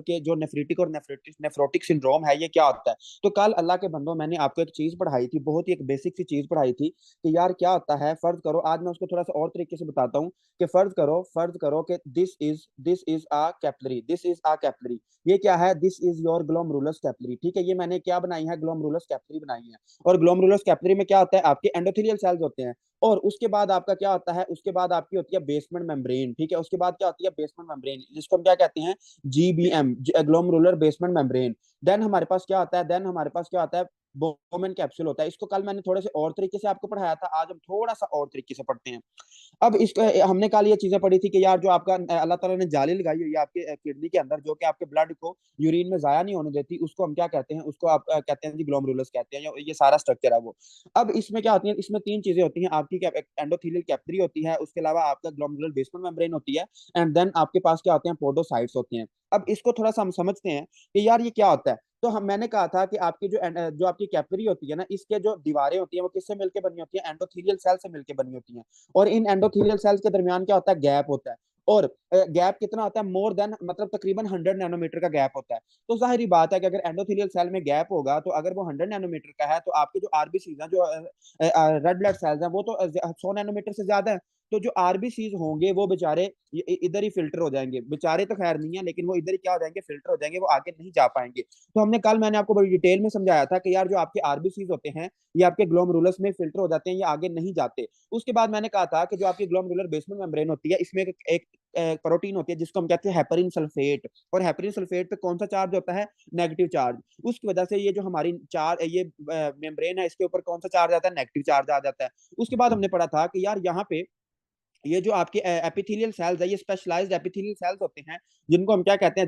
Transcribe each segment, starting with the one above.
के जो नेफ्रिटिक और नेफ्रोटिक सिंड्रोम है ये क्या होता है। तो कल अल्लाह के बंदों मैंने आपको एक चीज पढ़ाई थी, बहुत ही एक बेसिक सी चीज पढ़ाई थी कि यार क्या होता है, फर्ज करो, आज मैं उसको थोड़ा सा और तरीके से बताता हूँ कि फर्ज करो कि this is a capillary, this is a capillary. ये क्या है, this is your glomerulus capillary. ठीक है, ये मैंने क्या बनाई है, ग्लोमेरुलस कैपिलरी बनाई है। और ग्लोमेरुलस कैपिलरी में क्या होता है, आपके एंडोथेलियल सेल्स होते हैं। और उसके बाद आपका क्या होता है, उसके बाद आपकी होती है बेसमेंट मेम्ब्रेन। ठीक है, उसके बाद क्या होती है, बेसमेंट मेम्ब्रेन, जिसको हम क्या कहते हैं, GBM, glomerular basement membrane. Then हमारे पास क्या आता है, बोमेन कैप्सूल होता है। इसको कल मैंने थोड़े से और तरीके से आपको पढ़ाया था, आज हम थोड़ा सा और तरीके से पढ़ते हैं। अब इसको हमने कल ये चीजें पढ़ी थी कि यार जो आपका अल्लाह ताला ने जाली लगाई हुई है आपके किडनी के अंदर, जो कि आपके ब्लड को यूरिन में जाया नहीं होने देती, उसको हम क्या कहते हैं, उसको आप कहते हैं जी ग्लोमेरुलस कहते हैं। ये सारा स्ट्रक्चर है वो। अब इसमें क्या होती है, इसमें तीन चीजें होती हैं आपकी, एंडोथेलियल कैपिलरी होती है, उसके अलावा आपका ग्लोमेरुलर बेसमेंट मेम्ब्रेन होती है, एंड देन आपके पास क्या होते हैं, पोडोसाइट्स होते हैं। अब इसको थोड़ा सा हम समझते हैं कि यार ये क्या होता है। तो हम मैंने कहा था कि आपकी जो आपकी कैपिलरी होती है ना, इसके जो दीवारें होती हैं वो किससे मिलकर बनी होती है, एंडोथेलियल सेल से मिलकर बनी होती हैं। और इन एंडोथेलियल सेल्स के दरमियान क्या होता है, गैप होता है। और गैप कितना होता है, मोर देन, मतलब तकरीबन 100 नैनोमीटर का गैप होता है। तो जाहिर बात है कि अगर एंडोथेलियल सेल में गैप होगा, तो अगर वो 100 नैनोमीटर का है, तो आपके जो आरबीसीज हैं, जो रेड ब्लड सेल्स हैं, वो तो 100 नैनोमीटर से ज्यादा है। तो जो आरबीसीज होंगे वो बेचारे इधर ही फिल्टर हो जाएंगे, बेचारे तो खैर नहीं है, लेकिन वो इधर ही क्या हो जाएंगे, फिल्टर हो जाएंगे, वो आगे नहीं जा पाएंगे। तो मैंने आपको बड़ी डिटेल में समझाया था कि यार जो आपके आरबीसीज होते हैं, ये आपके ग्लोमेरुलस में फिल्टर हो जाते हैं, ये आगे नहीं जाते। उसके बाद मैंने कहा था कि जो आपकी ग्लोमेरुलर बेसमेंट मेम्ब्रेन होती है, इसमें एक प्रोटीन होती है जिसको हम कहते हैं हेपरिन सल्फेट। और हेपरिन सल्फेट पे कौन सा चार्ज होता है, नेगेटिव चार्ज। उसकी वजह से ये जो हमारी ये मेम्ब्रेन है, इसके ऊपर कौन सा चार्ज आता है, नेगेटिव चार्ज आ जाता है। उसके बाद हमने पढ़ा था कि यार यहाँ पे ये जो आपके एपिथेलियल सेल्स है, ये स्पेशलाइज्ड एपिथेलियल सेल्स होते हैं, जिनको हम क्या कहते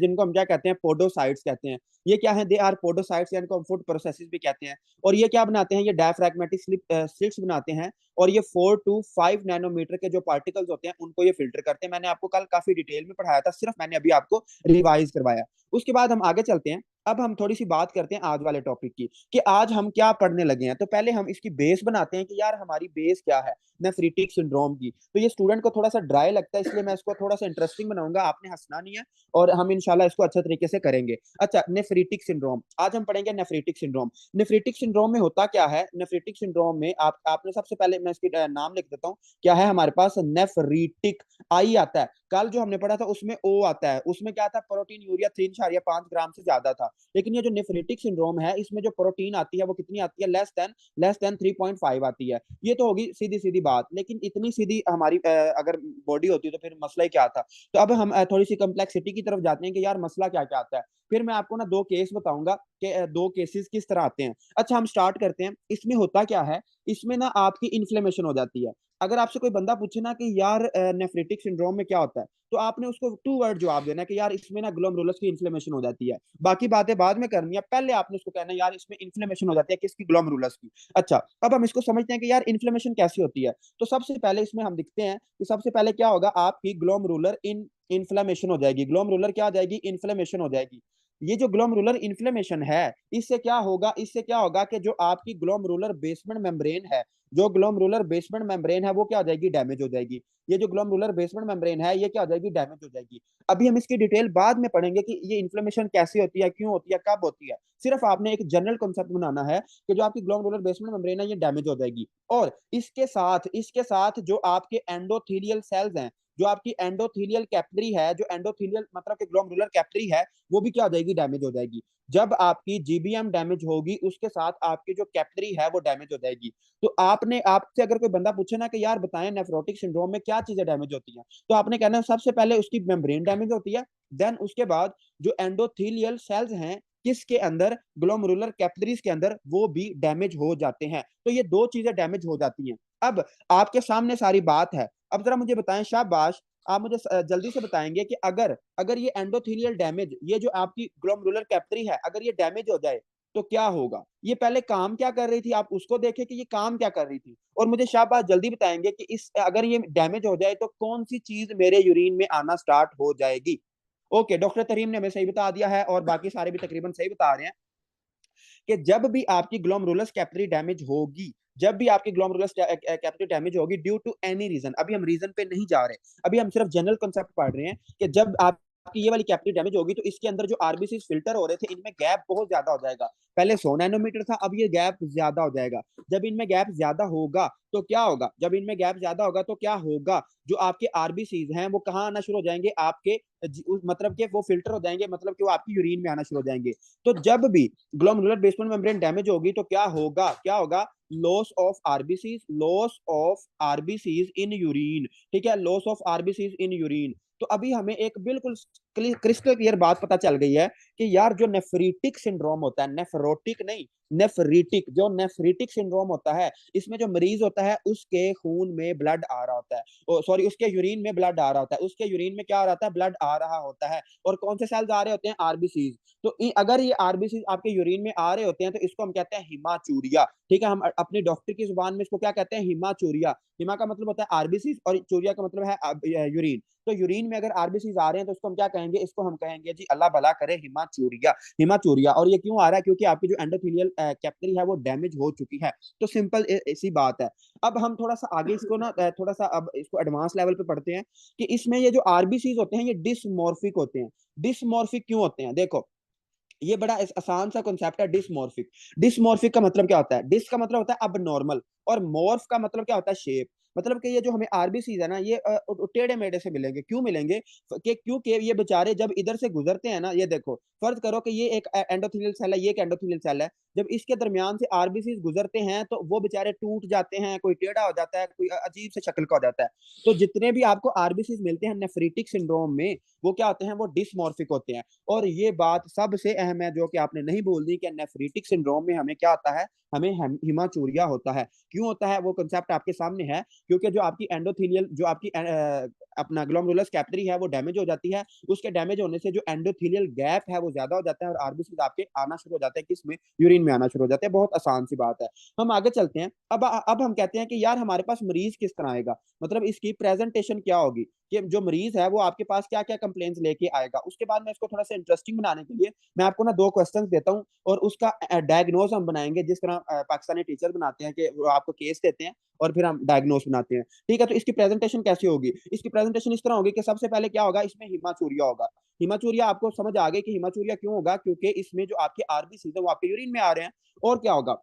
हैं, पोडोसाइट्स कहते हैं। ये क्या है, दे आर पोडोसाइट्स, या इनको हम फूड प्रोसेसेस भी कहते हैं। और ये क्या बनाते हैं, ये डायफ्रैग्मेटिक स्लिट्स बनाते हैं। और ये 4 to 5 नैनोमीटर के जो पार्टिकल्स होते हैं, उनको ये फिल्टर करते हैं। मैंने आपको कल काफी डिटेल में पढ़ाया था, सिर्फ मैंने अभी आपको रिवाइज करवाया। उसके बाद हम आगे चलते हैं। अब हम थोड़ी सी बात करते हैं आज वाले टॉपिक की, कि आज हम क्या पढ़ने लगे हैं। तो पहले हम इसकी बेस बनाते हैं कि यार हमारी बेस क्या है, नेफ्रिटिक सिंड्रोम की। तो ये स्टूडेंट को थोड़ा सा ड्राई लगता है, इसलिए मैं इसको थोड़ा सा इंटरेस्टिंग बनाऊंगा, आपने हंसना नहीं है। और हम इंशाल्लाह इसको अच्छे तरीके से करेंगे। अच्छा, नेफ्रिटिक सिंड्रोम, आज हम पढ़ेंगे नेफ्रिटिक सिंड्रोम। नेफ्रिटिक सिंड्रोम में होता क्या है, नेफ्रिटिक सिंड्रोम में आपने सबसे पहले, मैं इसकी नाम लिख देता हूँ, क्या है हमारे पास, नेफ्रिटिक। आई आता है, कल जो हमने पढ़ा था उसमें ओ आता है, उसमें क्या था, प्रोटीन यूरिया 3.5 ग्राम से ज्यादा था। लेकिन ये जो नेफ्रिटिक सिंड्रोम है, इसमें जो प्रोटीन आती है वो कितनी आती है, लेस देन 3.5 आती है। ये तो होगी सीधी सीधी बात, लेकिन इतनी सीधी हमारी अगर बॉडी होती तो फिर मसला ही क्या था। तो अब हम थोड़ी सी कम्प्लेक्सिटी की तरफ जाते हैं कि यार मसला क्या क्या आता है। फिर मैं आपको ना दो केस बताऊंगा कि दो केसेस किस तरह आते हैं। अच्छा, हम स्टार्ट करते हैं। इसमें होता क्या है, इसमें ना आपकी इन्फ्लेमेशन हो जाती है। अगर आपसे कोई बंदा पूछे ना कि यार नेफ्रिटिक सिंड्रोम में क्या होता है, तो आपने उसको 2 वर्ड जवाब देना है कि यार इसमें ना ग्लोमेरुलस की इन्फ्लेमेशन हो जाती है। बाकी बातें बाद में करनी है, पहले आपने उसको कहना है यार इसमें इन्फ्लेमेशन हो जाती है, किसकी, ग्लोमेरुलस की। अच्छा, अब हम इसको समझते हैं कि यार इन्फ्लेमेशन कैसी होती है। तो सबसे पहले इसमें हम दिखते हैं कि सबसे पहले क्या होगा, आपकी ग्लोमेरुलर इन्फ्लेमेशन हो जाएगी। ग्लोमेरुलर क्या हो जाएगी, इन्फ्लेमेशन हो जाएगी। ये जो ग्लोमेरुलर इन्फ्लेमेशन है, इससे क्या होगा कि जो आपकी ग्लोमेरुलर बेसमेंट मेम्ब्रेन है, जो ग्लोमेरुलर बेसमेंट मेम्ब्रेन है वो क्या हो जाएगी, डैमेज हो जाएगी। ये जो ग्लोमेरुलर बेसमेंट मेम्ब्रेन है, ये क्या हो जाएगी, डैमेज हो जाएगी। अभी हम इसकी डिटेल बाद में पढ़ेंगे कि ये इन्फ्लेमेशन कैसी होती है, क्यों होती है, कब होती है। सिर्फ आपने एक जनरल कॉन्सेप्ट बनाना है कि जो आपकी ग्लोमेरुलर बेसमेंट मेम्ब्रेन है, ये डैमेज हो जाएगी। और इसके साथ जो आपके एंडोथेलियल सेल्स हैं, जो आपकी एंडोथेलियल कैपिलरी है, जो एंडोथेलियल मतलब कि ग्लोमेरुलर कैपिलरी है, वो भी क्या हो जाएगी, डैमेज हो जाएगी। जब आपकी जीबीएम डैमेज होगी, उसके साथ आपकी जो कैपिलरी है वो डैमेज हो जाएगी। तो आपसे अगर कोई बंदा पूछे ना कि यार बताएं नेफ्रोटिक सिंड्रोम में क्या चीजें डैमेज होती हैं, तो आपने कहना है सबसे पहले उसकी मेम्ब्रेन डैमेज होती है। देन उसके बाद जो एंडोथेलियल सेल्स हैं, किसके अंदर, ग्लोमेरुलर कैपिलरीज के अंदर, वो भी डैमेज हो जाते हैं। तो ये दो चीजें डैमेज हो जाती हैं। अब आपके सामने सारी बात है। अब जरा मुझे बताएं, शाबाश, आप मुझे जल्दी से बताएंगे कि अगर अगर ये एंडोथेलियल डैमेज, ये जो आपकी ग्लोमेरुलर कैपिलरी है, अगर ये डैमेज हो जाए तो क्या होगा। ये पहले काम क्या कर रही थी, आप उसको देखें कि ये काम क्या कर रही थी। और मुझे शाबाश जल्दी बताएंगे कि इस अगर ये डैमेज हो जाए तो कौन सी चीज मेरे यूरिन में आना स्टार्ट हो जाएगी। ओके, डॉक्टर तरीम ने हमें सही बता दिया है, और बाकी सारे भी तकरीबन सही बता रहे हैं कि जब भी आपकी ग्लोमेरुलस कैपिलरी डैमेज होगी, जब भी आपकी ग्लोमेरुलस कैपिलरी डैमेज होगी ड्यू टू एनी रीजन, अभी हम रीजन पे नहीं जा रहे, अभी हम सिर्फ जनरल कॉन्सेप्ट पढ़ रहे हैं कि जब आप आपकी ये वाली कैपिलरी डैमेज होगी तो इसके अंदर जो आरबीसीज फिल्टर हो रहे थे इनमें गैप बहुत ज्यादा हो जाएगा। पहले 100 नैनोमीटर था, अब ये गैप ज्यादा हो जाएगा। जब इनमें गैप ज्यादा होगा तो क्या होगा, जब इनमें गैप ज्यादा होगा तो क्या होगा, जो आपके आरबीसीज हैं वो कहाँ आना शुरू हो जाएंगे, आपके मतलब कि वो फिल्टर हो जाएंगे, मतलब कि वो आपकी यूरिन में आना शुरू हो जाएंगे। तो जब भी ग्लोमेरुलर बेसमेंट मेम्ब्रेन डैमेज होगी तो क्या होगा, loss of RBCs, loss of RBCs in urine. ठीक है, loss of RBCs in urine. तो अभी हमें एक बिल्कुल क्रिस्टल क्लियर बात पता चल गई है कि यार जो नेफ्रीटिक सिंड्रोम होता है, नेफ्रोटिक नहीं, नेफ्रीटिक, जो नेफ्रीटिक सिंड्रोम होता है, इसमें जो मरीज होता है उसके खून में ब्लड आ रहा होता है, सॉरी उसके यूरिन में ब्लड आ रहा होता है, उसके यूरिन में क्या आ रहा होता है, ब्लड आ रहा होता है। और कौन से सेल्स आ रहे होते हैं, आरबीसीज। तो अगर ये आरबीसीज आपके यूरिन में आ रहे होते हैं तो इसको हम कहते हैं हिमाचूरिया। ठीक है, हम अपनी डॉक्टर की जुबान में इसको क्या कहते हैं, हिमाचूरिया। हिमा का मतलब होता है आरबीसीज और चूरिया का मतलब है यूरिन। तो यूरिन में अगर आरबीसीज आ रहे हैं तो उसको हम क्या कहेंगे, इसको हम कहेंगे जी अल्लाह भला करे हिमाचूरिया, हिमाचूरिया। और ये क्यों आ रहा है, क्योंकि आपकी जो एंडोथेलियल कैपिलरी है वो डैमेज हो चुकी है। तो सिंपल ऐसी बात है। अब हम थोड़ा सा आगे इसको ना थोड़ा सा अब इसको एडवांस लेवल पे पढ़ते हैं कि इसमें ये जो आरबीसीज होते हैं ये डिसमॉर्फिक होते हैं। डिसमॉर्फिक क्यों होते हैं, देखो ये बड़ा आसान सा कॉन्सेप्ट है, डिसमॉर्फिक। डिसमॉर्फिक का मतलब क्या होता है, डिस का मतलब होता है अब नॉर्मल, और मॉर्फ का मतलब क्या होता है, शेप। मतलब कि ये जो हमें आरबीसीज है ना ये टेढ़े मेढ़े से मिलेंगे, क्यों मिलेंगे, कि क्योंकि ये बेचारे जब इधर से गुजरते हैं ना, ये देखो फर्ज करो कि ये एक एंडोथेलियल सेल है, ये एक एंडोथेलियल सेल है। जब इसके दरमियान से आरबीसीज गुजरते हैं तो वो बेचारे टूट जाते हैं, कोई टेढ़ा हो जाता है, कोई अजीब से शक्ल का हो जाता है। तो जितने भी आपको आरबीसीज मिलते हैं नेफ्रीटिक सिंड्रोम में, वो क्या होते हैं, वो डिसमॉर्फिक होते हैं। और ये बात सबसे अहम है जो कि आपने नहीं बोल दी, कि नेफ्रीटिक सिंड्रोम में हमें क्या होता है, हमें हिमाचूरिया होता है। क्यों होता है, वो कंसेप्ट आपके सामने है। क्योंकि जो आपकी एंडोथेलियल, जो आपकी अपना ग्लोमेरुलस कैपिलरी है वो डैमेज हो जाती है। उसके डैमेज होने से जो एंडोथेलियल गैप है वो ज्यादा हो जाता है और आरबीसी आपके आना शुरू हो जाते हैं, किसमें, यूरिन में आना शुरू हो जाते हैं। बहुत आसान सी बात है। हम आगे चलते हैं। अब हम कहते हैं कि यार हमारे पास मरीज किस तरह आएगा, मतलब इसकी प्रेजेंटेशन क्या होगी, कि जो मरीज है वो आपके पास क्या क्या कंप्लेंट्स लेके आएगा। उसके बाद मैं इसको थोड़ा सा इंटरेस्टिंग बनाने के लिए मैं आपको ना 2 क्वेश्चंस देता हूँ और उसका डायग्नोज हम बनाएंगे, जिस तरह पाकिस्तानी टीचर बनाते हैं कि वो आपको केस देते हैं और फिर हम डायग्नोज बनाते हैं। ठीक है, तो इसकी प्रेजेंटेशन कैसी होगी, इसकी प्रेजेंटेशन इस तरह होगी कि सबसे पहले क्या होगा, इसमें हिमाचूरिया होगा। हिमाचूरिया आपको समझ आ गई कि हिमाचूरिया क्यों होगा, क्योंकि इसमें जो आपके आरबीसी है वो आपके यूरिन में आ रहे हैं। और क्या होगा,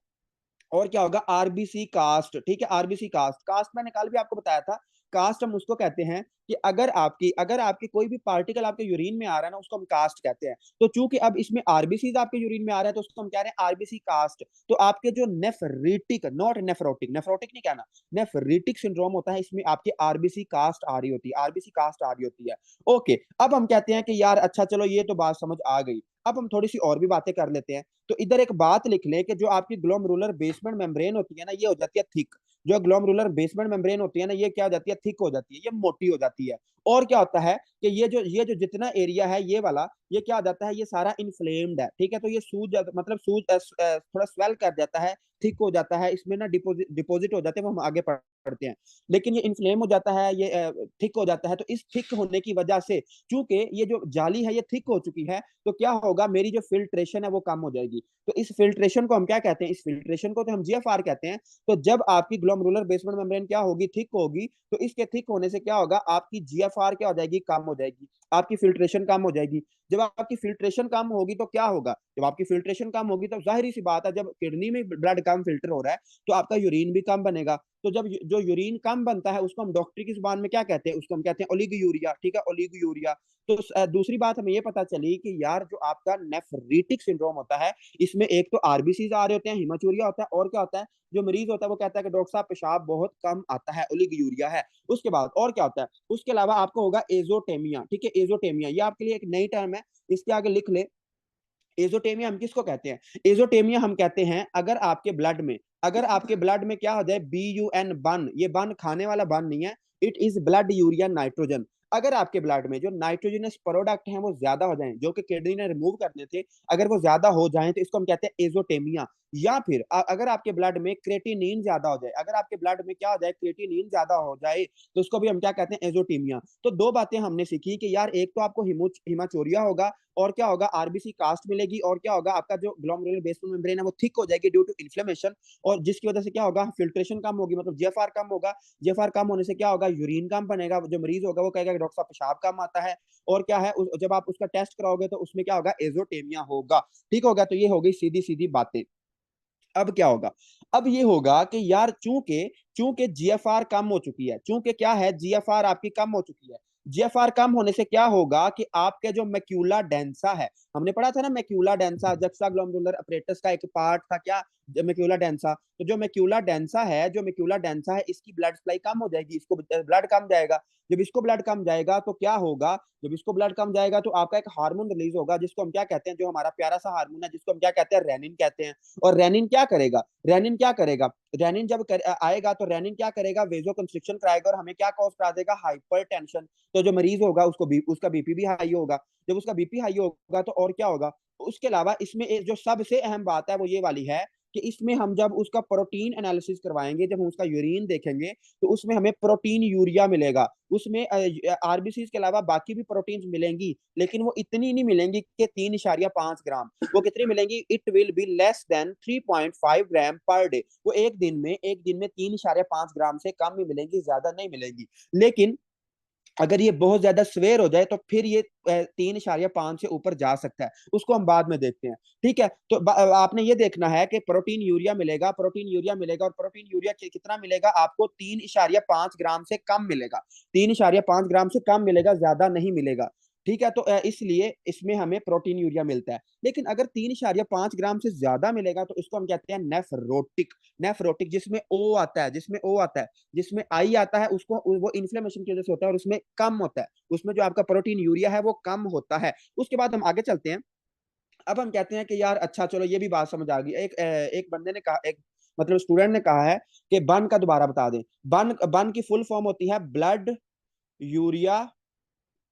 और क्या होगा, आरबीसी कास्ट। ठीक है, आरबीसी कास्ट, कास्ट मैंने कल भी आपको बताया था। कास्ट हम उसको कहते हैं कि अगर आपकी कोई भी पार्टिकल आपके यूरिन में आ रहा है ना, उसको हम कास्ट कहते हैं। तो चूंकि अब इसमें आरबीसी आपके यूरिन में आ रहा है तो उसको हम कह रहे हैं आरबीसी कास्ट। तो आपके जो नेफ्रीटिक, नॉट नेफ्रोटिक, नेफ्रोटिक नहीं कहना, नेफ्रीटिक सिंड्रोम होता है, इसमें आपकी आरबीसी कास्ट आ रही होती है, आरबीसी कास्ट आ रही होती है। ओके, अब हम कहते हैं कि यार अच्छा चलो ये तो बात समझ आ गई। अब हम थोड़ी सी और भी बातें कर लेते हैं। तो इधर एक बात लिख लें कि जो आपकी ग्लोमेरुलर बेसमेंट मेम्ब्रेन होती है ना, ये हो जाती है थिक। जो ग्लोमेरुलर बेसमेंट मेम्ब्रेन होती है ना, ये क्या हो जाती है, थिक हो जाती है, ये मोटी हो जाती है। और क्या होता है कि ये जो जितना एरिया है ये वाला, ये क्या हो जाता है, ये सारा इन्फ्लेम्ड है। ठीक है, तो ये सूज मतलब थोड़ा स्वेल कर जाता है, थिक हो जाता है, इसमें ना डिपोजिट हो जाते हैं, वो हम आगे पढ़ते हैं। लेकिन ये इन्फ्लेम हो जाता है, ये थिक हो जाता है। तो इस थिक होने की वजह से, चूंकि ये जो जाली है ये थिक हो चुकी है, तो क्या होगा, मेरी जो फिल्ट्रेशन है वो कम हो जाएगी। तो इस फिल्ट्रेशन को हम क्या कहते हैं, इस फिल्ट्रेशन को तो हम जीएफआर कहते हैं। तो जब आपकी ग्लोमेरुलर बेसमेंट मेम्ब्रेन क्या होगी, थिक होगी, तो इसके थिक होने से क्या होगा, आपकी जीएफआर क्या हो जाएगी, कम हो जाएगी, आपकी फिल्ट्रेशन कम हो जाएगी। जब आपकी फिल्ट्रेशन कम होगी तो क्या होगा, जब आपकी फिल्ट्रेशन कम होगी तो जाहिर सी बात है, जब किडनी में ब्लड कम फिल्टर हो रहा है तो आपका यूरिन भी कम बनेगा। तो जब जो यूरिन कम बनता है उसको हम डॉक्टर की जुबान में क्या कहते हैं, उसको हम कहते हैं ओलिगोयूरिया। ठीक है, ओलिगोयूरिया। तो दूसरी बात हमें ये पता चली कि यार जो आपका नेफ्रीटिक सिंड्रोम होता है, इसमें एक तो आरबीसीज आ रहे होते हैं, हिमाचूरिया होता है, और क्या होता है, जो मरीज होता है वो कहता है कि डॉक्टर साहब पेशाब बहुत कम आता है, ओलिगोयूरिया है। उसके बाद और क्या होता है, उसके अलावा आपको होगा एजोटेमिया। ठीक है, एजोटेमिया ये आपके लिए एक नई टर्म है, इसके आगे लिख ले। एजोटेमिया हम किसको कहते हैं, एजोटेमिया हम कहते हैं अगर आपके ब्लड में क्या हो जाए, BUN, बन, ये बन खाने वाला बन नहीं है, it is blood urea nitrogen. अगर आपके ब्लड में जो नाइट्रोजनस प्रोडक्ट हैं वो ज्यादा हो जाएं, जो कि किडनी ने रिमूव करने थे, अगर वो ज्यादा हो जाएं तो इसको हम कहते हैं एजोटेमिया। या फिर अगर आपके ब्लड में क्रेटिनिन ज्यादा हो जाए, अगर आपके ब्लड में क्या हो जाए, क्रेटिनिन ज्यादा हो जाए, तो इसको भी हम क्या कहते हैं, एजोटीमिया। तो 2 बातें हमने सीखी कि यार एक तो आपको हिमाचोरिया होगा, और क्या होगा, आरबीसी कास्ट मिलेगी, और क्या होगा, आपका जो ग्लोमेरुलर बेसमेंट मेम्ब्रेन है वो थिक हो जाएगी ड्यू टू इन्फ्लेमेशन। और जिसकी वजह से क्या होगा, फिल्ट्रेशन कम होगी, मतलब जीएफआर कम होगा। जीएफआर कम होने से क्या होगा, यूरिन कम बनेगा। जो मरीज होगा वो कहेगा कि डॉक्टर साहब पेशाब कम आता है, और क्या है जब आप उसका टेस्ट कराओगे तो उसमें क्या होगा, एजोटेमिया होगा। ठीक होगा, तो ये हो गई सीधी सीधी बातें। अब क्या होगा, अब ये होगा कि यार चूंकि चूंकि जीएफआर कम हो चुकी है, चूंकि क्या है, जीएफआर आपकी कम हो चुकी है। जीएफआर कम होने से क्या होगा कि आपके जो मैक्यूला डेंसा है, हमने पढ़ा था ना मैक्यूला डेंसा, जक्सा ग्लोमेरुलर अपरेटस का एक पार्ट था क्या, मैक्यूला डेंसा। तो जो मैक्यूला डेंसा है, जो मैक्यूला डेंसा है, इसकी ब्लड सप्लाई कम हो जाएगी, इसको ब्लड कम जाएगा। जब इसको ब्लड कम जाएगा तो क्या होगा, जब इसको ब्लड कम जाएगा तो आपका एक हार्मोन रिलीज होगा, जिसको हम क्या कहते हैं, जो हमारा प्यारा सा हार्मोन है, जिसको हम क्या कहते हैं, रेनिन कहते हैं। और रेनिन क्या करेगा, रेनिन क्या करेगा, रेनिन जब आएगा तो रेनिन क्या करेगा, वेजो कंस्ट्रिक्शन कराएगा और हमें क्या कॉज करा देगा, हाइपरटेंशन। तो जो मरीज होगा उसका बीपी भी हाई होगा। जब उसका बीपी हाई होगा तो और क्या होगा, उसके अलावा इसमें जो सबसे अहम बात है वो ये वाली है कि इसमें हम जब उसका प्रोटीन एनालिसिस करवाएंगे, जब हम उसका यूरिन देखेंगे तो उसमें हमें प्रोटीन यूरिया मिलेगा। उसमें आरबीसी के अलावा बाकी भी प्रोटीन्स मिलेंगी, लेकिन वो इतनी नहीं मिलेंगी कि 3.5 ग्राम। वो कितनी मिलेंगी, it will be less than 3.5 gram per day. वो एक दिन में 3.5 ग्राम से कम ही मिलेंगी, ज्यादा नहीं मिलेंगी। लेकिन अगर ये बहुत ज्यादा स्वेर हो जाए तो फिर ये 3.5 से ऊपर जा सकता है, उसको हम बाद में देखते हैं। ठीक है, तो आपने ये देखना है कि प्रोटीन यूरिया मिलेगा, प्रोटीन यूरिया मिलेगा, और प्रोटीन यूरिया कितना मिलेगा आपको, 3.5 ग्राम से कम मिलेगा। 3.5 ग्राम से कम मिलेगा, ज्यादा नहीं मिलेगा। ठीक है, तो इसलिए इसमें हमें प्रोटीन यूरिया मिलता है। लेकिन अगर 3.5 ग्राम से ज्यादा मिलेगा तो इसको हम कहते हैं नेफ्रोटिक। नेफ्रोटिक जिसमें ओ आता है, जिसमें ओ आता है, जिसमें आई आता है, उसको वो इन्फ्लेमेशन की वजह से होता है और उसमें कम होता है, उसमें जो आपका प्रोटीन यूरिया है वो कम होता है। उसके बाद हम आगे चलते हैं। अब हम कहते हैं कि यार अच्छा चलो ये भी बात समझ आ गई। एक बंदे ने कहा, एक मतलब स्टूडेंट ने कहा है कि बन का दोबारा बता दें। बन की फुल फॉर्म होती है blood urea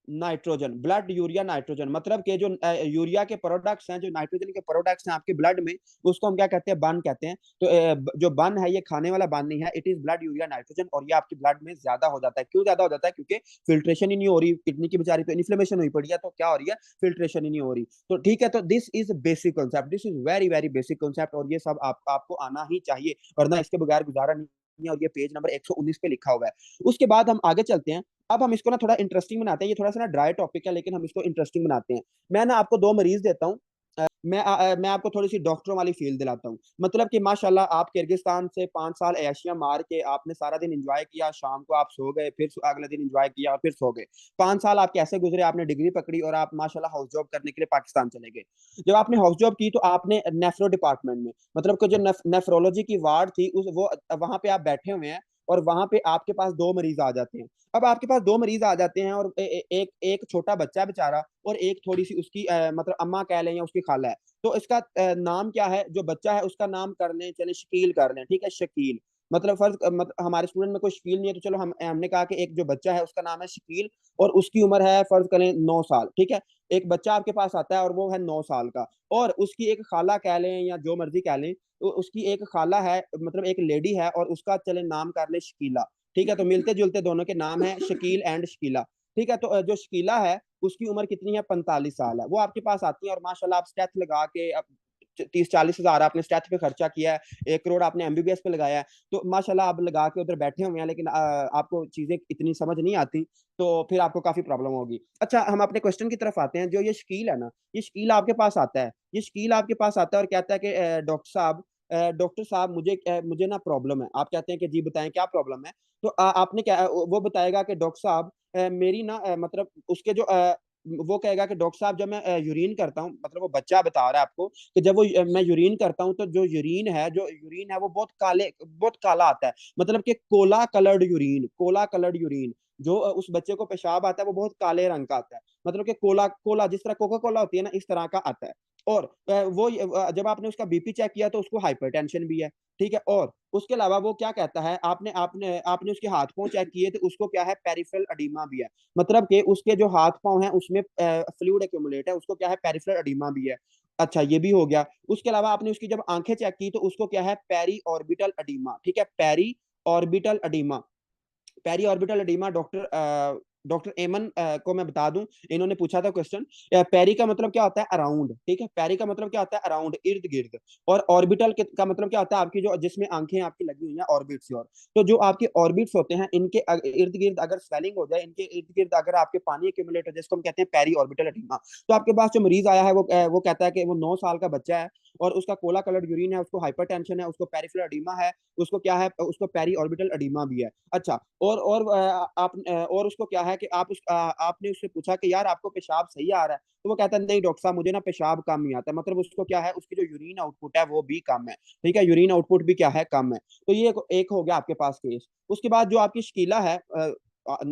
nitrogen. Blood urea nitrogen मतलब कि जो यूरिया के प्रोडक्ट्स हैं, जो नाइट्रोजन के प्रोडक्ट्स हैं आपके ब्लड में, उसको हम क्या कहते हैं, बन कहते हैं। तो जो बन है ये खाने वाला बन नहीं है, it is blood urea nitrogen, और ये आपके ब्लड में ज्यादा हो जाता है। क्यों ज्यादा हो जाता है, क्योंकि फिल्ट्रेशन ही नहीं हो रही, किडनी की बेचारी तो इन्फ्लेमेशन हुई पड़ी है, तो क्या हो रही है, फिल्ट्रेशन ही नहीं हो रही। तो ठीक है, तो this is basic concept, this is very very basic concept, और ये सब आपको आना ही चाहिए, वरना इसके बगैर गुजारा नहीं है। और ये पेज नंबर 119 पे लिखा हुआ है। उसके बाद हम आगे चलते हैं। अब हम इसको ना थोड़ा इंटरेस्टिंग बनाते हैं, ये थोड़ा सा ना ड्राई टॉपिक है, लेकिन हम इसको इंटरेस्टिंग बनाते हैं। मैं ना आपको दो मरीज देता हूँ। मैं आपको थोड़ी सी डॉक्टरों वाली फील दिलाता हूँ। मतलब कि माशाल्लाह आप किर्गिस्तान से 5 साल ऐशिया मार के आपने सारा दिन एंजॉय किया, शाम को आप सो गए, फिर अगले दिन एंजॉय किया और फिर सो गए। 5 साल आप कैसे गुजरे, आपने डिग्री पकड़ी और आप माशाल्लाह हाउस जॉब करने के लिए पाकिस्तान चले गए। जब आपने हाउस जॉब की तो आपने नेफ्रो डिपार्टमेंट में, मतलब कि जो नेफ्रोलॉजी की वार्ड थी उस वो वहां पे आप बैठे हुए हैं, और वहां पे आपके पास दो मरीज आ जाते हैं। अब आपके पास दो मरीज आ जाते हैं, और एक एक छोटा बच्चा है बेचारा, और एक थोड़ी सी उसकी मतलब अम्मा कह लें या उसकी खाला है। तो इसका नाम क्या है, जो बच्चा है उसका नाम कर लें, चले शकील कर लें, ठीक है, शकील। मतलब फर्ज हमारे स्टूडेंट में कोई शकील नहीं है, तो चलो हमने कहा कि एक जो बच्चा है उसका नाम है शकील, और उसकी उम्र है फर्ज करें 9 साल। ठीक है, एक बच्चा आपके पास आता है और वो है 9 साल का, और उसकी एक खाला कह लें या जो मर्जी कह लें, तो उसकी एक खाला है, मतलब एक लेडी है, और उसका चले नाम कर ले शकीला। ठीक है, तो मिलते जुलते दोनों के नाम है शकील एंड शकीला। ठीक है, तो जो शकीला है उसकी उम्र कितनी है, 45 साल है। वो आपके पास आती है और माशाल्लाह आप स्टेथ लगा के, अब 30-40 हजार आपने स्टेथ पे खर्चा किया है, 1 करोड़ आपने एमबीबीएस पे लगाया है, तो माशाल्लाह आप लगा के उधर बैठे हुए हैं, लेकिन आपको चीजें इतनी समझ नहीं आती, तो फिर आपको काफी प्रॉब्लम होगी। अच्छा, हम अपने क्वेश्चन की तरफ आते हैं। जो ये शकील है ना, ये शकील आपके पास आता है, ये शकील आपके पास आता है और कहता है कि डॉक्टर साहब मुझे ना प्रॉब्लम है। आप कहते हैं कि जी बताएं क्या प्रॉब्लम है। तो आपने क्या, वो बताएगा कि डॉक्टर साहब मेरी ना मतलब उसके जो वो कहेगा कि डॉक्टर साहब जब मैं यूरिन करता हूँ, मतलब वो बच्चा बता रहा है आपको कि जब मैं यूरिन करता हूँ तो जो यूरिन है वो बहुत काला आता है। मतलब कि कोला कलर्ड यूरिन जो उस बच्चे को पेशाब आता है वो बहुत काले रंग का आता है। मतलब कि कोला कोला जिस तरह कोका कोला होती है ना, इस तरह का आता है। और जब आपने उसका बीपी चेक किया तो उसको हाइपरटेंशन भी है। ठीक है, और उसके अलावा वो क्या कहता है, आपने आपने आपने उसके हाथ पांव चेक किए तो उसको क्या है, पेरिफेरल एडिमा भी है। मतलब कि उसके जो हाथ पांव हैं उसमें फ्लूइड एक्यूमुलेट है, उसको क्या है, पेरिफेरल एडिमा भी है। अच्छा, ये भी हो गया। उसके अलावा आपने उसकी जब आंखें चेक की तो उसको क्या है, पेरी ऑर्बिटल एडिमा। ठीक है, peri orbital edema. Peri orbital edema doctor doctor एमन को मैं बता दूं, इन्होंने पूछा था क्वेश्चन। पेरी का मतलब क्या होता है? अराउंड, ठीक है, पेरी का मतलब क्या होता है? अराउंड, इर्द गिर्द। और ऑर्बिटल का मतलब क्या होता है? आपकी जो जिसमें आंखें आपकी लगी हुई हैं, ऑर्बिट्स। और तो जो आपके ऑर्बिट्स होते हैं, इनके इर्द गिर्द अगर स्वेलिंग हो जाए, इनके इर्द गिर्द अगर आपके पानी एक्यूमुलेट हो जाए, जिसको हम कहते हैं पेरी ऑर्बिटल एडिमा। तो आपके पास जो मरीज आया है वो कहता है कि वो 9 साल का बच्चा है और उसका कोला कलर्ड यूरिन है, उसको हाइपरटेंशन है, उसको पेरिफेरल एडिमा है, उसको क्या है? उसको पेरी ऑर्बिटल एडिमा भी है। अच्छा, और उसको क्या है कि आपने उससे पूछा कि यार आपको पेशाब सही आ रहा है? तो वो कहता है नहीं डॉक्टर साहब, मुझे ना पेशाब कम ही आता है। मतलब उसको क्या है, उसकी जो यूरिन आउटपुट है वो भी कम है। ठीक है, यूरिन आउटपुट भी क्या है? कम है। तो ये एक हो गया आपके पास केस। उसके बाद जो आपकी शकीला है,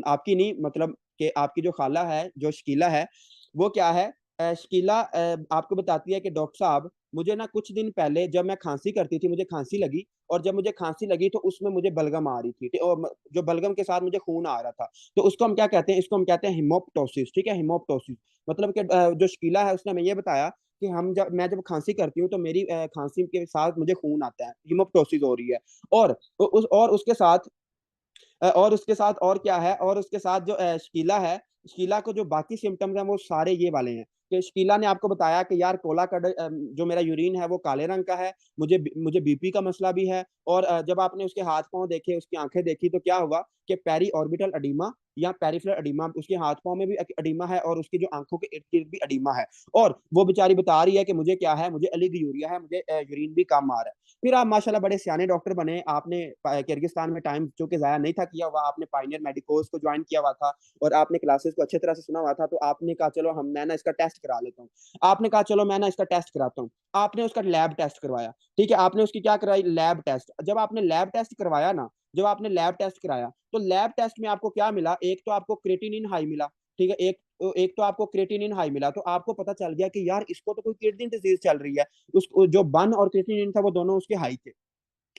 आपकी नहीं, मतलब कि आपकी जो खाला है, जो शकीला है, वो क्या है? शकीला आपको बताती है कि डॉक्टर साहब, मुझे ना कुछ दिन पहले जब मैं खांसी करती थी, मुझे खांसी लगी, और जब मुझे खांसी लगी तो उसमें मुझे बलगम आ रही थी, और जो बलगम के साथ मुझे खून आ रहा था। तो उसको हम क्या कहते हैं? इसको हम कहते हैं हिमोप्टोसिस। ठीक है, हिमोप्टोसिस। मतलब कि जो शकीला है उसने हमें ये बताया कि मैं जब खांसी करती हूँ तो मेरी खांसी के साथ मुझे खून आता है, हिमोप्टोसिस हो रही है। और और उसके साथ और क्या है? और उसके साथ जो शकीला है, शकीला को जो बाकी सिम्टम्स हैं वो सारे ये वाले हैं कि शकीला ने आपको बताया कि यार कोला का जो मेरा यूरिन है वो काले रंग का है, मुझे बीपी का मसला भी है। और जब आपने उसके हाथ पांव देखे, उसकी आंखें देखी, तो क्या हुआ कि पेरी ऑर्बिटल एडिमा या पेरिफेरल एडिमा, उसके हाथ पांव में भी एडिमा है और उसकी जो आंखों के इर्द गिर्द भी एडिमा है। और वो बेचारी बता रही है कि मुझे क्या है? मुझे ओलिगोयूरिया है, मुझे यूरिन भी कम आ रहा है। फिर आप माशाल्लाह बड़े सियाने डॉक्टर बने, आपने किर्गिस्तान में टाइम चूंकि जाया नहीं था किया हुआ, आपने पाइनियर मेडिकोस को ज्वाइन किया हुआ था और आपने क्लासेस को अच्छी तरह से सुना हुआ था। तो आपने कहा चलो मैं ना इसका टेस्ट करा लेता हूँ। आपने कहा चलो मैं ना इसका टेस्ट कराता हूँ। आपने उसका लैब टेस्ट करवाया। ठीक है, आपने उसकी क्या कराई? Lab test. जब आपने लैब टेस्ट करवाया ना, जब आपने लैब टेस्ट कराया तो लैब टेस्ट में आपको क्या मिला? एक तो आपको क्रेटिनिन हाई मिला। ठीक है, एक तो आपको क्रेटिनिन हाई मिला, तो आपको पता चल गया कि यार इसको तो कोई किडनी डिजीज चल रही है। उस जो बन और क्रेटिनिन था वो दोनों उसके हाई थे।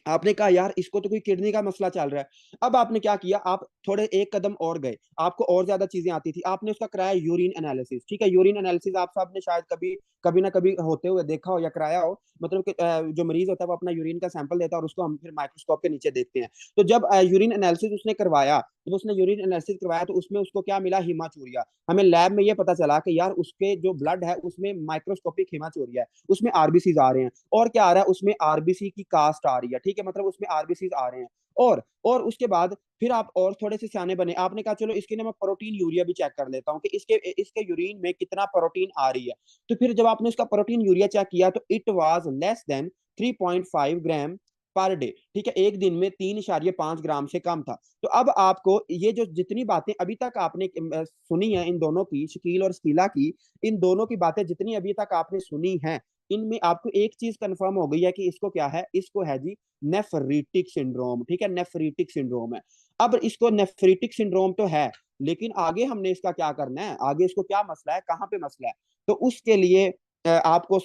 आपने कहा यार इसको तो कोई किडनी का मसला चल रहा है। अब आपने क्या किया? आप थोड़े एक कदम और गए, आपको और ज्यादा चीजें आती थी, आपने उसका कराया यूरिन एनालिसिस। ठीक है, यूरिन एनालिसिस आप सब ने शायद कभी कभी ना कभी होते हुए देखा हो या कराया हो। मतलब कि जो मरीज होता है वो अपना यूरिन का सैंपल देता है और उसको हम फिर माइक्रोस्कोप के नीचे देखते हैं। तो जब यूरिन एनालिसिस उसने करवाया, जब उसने यूरिन एनालिसिस करवाया तो उसमें उसको क्या मिला? हीमाचूरिया। हमें लैब में ये पता चला कि यार उसके जो ब्लड है उसमें माइक्रोस्कोपिक हीमाचूरिया है, उसमें आरबीसीज आ रहे हैं। और क्या आ रहा है? उसमें आरबीसी की कास्ट आ रही है। ठीक है, मतलब उसमें आरबीसी आ रहे हैं। और उसके बाद फिर आप और थोड़े से सियाने बने, आपने कहा चलो इसके लिए मैं प्रोटीन यूरिया भी चेक कर लेता हूँ कि इसके इसके यूरिन में कितना प्रोटीन आ रही है। तो फिर जब आपने उसका प्रोटीन यूरिया चेक किया तो it was less than 3.5 gram per day. ठीक है, एक दिन में 3.5 ग्राम से कम था। तो अब आपको ये जो जितनी बातें अभी तक आपने सुनी है इन दोनों की, शकील और शकीला की, इन दोनों की बातें जितनी अभी तक आपने सुनी है, इनमें आपको एक चीज कंफर्म हो गई है कि इसको क्या है? इसको है जी नेफ्रीटिक सिंड्रोम। ठीक है, नेफ्रीटिक सिंड्रोम है। अब इसको नेफ्रीटिक सिंड्रोम तो है, लेकिन आगे हमने इसका क्या करना है? आगे इसको क्या मसला है, कहाँ पे मसला है? तो उसके लिए आपको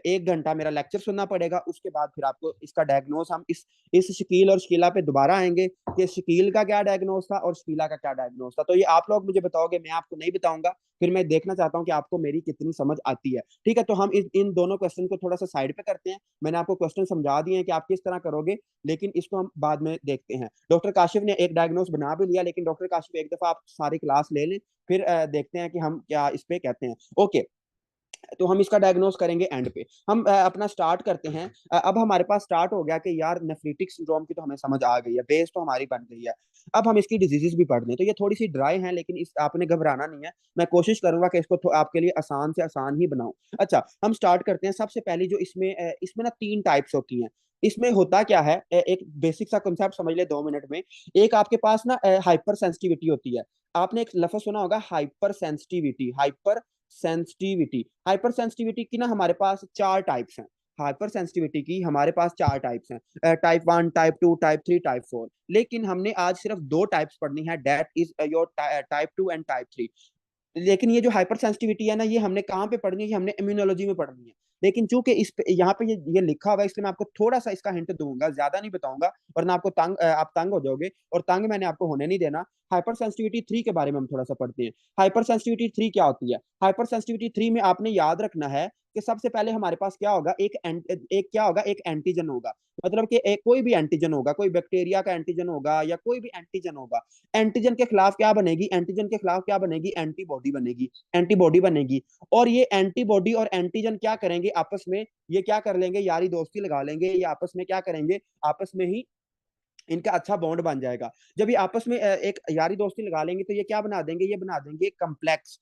1 घंटा मेरा लेक्चर सुनना पड़ेगा। उसके बाद फिर आपको इसका डायग्नोस हम इस शकील और शकीला पे दोबारा आएंगे कि शकील का क्या डायग्नोस था और शकीला का क्या डायग्नोस था। तो ये आप लोग मुझे बताओगे, मैं आपको नहीं बताऊंगा। फिर मैं देखना चाहता हूँ कि आपको मेरी कितनी समझ आती है। ठीक है, तो हम इन दोनों क्वेश्चन को थोड़ा सा साइड पे करते हैं। मैंने आपको क्वेश्चन समझा दिए हैं कि आप किस तरह करोगे, लेकिन इसको हम बाद में देखते हैं। डॉक्टर काशिफ ने एक डायग्नोस बना भी लिया, लेकिन डॉक्टर काशिफ एक दफा आप सारी क्लास ले लें, फिर देखते हैं कि हम क्या इस पे कहते हैं। ओके, तो हम इसका डायग्नोस करेंगे एंड पे। हम अपना स्टार्ट करते हैं। अब हमारे पास स्टार्ट हो गया कि यार नेफ्रीटिक सिंड्रोम की तो हमें समझ आ गई है, बेस तो हमारी बन गई है। अब हम इसकी डिजीजेस भी पढ़ लें। तो ये थोड़ी सी ड्राई है, लेकिन इस आपने घबराना नहीं है। मैं कोशिश करूंगा कि इसको आपके लिए आसान से आसान ही बनाऊं। अच्छा, हम स्टार्ट करते हैं। सबसे पहली जो इसमें ना 3 टाइप्स होती हैं। इसमें होता क्या है? एक बेसिक सा कंसेप्ट समझ ले 2 मिनट में। एक आपके पास ना हाइपर सेंसिटिविटी होती है। आपने एक लफ्ज सुना होगा, हाइपर सेंसिटिविटी। हाइपर सेंसिटिविटी की ना हमारे पास 4 टाइप्स हैं। हाइपर सेंसिटिविटी की हमारे पास 4 टाइप्स हैं, टाइप 1, टाइप 2, टाइप 3, टाइप 4। लेकिन हमने आज सिर्फ 2 टाइप्स पढ़नी है, that is your type 2 and type 3। लेकिन ये जो हाइपर सेंसिटिविटी है ना, ये हमने कहाँ पे पढ़नी है? ये हमने इम्यूनोलॉजी में पढ़नी है। लेकिन चूंकि इस पे यहाँ पे ये लिखा हुआ है, इसलिए मैं आपको थोड़ा सा इसका हिंट दूंगा, ज्यादा नहीं बताऊंगा, वरना आप तंग हो जाओगे, और तंग मैंने आपको होने नहीं देना। हाइपर सेंसिटिविटी 3 के बारे में हम थोड़ा सा पढ़ते हैं। हाइपर सेंसिटिविटी 3 क्या होती है? हाइपर सेंसिटिविटी 3 में आपने याद रखना है कि सबसे पहले हमारे पास क्या होगा, एक क्या होगा, एक एंटीजन होगा। मतलब कि एक कोई भी एंटीजन होगा, कोई बैक्टीरिया का एंटीजन होगा या कोई भी एंटीजन होगा। एंटीजन के खिलाफ क्या बनेगी, एंटीजन के खिलाफ क्या बनेगी, एंटीबॉडी बनेगी, एंटीबॉडी बनेगी। और ये एंटीबॉडी और एंटीजन क्या करेंगे आपस में, ये क्या कर लेंगे, यारी दोस्ती लगा लेंगे, ये आपस में क्या करेंगे, आपस में ही इनका अच्छा बॉन्ड बन जाएगा। जब ये आपस में एक यारी दोस्ती लगा लेंगे तो ये क्या बना देंगे, ये बना देंगे कम्प्लेक्स।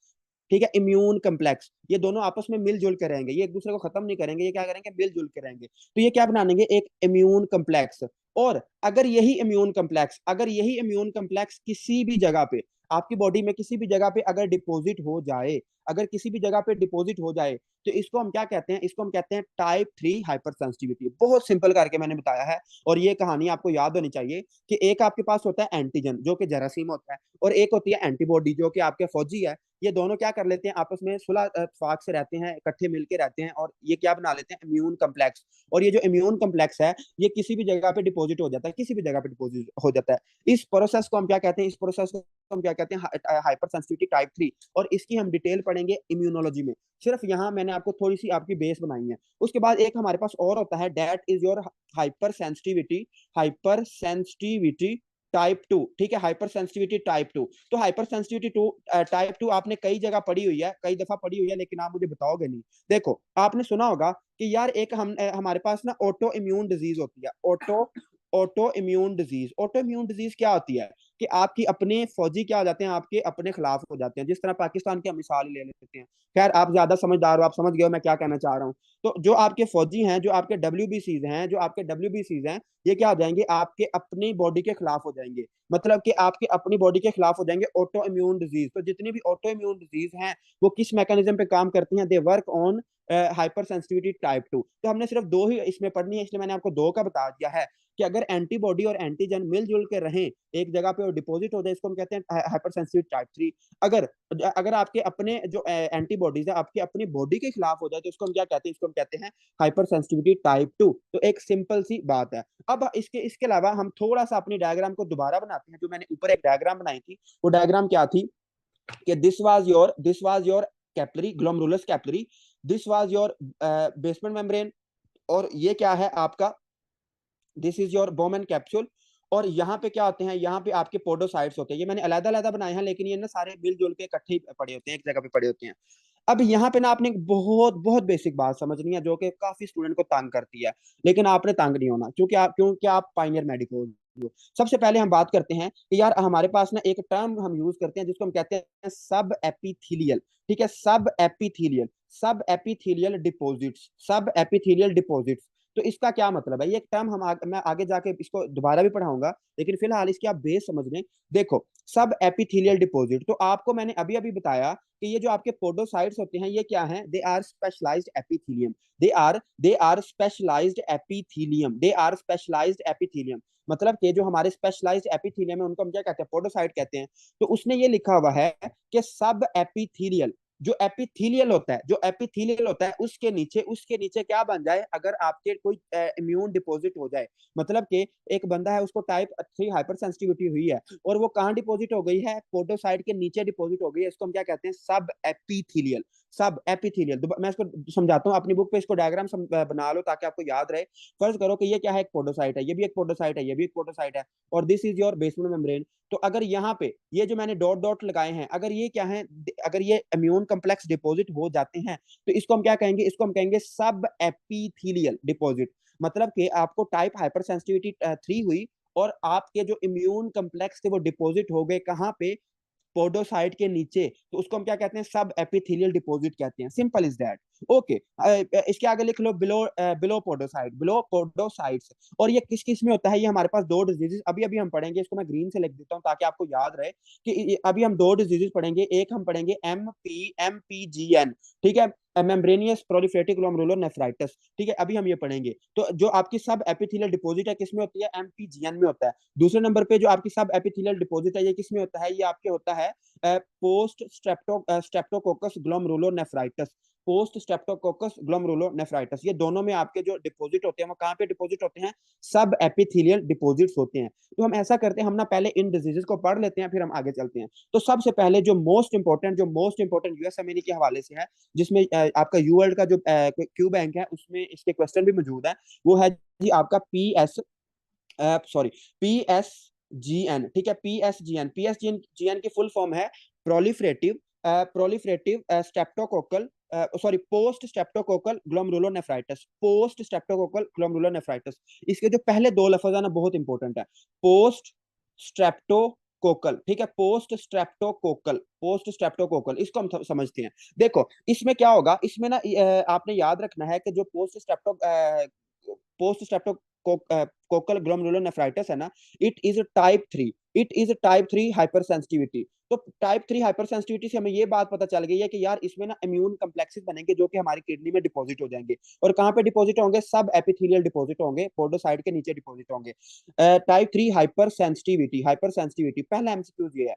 ठीक है, इम्यून कम्प्लेक्स। ये दोनों आपस में मिलजुल के रहेंगे, ये एक दूसरे को खत्म नहीं करेंगे, ये क्या करेंगे, मिलजुल के रहेंगे। तो ये क्या बना देंगे, एक इम्यून कम्प्लेक्स। और अगर यही इम्यून कम्प्लेक्स किसी भी जगह पे आपकी बॉडी में किसी भी जगह पे अगर डिपॉजिट हो जाए, अगर किसी भी जगह पे डिपॉजिट हो जाए, तो इसको हम क्या कहते हैं, इसको हम कहते हैं टाइप 3 हाइपर सेंसिटिविटी। बहुत सिंपल करके मैंने बताया है। और ये कहानी आपको याद होनी चाहिए कि एक आपके पास होता है एंटीजन जो कि जरासीम होता है, और एक होती है एंटीबॉडी जो कि आपके फौजी है। ये दोनों क्या कर लेते हैं, आपस में सुलह फाक से रहते हैं, इकट्ठे मिलके रहते हैं, और ये क्या बना लेते हैं, इम्यून कम्प्लेक्स। और ये जो इम्यून कम्प्लेक्स है, ये किसी भी जगह पे डिपॉजिट हो जाता है, किसी भी जगह पे डिपॉजिट हो जाता है। इस प्रोसेस को हम क्या कहते हैं, इस प्रोसेस को हम क्या कहते हैं, हाइपर सेंसिटिविटी टाइप 3। और इसकी हम डिटेल पढ़ेंगे इम्यूनोलॉजी में। सिर्फ यहाँ मैंने आपको थोड़ी सी आपकी बेस बनाई है। उसके बाद एक हमारे पास और होता है, that is your hyper sensitivity type 2। ठीक है, हाइपर सेंसिटिविटी टाइप 2। तो हाइपर सेंसिटिविटी टू टाइप 2 आपने कई जगह पढ़ी हुई है, कई दफा पढ़ी हुई है, लेकिन आप मुझे बताओगे नहीं। देखो, आपने सुना होगा कि यार एक हमारे पास ना ऑटो इम्यून डिजीज होती है। ऑटो इम्यून डिजीज क्या होती है, कि आपकी अपने फौजी क्या हो जाते हैं, आपके अपने खिलाफ हो जाते हैं। जिस तरह पाकिस्तान की हम मिसाल ले लेते हैं। खैर, आप ज्यादा समझदार हो, आप समझ गए हो मैं क्या कहना चाह रहा हूँ। तो जो आपके फौजी हैं, जो आपके डब्ल्यू हैं, ये क्या हो जाएंगे, आपके अपनी बॉडी के खिलाफ हो जाएंगे। मतलब कि आपके अपनी बॉडी के खिलाफ हो जाएंगे ऑटो इम्यून डिजीज। तो जितनी भी ऑटो इम्यून डिजीज हैं, वो किस मैकेनिज्म पे काम करती हैं, they work on hyper sensitivity type 2। तो हमने सिर्फ दो ही इसमें पढ़नी है, इसलिए मैंने आपको दो का बता दिया है कि अगर एंटीबॉडी और एंटीजन मिलजुल के रहें एक जगह पे और डिपॉजिट हो जाए, इसको हम कहते हैं हाइपर सेंसिटिविटी टाइप 3। अगर अगर आपके अपने जो एंटीबॉडीज है आपकी अपनी बॉडी के खिलाफ हो जाए, तो इसको हम क्या कहते हैं, इसको हम कहते हैं हाइपर सेंसिटिविटी टाइप 2। तो एक सिंपल सी बात है। अब इसके इसके अलावा हम थोड़ा सा अपनी डायग्राम को दोबारा बनाते हैं। जो मैंने ऊपर एक डायग्राम बनाई थी, वो डायग्राम क्या थी, कि this was your capillary, glomerulus capillary. This was your basement membrane. और ये क्या है आपका, this is your Bowman capsule. और यहाँ पे क्या होते हैं, यहाँ पे आपके पोडोसाइट्स होते हैं। ये मैंने अलग अलग बनाए हैं, लेकिन ये ना सारे मिलजुल के इकट्ठे पड़े होते हैं, एक जगह पे पड़े होते हैं। अब यहाँ पे ना आपने एक बहुत बहुत बेसिक बात समझनी है, जो कि काफी स्टूडेंट को तंग करती है। लेकिन आपने तंग नहीं होना, क्योंकि आप पाइनियर मेडिको हो। सबसे पहले हम बात करते हैं कि यार हमारे पास ना एक टर्म हम यूज करते हैं, जिसको हम कहते हैं सब एपिथीलियल। ठीक है, सब एपिथीलियल डिपोजिट्स। तो इसका क्या मतलब है, ये एक टर्म मैं आगे जाके इसको दोबारा भी पढ़ाऊंगा, लेकिन फिलहाल इसकी आप बेस समझ लें। देखो, सब एपिथेलियल डिपॉजिट, तो आपको मैंने अभी अभी बताया कि ये जो आपके पोडोसाइट्स होते हैं, ये क्या हैं, they are specialized epithelium. They are specialized epithelium. मतलब कि जो हमारे स्पेशलाइज्ड एपिथेलियम है, उनको हम क्या कहते हैं, पोडोसाइट कहते हैं। तो उसने ये लिखा हुआ है कि सब एपिथेलियल, जो एपिथेलियल होता है उसके नीचे क्या बन जाए, अगर आपके कोई इम्यून डिपॉजिट हो जाए। मतलब कि एक बंदा है, उसको टाइप 3 हाइपर सेंसिटिविटी हुई है, और वो कहाँ डिपॉजिट हो गई है, पोडोसाइट के नीचे डिपॉजिट हो गई है। इसको हम क्या कहते हैं, सब एपिथेलियल। मैं इसको समझाता हूँ, अपनी बुक पे इसको डायग्राम बना लो ताकि आपको याद रहे। फर्ज करो कि ये क्या है, एक पोडोसाइट है, ये भी एक पोडोसाइट है, ये भी एक पोडोसाइट है, और this is your basement membrane. तो अगर यहाँ पे ये जो मैंने डॉट डॉट लगाए हैं, अगर ये क्या है, अगर ये इम्यून कम्प्लेक्स डिपॉजिट हो जाते हैं, तो इसको हम क्या कहेंगे, इसको हम कहेंगे सब एपिथेलियल डिपॉजिट। मतलब कि आपको टाइप हाइपर सेंसिटिविटी 3 हुई, और आपके जो इम्यून कम्प्लेक्स थे वो डिपॉजिट हो गए कहाँ पे, पोडोसाइट के नीचे। तो उसको हम क्या कहते हैं, सब एपिथेलियल डिपॉजिट कहते हैं। Simple is that. ओके, इसके आगे लिख लो बिलो पोडोसाइट्स। और ये किस किस में होता है, ये हमारे पास दो डिजीजेस अभी अभी हम पढ़ेंगे। इसको मैं ग्रीन से लिख देता हूँ ताकि आपको याद रहे कि अभी हम दो डिजीजेस पढ़ेंगे। एक हम पढ़ेंगे MPGN। ठीक है, मेम्ब्रेनियस प्रोलिफेरेटिव ग्लोमेरुलोनेफ्राइटिस। ठीक है, अभी हम ये पढ़ेंगे। तो जो आपकी सब एपिथेलियल डिपॉजिट है, किसमें होती है, MPGN में होता है। दूसरे नंबर पे जो आपकी सब एपिथेलियल डिपॉजिट है, ये किसमें होता है, ये आपके होता है post Streptococcus glomerulonephritis. Post Streptococcus glomerulonephritis. ये दोनों में आपके जो डिपॉजिट होते हैं वो कहाँ पे डिपॉजिट होते हैं? सब एपिथेलियल डिपॉजिट्स होते हैं। तो हम ऐसा करते हैं, हम ना पहले इन डिजीजेस को पढ़ लेते हैं, फिर हम आगे चलते हैं। तो सबसे पहले जो मोस्ट इंपॉर्टेंट यूएस अमेरिका के हवाले से है, जिसमें आपका यूवर्ल्ड का जो क्यू बैंक है उसमें इसके क्वेश्चन भी मौजूद है, वो है जी आपका पी एस जी एन। ठीक है, पी एस जी एन की फुल फॉर्म है proliferative streptococcal post streptococcal glomerulonephritis. Post streptococcal glomerulonephritis, इसके जो पहले दो लफ्ज है ना बहुत इंपॉर्टेंट है। पोस्ट स्ट्रेप्टोकोकल, ठीक है, पोस्ट स्ट्रेप्टोकोकल इसको हम समझते हैं। देखो इसमें क्या होगा, इसमें ना आपने याद रखना है कि जो पोस्ट स्ट्रेप्टो कोकल ग्लोमेरुलोनेफ्राइटिस है ना, it is type 3 hyper sensitivity. तो टाइप 3 हाइपर सेंसिटिविटी से हमें ये बात पता चल गई है कि यार इसमें ना इम्यून कम्प्लेक्सेस बनेंगे जो कि हमारी किडनी में डिपॉजिट हो जाएंगे। और कहाँ पे डिपॉजिट होंगे? सब एपिथेलियल डिपॉजिट होंगे, पोडोसाइट के नीचे डिपॉजिट होंगे। टाइप 3 हाइपर सेंसिटिविटी पहला एमसीक्यू ये है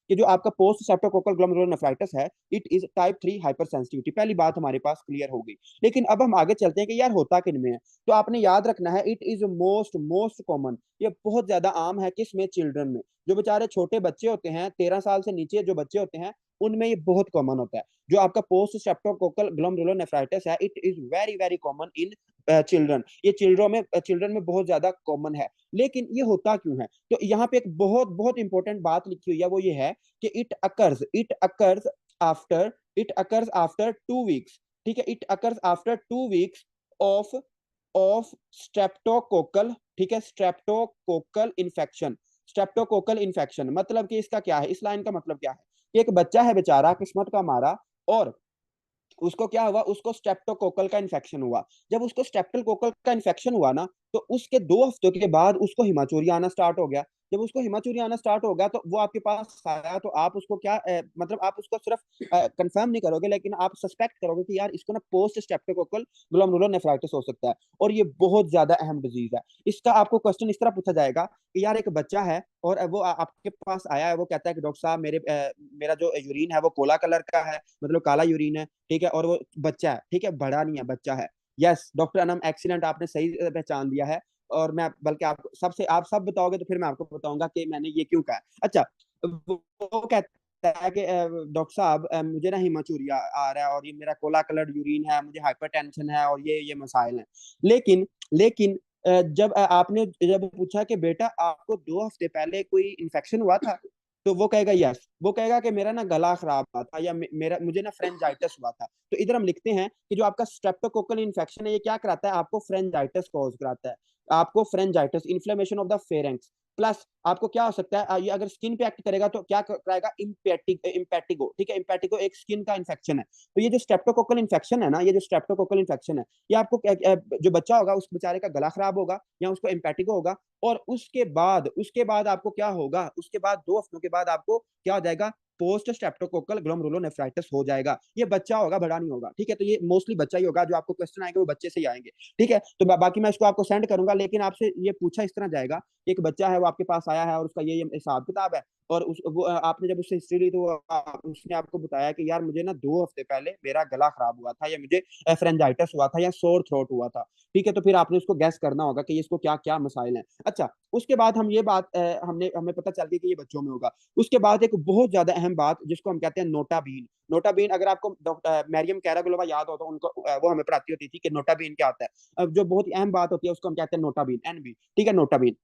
कि जो आपका पोस्ट स्ट्रेप्टोकोकल ग्लोमेरुलोनेफ्राइटिस है, it is type 3 hyper sensitivity. पहली बात हमारे पास क्लियर हो गई। लेकिन अब हम आगे चलते हैं कि यार होता किन में है। तो आपने याद रखना है, it is most most common, ये बहुत ज्यादा आम है किसमें? चिल्ड्रन में। जो बेचारे छोटे बच्चे होते हैं, 13 साल से नीचे जो बच्चे होते हैं, उनमें ये बहुत कॉमन होता है। जो आपका पोस्ट स्ट्रेप्टोकोकल ग्लोमेरुलोनेफ्राइटिस है, it is very very common in children. ये चिल्ड्रन में बहुत ज्यादा कॉमन है। लेकिन ये होता क्यों है? तो यहाँ पे एक बहुत बहुत इंपॉर्टेंट बात लिखी हुई है, वो ये है कि after it occurs after 2 weeks. ठीक है, it occurs after 2 weeks of of streptococcal, ठीक है, स्ट्रेप्टोकोकल इन्फेक्शन। मतलब कि इसका क्या है, इस लाइन का मतलब क्या है कि एक बच्चा है बेचारा किस्मत का मारा, और उसको क्या हुआ, उसको स्ट्रेप्टोकोकल का इन्फेक्शन हुआ। जब उसको स्ट्रेप्टोकोकल का इन्फेक्शन हुआ ना, तो उसके 2 हफ्तों के बाद उसको हिमाचोरी आना स्टार्ट हो गया। जब उसको हिमाचोरी आना स्टार्ट हो गया तो वो आपके पास आया, तो आप उसको क्या मतलब आप उसको सिर्फ कंफर्म नहीं करोगे, लेकिन आप सस्पेक्ट करोगे कि यार इसको ना पोस्ट स्ट्रेप्टोकोकल ग्लोमेरुलोनेफ्राइटिस हो सकता है। और ये बहुत ज्यादा अहम डिजीज है। इसका आपको क्वेश्चन इस तरह पूछा जाएगा कि यार एक बच्चा है और वो आपके पास आया है, वो कहता है कि डॉक्टर साहब मेरा जो यूरिन है वो कोला कलर का है, मतलब काला यूरिन है। ठीक है, और वो बच्चा है, ठीक है, बड़ा नहीं है, बच्चा है। यस डॉक्टर अनम, एक्सीलेंट, आपने सही पहचान दिया है। और मैं बल्कि आप सब बताओगे तो फिर मैं आपको बताऊंगा कि मैंने ये क्यों कहा। अच्छा, वो कहता है कि डॉक्टर साहब मुझे ना हिमाचूरिया आ रहा है और ये मेरा कोला कलर यूरिन है, मुझे हाइपरटेंशन है और ये मसाइल हैं। लेकिन लेकिन आपने जब पूछा कि बेटा आपको 2 हफ्ते पहले कोई इन्फेक्शन हुआ था, तो वो कहेगा यस, वो कहेगा कि मेरा ना गला खराब हुआ था, या मेरा मुझे ना फ्रेंजाइटिस हुआ था। तो इधर हम लिखते हैं कि जो आपका स्ट्रेप्टोकोकल इन्फेक्शन है, ये क्या कराता है? आपको फ्रेंजाइटिस कॉज कराता है। आपको pharyngitis, inflammation of the pharynx. Plus आपको क्या हो सकता है, ये अगर स्किन पे एक्ट करेगा तो क्या कराएगा? इम्पेटिगो। ठीक है, इम्पेटिगो एक स्किन का इन्फेक्शन है। तो ये जो स्ट्रेप्टोकोकल इन्फेक्शन है ना, ये जो स्ट्रेप्टोकोकल इन्फेक्शन है, ये आपको जो बच्चा होगा उस बेचारे का गला खराब होगा या उसको इम्पेटिगो होगा। और उसके बाद आपको क्या होगा? उसके बाद 2 हफ्तों के बाद आपको क्या हो जाएगा? पोस्ट स्ट्रेप्टोकोकल ग्लोमेरुलोनेफ्राइटिस हो जाएगा। ये बच्चा होगा, बड़ा नहीं होगा। ठीक है, तो ये मोस्टली बच्चा ही होगा, जो आपको क्वेश्चन आएंगे वो बच्चे से ही आएंगे। ठीक है, तो बाकी मैं इसको आपको सेंड करूंगा, लेकिन आपसे ये पूछा इस तरह जाएगा, एक बच्चा है वो आपके पास आया है और उसका ये हिसाब किताब है, और आपने जब उससे हिस्ट्री ली तो उसने आपको बताया कि यार मुझे ना 2 हफ्ते पहले मेरा गला खराब हुआ था, या मुझे फ्रेंजाइटिस हुआ था, या सोर थ्रोट हुआ था। ठीक है, तो फिर आपने उसको गैस करना होगा कि इसको क्या क्या मसाइल हैं। अच्छा, उसके बाद हम ये बात हमें पता चल गई कि ये बच्चों में होगा। उसके बाद एक बहुत ज्यादा अहम बात जिसको हम कहते हैं नोटाबीन। नोटाबीन, अगर आपको डॉक्टर मैरियम कैरागोलोवा याद हो तो उनको वो हमें पढ़ाती होती थी कि नोटाबीन क्या होता है। अब जो बहुत ही अहम बात होती है उसको हम कहते हैं नोटाबीन, एनबी। ठीक है, नोटाबीन।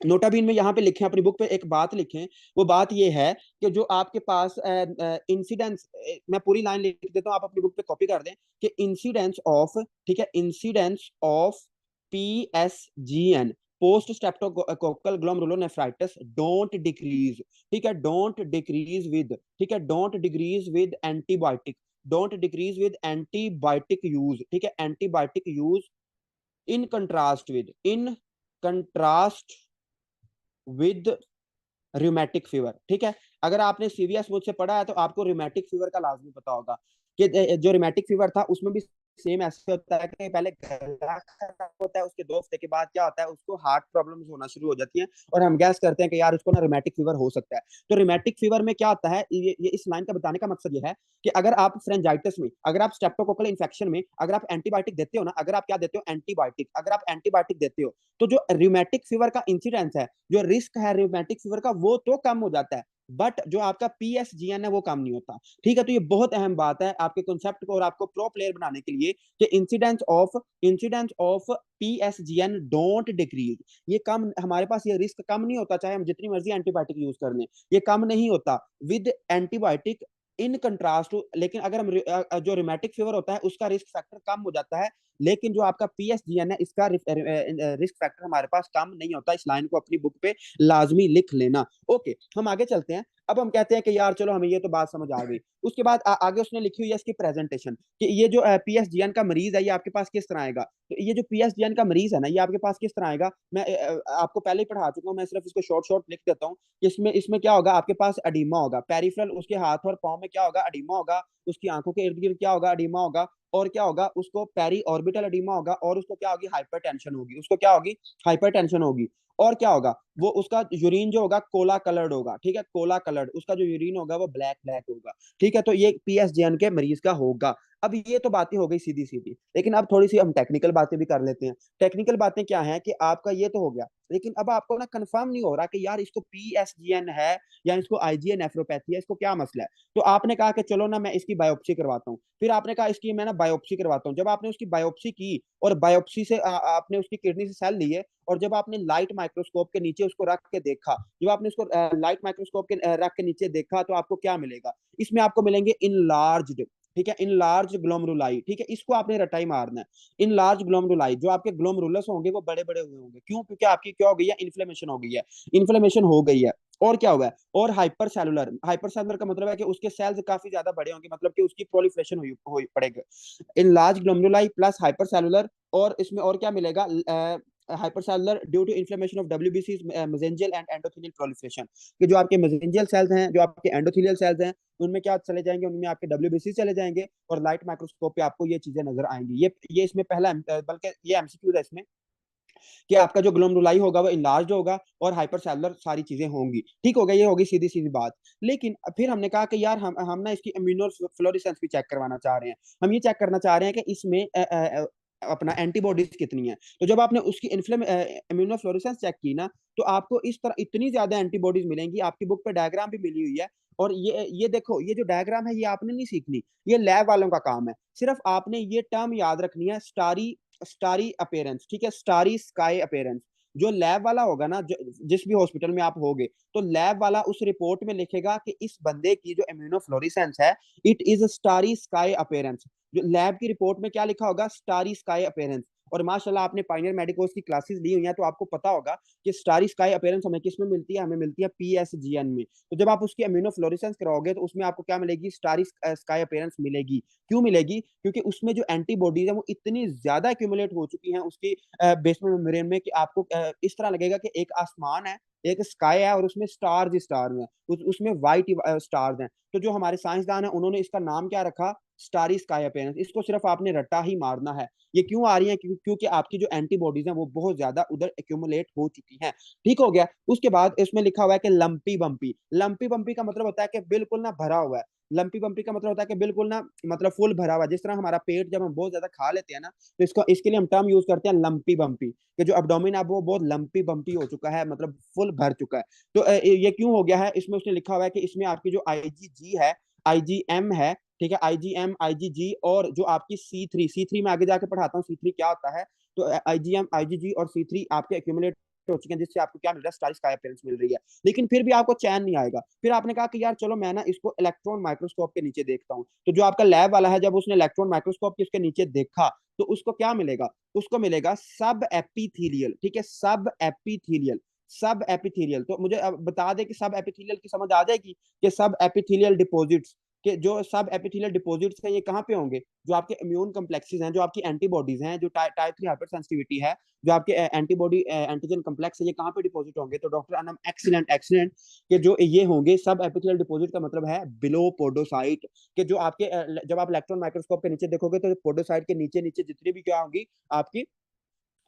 नोटाबीन में यहाँ पे लिखे, अपनी बुक पे एक बात लिखें। वो बात ये है कि जो आपके पास इंसिडेंस, मैं पूरी लाइन लिख देता हूँ, आप अपनी बुक पे कॉपी कर दें कि इंसिडेंस ऑफ, ठीक है, incidence of PSGN, post streptococcal glomerulonephritis, don't decrease. ठीक है, डोंट डिक्रीज विद, ठीक है, don't decrease with antibiotic, don't decrease with antibiotic use. ठीक है, antibiotic use in contrast with rheumatic fever. ठीक है, अगर आपने सीवीएस मुझसे पढ़ा है तो आपको रिमेटिक फीवर का लाजमी पता होगा कि जो रिमेटिक फीवर था उसमें भी सेम ऐसे होता है कि पहले गला खराब होता है, उसके 2 हफ्ते के बाद क्या होता है, उसको हार्ट प्रॉब्लम्स होना शुरू हो जाती हैं, और हम गैस करते हैं कि यार उसको ना रोमेटिक फीवर हो सकता है। तो रोमेटिक फीवर में क्या होता है, ये इस लाइन का बताने का मकसद ये है कि अगर आप फ्रेंजाइटिस में, अगर आप स्ट्रेप्टोकोकल इन्फेक्शन में अगर आप एंटीबायोटिक देते हो ना, अगर आप क्या देते हो, एंटीबायोटिक, अगर आप एंटीबायोटिक देते हो, तो जो रोमेटिक फीवर का इंसिडेंस है, जो रिस्क है रोमेटिक फीवर का, वो तो कम हो जाता है, बट जो आपका पीएसजीएन है वो कम नहीं होता। ठीक है, तो ये बहुत अहम बात है आपके कॉन्सेप्ट को और आपको प्रो प्लेयर बनाने के लिए, कि इंसिडेंस ऑफ पीएसजीएन डोंट डिक्रीज, ये कम, हमारे पास ये रिस्क कम नहीं होता, चाहे हम जितनी मर्जी एंटीबायोटिक यूज कर लें, ये कम नहीं होता with antibiotic, in contrast to. लेकिन अगर हम जो रोमेटिक फीवर होता है उसका रिस्क फैक्टर कम हो जाता है, लेकिन जो आपका पीएसजीएन है इसका रिस्क फैक्टर हमारे पास कम नहीं होता। इस लाइन को अपनी बुक पे लाजमी लिख लेना। ओके, हम आगे चलते हैं। अब हम कहते हैं कि यार चलो हमें ये तो बात समझ आ गई। उसके बाद आगे उसने लिखी हुई है इसकी प्रेजेंटेशन, कि ये जो पीएसजीएन का मरीज है ये आपके पास किस तरह आएगा। तो ये जो पीएसजीएन का मरीज है ना, ये आपके पास किस तरह आएगा, मैं आपको पहले ही पढ़ा चुका हूँ, मैं सिर्फ इसको शॉर्ट शॉर्ट लिख देता हूँ। इसमें इसमें क्या होगा, आपके पास एडिमा होगा पेरिफेरल, उसके हाथ और पाँव में क्या होगा, एडिमा होगा, उसकी आंखों के इर्द गिर्द क्या होगा, एडिमा होगा, और क्या होगा, उसको पेरी ऑर्बिटल एडिमा होगा, और उसको क्या होगी, हाइपरटेंशन होगी, उसको क्या होगी, हाइपरटेंशन होगी। और क्या होगा, वो उसका यूरिन जो होगा कोला कलर्ड होगा। ठीक है, कोला कलर्ड, उसका जो यूरिन होगा वो ब्लैक ब्लैक होगा। ठीक है, तो ये पीएसजीएन के मरीज का होगा। अब ये तो बातें हो गई सीधी सीधी, लेकिन अब थोड़ी सी हम टेक्निकल बातें भी कर लेते हैं। टेक्निकल बातें क्या है कि आपका ये तो हो गया, लेकिन अब आपको ना कंफर्म नहीं हो रहा कि यार इसको पीएसजीएन है या इसको आईजीए नेफ्रोपैथी है, इसको क्या मसला है। तो आपने कहा कि चलो ना मैं इसकी बायोप्सी करवाता हूँ, फिर आपने कहा इसकी मैं ना बायोप्सी करवाता हूँ। जब आपने उसकी बायोप्सी की और बायोप्सी से आपने उसकी किडनी से सेल लिए, और जब आपने लाइट माइक्रोस्कोप के नीचे उसको रख के देखा, जब आपने उसको लाइट माइक्रोस्कोप के रख के नीचे देखा, तो आपको क्या मिलेगा, इसमें आपको मिलेंगे इनलार्ज्ड, ठीक है, इनलार्ज ग्लोमरुलाई। ठीक है, इसको आपने रटाई मारना है, इनलार्ज ग्लोमरुलाई। जो आपके ग्लोमरुलस होंगे वो बड़े बड़े हुए होंगे, क्यों, क्योंकि आपकी क्या हो गई है, इन्फ्लेमेशन हो गई है, इन्फ्लेमेशन हो गई है। और क्या हुआ है, और हाइपर सेलुलर, हाइपर सेलुलर का मतलब है कि उसके सेल्स काफी ज्यादा बड़े होंगे, मतलब कि उसकी प्रोलिफरेशन हुई पड़ेगी। Enlarge glomeruli plus hyper cellular, और इसमें और क्या मिलेगा, hypercellular due to inflammation of WBC mesangial and endothelial proliferation, कि जो आपके मेसेंजियल सेल्स हैं, जो आपके एंडोथेलियल सेल्स हैं, उनमें क्या चले जाएंगे, उनमें आपके डब्ल्यूबीसी चले जाएंगे, और लाइट माइक्रोस्कोप पे आपको ये चीजें नजर आएंगी। ये इसमें पहला बल्कि ये एमसीक्यू है इसमें, कि आपका जो ग्लोमेरुलाई होगा वो इनलार्ज होगा और हाइपरसेलुलर सारी चीजें होंगी। ठीक हो गया, ये होगी सीधी सीधी बात। लेकिन फिर हमने कहा कि यार हम ना इसकी इम्यूनोफ्लोरेसेंस भी चेक करवाना चाह रहे हैं। हम ये चेक करना चाह रहे हैं कि इसमें अपना एंटीबॉडीज कितनी है। तो जब आपने उसकी इम्यूनोफ्लोरेसेंस चेक की ना, तो आपको इस तरह इतनी ज्यादा एंटीबॉडीज मिलेंगी। आपकी बुक पे डायग्राम भी मिली हुई है, और ये देखो, ये जो डायग्राम है ये आपने नहीं सीखनी, ये लैब वालों का काम है। सिर्फ आपने ये टर्म याद रखनी है, स्टारी स्टारी अपेयरेंस। ठीक है, स्टारी स्काई अपेयरेंस। जो लैब वाला होगा ना, जिस भी हॉस्पिटल में आप होगे, तो लैब वाला उस रिपोर्ट में लिखेगा कि इस बंदे की जो इम्यूनोफ्लोरेसेंस है, it is starry sky appearance. जो लैब की रिपोर्ट में क्या लिखा होगा, स्टारी स्काई अपेयरेंस। और माशाल्लाह आपने पाइनियर मेडिकोस की क्लासेस ली हुई हैं, तो आपको पता होगा कि स्टारी स्काई अपेयरेंस हमें किस में मिलती है, हमें मिलती है पीएसजीएन में। तो जब आप उसकी इम्यूनोफ्लोरेसेंस कराओगे, तो उसमें आपको क्या मिलेगी, स्टारी स्काई अपेयरेंस मिलेगी। क्यों मिलेगी, क्योंकि उसमें जो एंटीबॉडीज है वो इतनी ज्यादा एक्यूमुलेट हो चुकी हैं उसकी बेसमेंट मेम्ब्रेन में, कि आपको इस तरह लगेगा कि एक आसमान है, एक स्काई है, और उसमें स्टार्स ही स्टार्स हैं, उसमें वाइट स्टार्स हैं। तो जो हमारे साइंसदान है उन्होंने इसका नाम क्या रखा, स्टारी स्काई अपेयरेंस। इसको सिर्फ आपने रट्टा ही मारना है। ये क्यों आ रही है, क्योंकि आपकी जो एंटीबॉडीज हैं वो बहुत ज्यादा उधर एक्यूमुलेट हो चुकी हैं। ठीक हो गया। उसके बाद इसमें लिखा हुआ है कि लंपी बम्पी। लंपी बम्पी का मतलब होता है कि बिल्कुल ना भरा हुआ है। लंपी बम्पी का मतलब होता है कि बिल्कुल ना, मतलब फुल भरा हुआ। जिस तरह हमारा पेट जब हम बहुत ज्यादा खा लेते हैं ना, तो इसको इसके लिए हम टर्म यूज करते हैं लंपी बम्पी, कि जो एब्डोमेन है वो बहुत लंपी बम्पी हो चुका है, मतलब फुल भर चुका है। तो ये क्यों हो गया है, इसमें उसने लिखा हुआ है कि इसमें आपकी जो आईजीजी है, आईजीएम है, ठीक है, आईजीएम आईजीजी, और जो आपकी सी थ्री में आगे जाके पढ़ाता हूँ सी थ्री क्या होता है। तो आईजीएम आईजीजी और सी थ्री आपके एक्यूमुलेट हो चुके हैं, जिससे आपको क्या मिल रहा है, स्टार स्काई अपीयरेंस मिल रही है। लेकिन फिर भी आपको चैन नहीं आएगा। फिर आपने कहा कि यार चलो मैं ना इसको इलेक्ट्रॉन माइक्रोस्कोप के नीचे देखता हूँ। तो जो आपका लैब वाला है, जब उसने इलेक्ट्रॉन माइक्रोस्कोप के उसके नीचे देखा, तो उसको क्या मिलेगा, उसको मिलेगा सब एपिथीलियल। ठीक है, सब एपिथीलियल, सब एपिथीलियल। तो मुझे अब बता दे कि सब एपिथीलियल की समझ आ जाएगी, कि सब एपिथीलियल डिपॉजिट्स, कि जो सब एपिथेलियल डिपॉजिट्स हैं ये कहाँ पे होंगे, जो आपके इम्यून कम्प्लेक्सेस हैं, जो आपकी एंटीबॉडीज हैं, जो टाइप 3 हाइपर सेंसिटिविटी है, जो आपके एंटीबॉडी एंटीजन कम्प्लेक्स है, ये कहाँ पे डिपॉजिट होंगे। तो डॉक्टर अनम एक्सीलेंट एक्सीलेंट कि जो ये होंगे सब एपिथेलियल डिपॉजिट का मतलब है बिलो पोडोसाइट, कि जो आपके जब आप इलेक्ट्रॉन माइक्रोस्कोप के नीचे देखोगे तो पोडोसाइट के नीचे नीचे जितनी भी क्या होंगी आपकी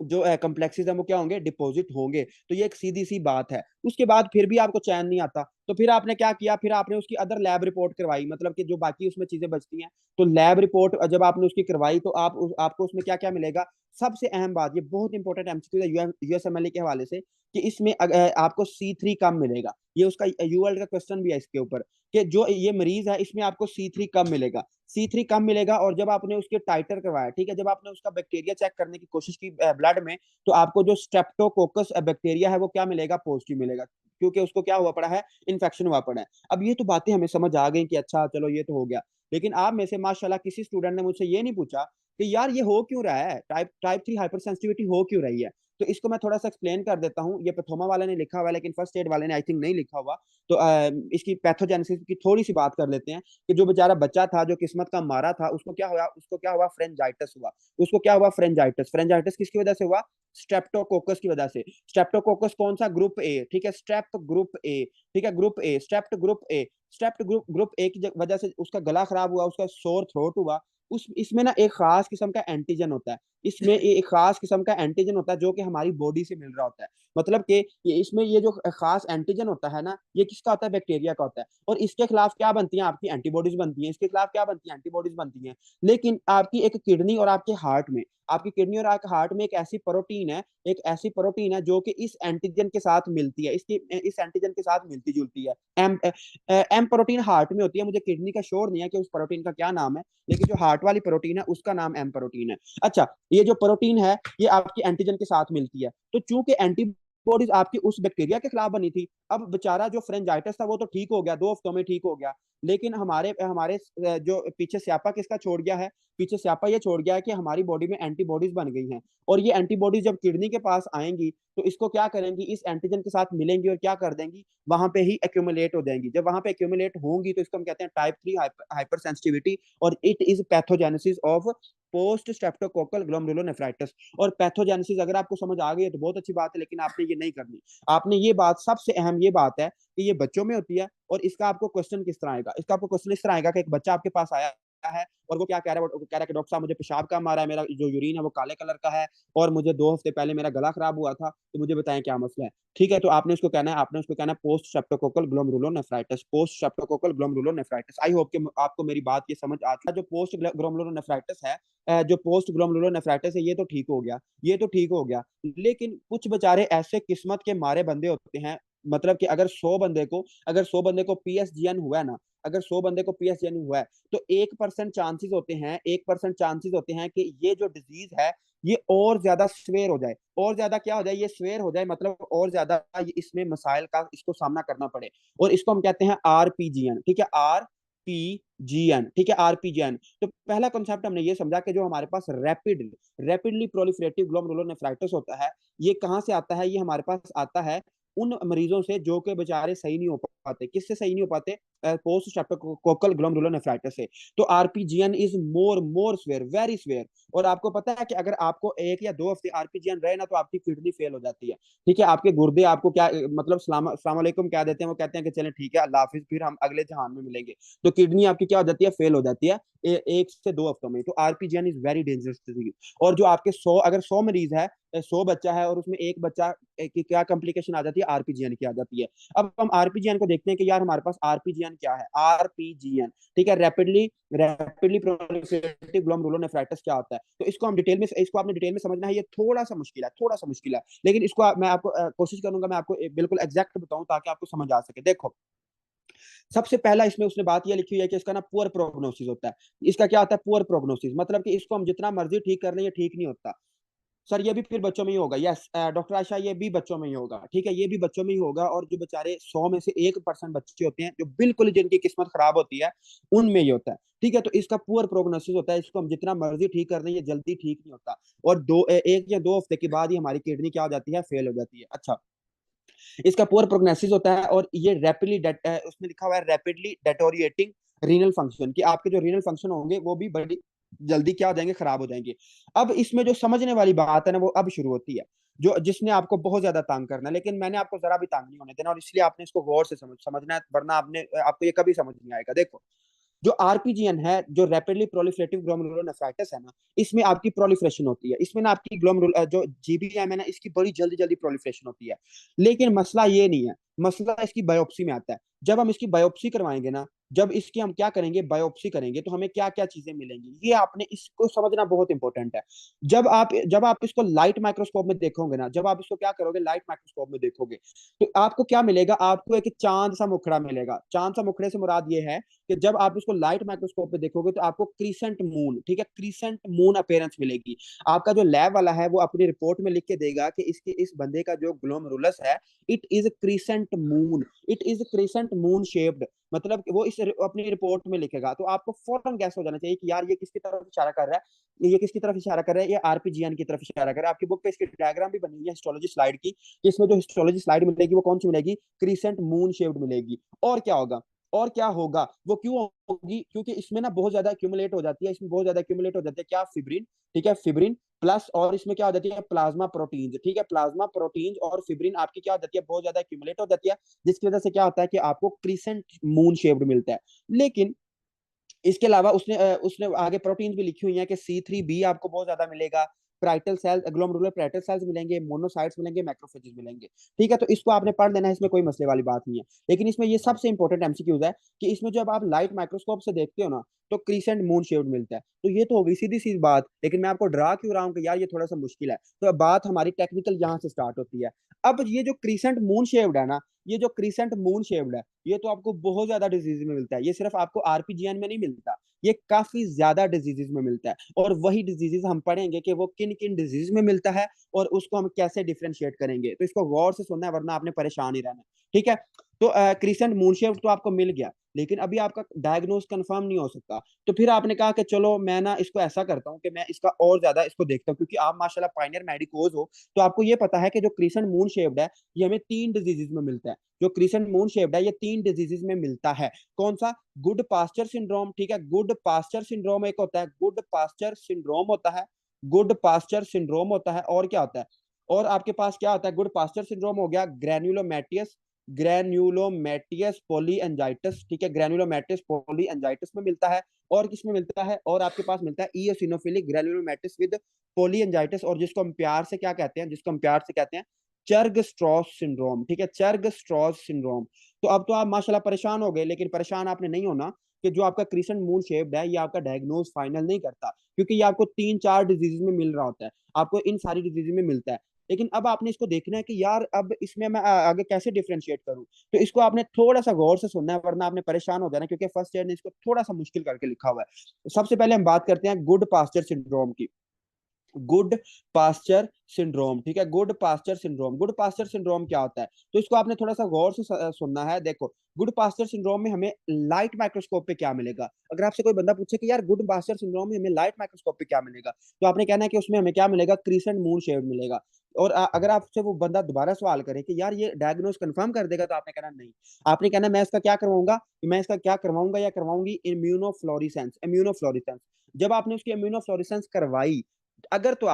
जो कम्प्लेक्सेस है वो क्या होंगे, डिपॉजिट होंगे। तो ये एक सीधी सी बात है। उसके बाद फिर भी आपको चैन नहीं आता, तो फिर आपने क्या किया, फिर आपने उसकी अदर लैब रिपोर्ट करवाई, मतलब कि जो बाकी उसमें चीजें बचती हैं। तो लैब रिपोर्ट जब आपने उसकी करवाई तो आपको उसमें क्या क्या मिलेगा। सबसे अहम बात, ये बहुत इंपॉर्टेंट एमसीक्यू है यूएसएमएलए के हवाले से, कि इसमें आपको C3 कम मिलेगा। ये उसका यूएल का क्वेश्चन भी है इसके ऊपर, कि जो ये मरीज है इसमें आपको C3 कम मिलेगा। C3 कम मिलेगा, और जब आपने उसके टाइटर करवाया, ठीक है, जब आपने उसका बैक्टीरिया चेक करने की कोशिश की ब्लड में, तो आपको जो स्ट्रेप्टोकोकस बैक्टीरिया है वो क्या मिलेगा, पॉजिटिव मिलेगा, क्योंकि उसको क्या हुआ पड़ा है, इन्फेक्शन हुआ पड़ा है। अब ये तो बातें हमें समझ आ गई कि अच्छा चलो ये तो हो गया, लेकिन आप में से माशाल्लाह किसी स्टूडेंट ने मुझसे ये नहीं पूछा कि यार ये हो क्यों रहा है, टाइप 3 हाइपर सेंसिटिविटी हो क्यों रही है। तो इसको मैं थोड़ा सा एक्सप्लेन कर देता हूँ। ये पैथोमा वाले ने लिखा हुआ है, लेकिन फर्स्ट एड वाले ने आई थिंक नहीं लिखा हुआ। तो इसकी पैथोजेनेसिस की थोड़ी सी बात कर लेते हैं, कि जो बेचारा बच्चा था जो किस्मत का मारा था, उसको क्या हुआ फ्रेंजाइटिस हुआ। उसको क्या हुआ, फ्रेंजाइटिस। फ्रेंजाइटिस किसकी वजह से हुआ, स्ट्रेप्टोकोकस की वजह से। स्ट्रेप्टोकोकस कौन सा, ग्रुप ए, ठीक है, स्ट्रेप ग्रुप ए, ठीक है, group A, strept group A. Strept group A की वजह से उसका गला खराब हुआ, उसका सोर थ्रोट हुआ। उस इसमें ना एक खास किस्म का एंटीजन होता है, इसमें एक खास किस्म का एंटीजन होता है जो कि हमारी बॉडी से मिल रहा होता है। मतलब कि इसमें ये जो खास एंटीजन होता है ना, ये किसका होता है, बैक्टीरिया का होता है। और इसके खिलाफ क्या बनती है, आपकी एंटीबॉडीज बनती हैं। इसके खिलाफ क्या बनती है, एंटीबॉडीज बनती हैं। लेकिन आपकी एक किडनी और आपके हार्ट में, आपकी किडनी और आपके हार्ट में एक ऐसी प्रोटीन है जो कि इस एंटीजन के साथ मिलती है, इस एंटीजन के साथ मिलती जुलती है। एम एम प्रोटीन हार्ट में होती है। मुझे किडनी का श्योर नहीं है कि उस प्रोटीन का क्या नाम है, लेकिन जो हार्ट वाली प्रोटीन है उसका नाम एम प्रोटीन है। अच्छा, ये जो प्रोटीन है ये आपकी एंटीजन के साथ मिलती है। तो चूंकि एंटीबॉडीज आपकी उस बैक्टीरिया के खिलाफ बनी थी, अब बेचारा जो फ्रेंजाइटिस था वो तो ठीक हो गया, 2 हफ्तों में ठीक हो गया। लेकिन हमारे हमारे जो पीछे स्यापा किसका छोड़ गया है, पीछे स्यापा ये छोड़ गया है कि हमारी बॉडी में एंटीबॉडीज बन गई हैं। और ये एंटीबॉडीज जब किडनी के पास आएंगी तो इसको क्या करेंगी, इस एंटीजन के साथ मिलेंगी और क्या कर देंगी, वहां पे ही एक्यूमुलेट हो जाएंगी। जब वहां पे एक्यूमुलेट होंगी तो इसको हम कहते हैं टाइप 3 हाइपर सेंसिटिविटी, और it is pathogenesis of post streptococcal glomerulonephritis. और पैथोजेनेसिस अगर आपको समझ आ गई है तो बहुत अच्छी बात है, लेकिन आपने ये नहीं करनी। आपने ये बात, सबसे अहम ये बात है कि ये बच्चों में होती है। और इसका आपको क्वेश्चन किस तरह आएगा, इसका आपको क्वेश्चन इस तरह आएगा कि एक बच्चा आपके पास आया है और वो क्या कह रहा है, वो कह रहा है कि डॉक्टर साहब मुझे पेशाब कम आ रहा है, मेरा जो यूरिन है वो काले कलर का है, और मुझे 2 हफ्ते पहले मेरा गला खराब हुआ था, तो मुझे बताएं क्या मसला है। ठीक है, तो आपने उसको कहना है post streptococcal glomerulonephritis, post streptococcal glomerulonephritis. I hope कि आपको मेरी बात ये समझ आ चुका है। जो पोस्ट ग्लोमेरुलोनेफ्राइटिस है, जो पोस्ट ग्लोमेरुलोनेफ्राइटिस है, ये तो ठीक हो गया, ये तो ठीक हो गया। लेकिन कुछ बेचारे ऐसे किस्मत के मारे बंदे होते हैं, मतलब कि अगर 100 बंदे को पीएसजीएन हुआ है ना, अगर 100 बंदे को पीएसजीएन हुआ है, तो 1% चांसेस होते हैं, 1% चांसेस होते हैं कि ये जो डिजीज है ये और ज्यादा स्वेयर हो जाए, और ज्यादा क्या हो जाए, ये स्वेयर हो जाए, मतलब और ज्यादा इसमें मसाइल का इसको सामना करना पड़े। और इसको हम कहते हैं आरपीजीएन, ठीक है, आरपीजीएन, ठीक है, आरपीजीएन। तो पहला कॉन्सेप्ट हमने ये समझा कि जो हमारे पास रैपिडली प्रोलिफरेटिव ग्लोमेरुलोनेफ्राइटिस होता है, ये कहाँ से आता है, ये हमारे पास आता है उन मरीजों से जो कि बेचारे सही नहीं हो पाते। किससे सही नहीं हो पाते, पोस्ट स्ट्रेप्टोकोकल ग्लोमेरुलोनेफ्राइटिस से। तो RPGN is more severe, very severe. और आपको पता है कि अगर आपको 1 या 2 हफ्ते आरपीजीएन रहे ना, तो आपकी किडनी फेल हो जाती है। ठीक है, आपके गुर्दे आपको क्या मतलब सलाम अलैकुम कह देते हैं, वो कहते हैं कि चलें ठीक है, अल्लाह हाफिज, फिर हम अगले जहान में मिलेंगे। तो किडनी आपकी क्या हो जाती है, फेल हो जाती है 1 से 2 हफ्तों में। तो RPGN is very dangerous disease. और जो आपके 100, अगर 100 मरीज है, 100 बच्चा है, और उसमें एक बच्चा की क्या कॉम्प्लिकेशन आ जाती है, आरपीजीएन की आ जाती है। अब हम आरपीजीएन को देखते हैं कि यार हमारे पास आरपीजीएन क्या है, आरपीजीएन, ठीक है, रैपिडली प्रोलिफरेटिव ग्लोमेरुलोनेफ्राइटिस क्या होता है। तो इसको आपने डिटेल में समझना है। ये थोड़ा सा मुश्किल है, लेकिन इसको मैं आपको कोशिश करूंगा, मैं आपको बिल्कुल एग्जैक्ट बताऊं ताकि आपको समझ आ सके। देखो, सबसे पहला इसमें उसने बात ये लिखी हुई है कि इसका ना पुअर प्रोग्नोसिस होता है। इसका क्या होता है, पुअर प्रोग्नोसिस, मतलब कि इसको हम जितना मर्जी ठीक कर लें ये ठीक नहीं होता। सर ये भी फिर बच्चों में ही होगा, यस डॉक्टर आशा, ये भी बच्चों में ही होगा, ठीक है, ये भी बच्चों में ही होगा। और जो बेचारे 100 में से 1% बच्चे होते हैं जो बिल्कुल जिनकी किस्मत खराब होती है, उनमें ही होता है। ठीक है, तो इसका पुअर प्रोग्नोसिस होता है, इसको हम जितना मर्जी ठीक कर दें ये जल्दी ठीक नहीं होता। और 1 या 2 हफ्ते के बाद ही हमारी किडनी क्या हो जाती है, फेल हो जाती है। अच्छा, इसका पुअर प्रोग्नोसिस होता है, और ये उसमें लिखा हुआ है रैपिडली डेटोरिएटिंग रीनल फंक्शन, कि आपके जो रीनल फंक्शन होंगे वो भी बड़ी जल्दी क्या हो जाएंगे, खराब हो जाएंगे। अब इसमें जो समझने वाली बात है ना वो अब शुरू होती है, जो जिसने आपको बहुत ज्यादा तंग करना है, लेकिन मैंने आपको जरा भी तंग नहीं होने देना, और इसलिए आपने इसको गौर से समझना है, वरना आपने आपको ये कभी समझ नहीं आएगा। देखो, जो आरपीजीएन है, जो रैपिडली प्रोलिफरेटिव ग्लोमेरुलोनेफ्राइटिस है ना, इसमें आपकी प्रोलिफरेशन होती है, इसमें ना आपकी ग्लोमेरुल जो जीबीएम है ना, इसकी बड़ी जल्दी जल्दी प्रोलिफरेशन होती है। लेकिन मसला ये नहीं है, मसला इसकी बायोप्सी में आता है। जब हम इसकी बायोप्सी करवाएंगे ना, जब इसकी हम क्या करेंगे, बायोप्सी करेंगे, तो हमें क्या क्या चीजें मिलेंगी, ये आपने इसको समझना बहुत इंपॉर्टेंट है। जब आप इसको लाइट माइक्रोस्कोप में देखोगे ना, जब आप इसको क्या करोगे, लाइट माइक्रोस्कोप में देखोगे, तो आपको क्या मिलेगा, आपको एक चांद सा मुखड़ा मिलेगा। चांद सा मुखड़े से मुराद ये है कि जब आप इसको लाइट माइक्रोस्कोप पे देखोगे तो आपको क्रीसेंट मून, ठीक है, क्रीसेंट मून अपीयरेंस मिलेगी। आपका जो लैब वाला है वो अपनी रिपोर्ट में लिख के देगा कि इसके इस बंदे का जो ग्लोमेरुलस है, it is crescent moon, it is crescent moon shaped, मतलब वो इस अपनी रिपोर्ट में लिखेगा। तो आपको फौरन गैस हो जाना चाहिए कि यार ये किसकी तरफ इशारा कर रहा है, ये किसकी तरफ इशारा कर रहा है, ये आरपीजीएन की तरफ इशारा कर रहा है। आपकी बुक पे इसकी डायग्राम भी बनी हुई है हिस्टोलॉजी स्लाइड की, कि इसमें जो हिस्टोलॉजी स्लाइड मिलेगी वो कौन सी मिलेगी, क्रीसेंट मून शेप्ड मिलेगी। और क्या होगा, और क्या होगा, वो क्यों होगी, क्योंकि इसमें ना बहुत ज्यादा एक्यूमुलेट हो जाती है, इसमें बहुत ज्यादा एक्यूमुलेट हो जाती है क्या, फिब्रिन, ठीक है, फिब्रिन प्लस, और इसमें क्या हो जाती है, प्लाज्मा प्रोटीन्स, ठीक है, प्लाज्मा प्रोटीन्स और फिब्रिन आपकी क्या हो जाती है, बहुत ज्यादा एक्यूमुलेट हो जाती है, जिसकी वजह से क्या होता है कि आपको क्रिसेंट मून शेप्ड मिलता है। लेकिन इसके अलावा उसने आगे प्रोटीन भी लिखी हुई है कि C3b आपको बहुत ज्यादा मिलेगा, parietal cell, glomerular parietal cells मिलेंगे, मोनोसाइट्स मिलेंगे, मैक्रोफेजेस मिलेंगे। ठीक है, तो इसको आपने पढ़ लेना है, इसमें कोई मसले वाली बात नहीं है। लेकिन इसमें ये सबसे इंपॉर्टेंट एमसीक्यूज है कि इसमें जब आप लाइट माइक्रोस्कोप से देखते हो ना, तो क्रीसेंट मून शेप्ड मिलता है। तो ये तो होगी सीधी सी बात, लेकिन मैं आपको डरा क्यों रहा हूँ कि यार ये थोड़ा सा मुश्किल है। तो अब बात हमारी टेक्निकल यहाँ से स्टार्ट होती है। अब ये जो क्रीसेंट मून शेप्ड है ना, ये जो क्रीसेंट मून शेप्ड है, ये तो आपको बहुत ज्यादा डिजीज में मिलता है। ये सिर्फ आपको आरपीजीएन में नहीं मिलता, ये काफी ज्यादा डिजीजेस में मिलता है। और वही डिजीजेस हम पढ़ेंगे कि वो किन किन डिजीज में मिलता है और उसको हम कैसे डिफ्रेंशिएट करेंगे। तो इसको गौर से सुनना है, वरना आपने परेशान ही रहना है। ठीक है, तो क्रिसेंट मूनशेफ्ट तो आपको मिल गया, लेकिन अभी आपका डायग्नोज कंफर्म नहीं हो सकता। तो फिर आपने कहा कि चलो मैं ना इसको ऐसा करता हूँ कि मैं इसका और ज्यादा इसको देखता हूँ, क्योंकि आप माशाल्लाह पायनियर मेडिकोज हो, तो आपको ये पता है कि जो क्रिसेंट मून शेप्ड है, ये हमें 3 डिजीजेज में मिलता है। जो क्रिसेंट मून शेप्ड है, ये 3 डिजीजेज में मिलता है। कौन सा, गुड पास्चर सिंड्रोम, ठीक है, गुड पास्चर सिंड्रोम एक होता है, गुड पास्चर सिंड्रोम होता है, गुड पास्चर सिंड्रोम होता है, और क्या होता है, और आपके पास क्या होता है, गुड पास्चर सिंड्रोम हो गया, ग्रेन्युलोमेटियस, ग्रेन्युलोमेटियस पॉलीएंजाइटिस, ठीक है, ग्रेन्युलोमेटियस पॉलीएंजाइटिस में मिलता है। और किस में मिलता है, और आपके पास मिलता है ईओसिनोफिलिक ग्रेन्युलोमेटिस विद पॉलीएंजाइटिस, और जिसको हम प्यार से क्या कहते हैं, जिसको हम प्यार से कहते हैं चर्ग स्ट्रॉस सिंड्रोम, ठीक है, चर्ग स्ट्रॉस सिंड्रोम। तो अब तो आप माशाल्लाह परेशान हो गए, लेकिन परेशान आपने नहीं होना कि जो आपका क्रिसेंट मून शेप्ड है, ये आपका डायग्नोज फाइनल नहीं करता, क्योंकि ये आपको 3-4 डिजीज में मिल रहा होता है, आपको इन सारी डिजीज में मिलता है। लेकिन अब आपने इसको देखना है कि यार अब इसमें मैं आगे कैसे डिफ्रेंशिएट करूं। तो इसको आपने थोड़ा सा गौर से सुनना है, वरना आपने परेशान हो जाना, क्योंकि फर्स्ट ईयर ने इसको थोड़ा सा मुश्किल करके लिखा हुआ है। सबसे पहले हम बात करते हैं गुड पास्चर सिंड्रोम की। गुड पास्चर सिंड्रोम, ठीक है, Goodpasture syndrome, Goodpasture syndrome क्या होता है, तो इसको आपने थोड़ा सा गौर से सुनना है। देखो, गुड पास्चर सिंड्रोम में हमें लाइट माइक्रोस्कोप पे क्या मिलेगा। अगर आपसे कोई बंदा पूछे कि यार गुड पास्चर सिंड्रोम में हमें लाइट माइक्रोस्कोप पे क्या मिलेगा, तो आपने कहना है कि उसमें हमें क्या मिलेगा, क्रिसेंट मून शेड मिलेगा। और अगर आपसे वो बंदा दोबारा सवाल करे कि यार ये डायग्नोज कंफर्म कर देगा, तो आपने कहना नहीं, आपने कहना मैं इसका क्या करवाऊंगा, मैं इसका क्या करवाऊंगा या करवाऊंगी, इम्यूनोफ्लोरिसेंस, इम्यूनोफ्लोरिसेंस। जब आपने उसकी इम्यूनोफ्लोरिसेंस करवाई, अगर तो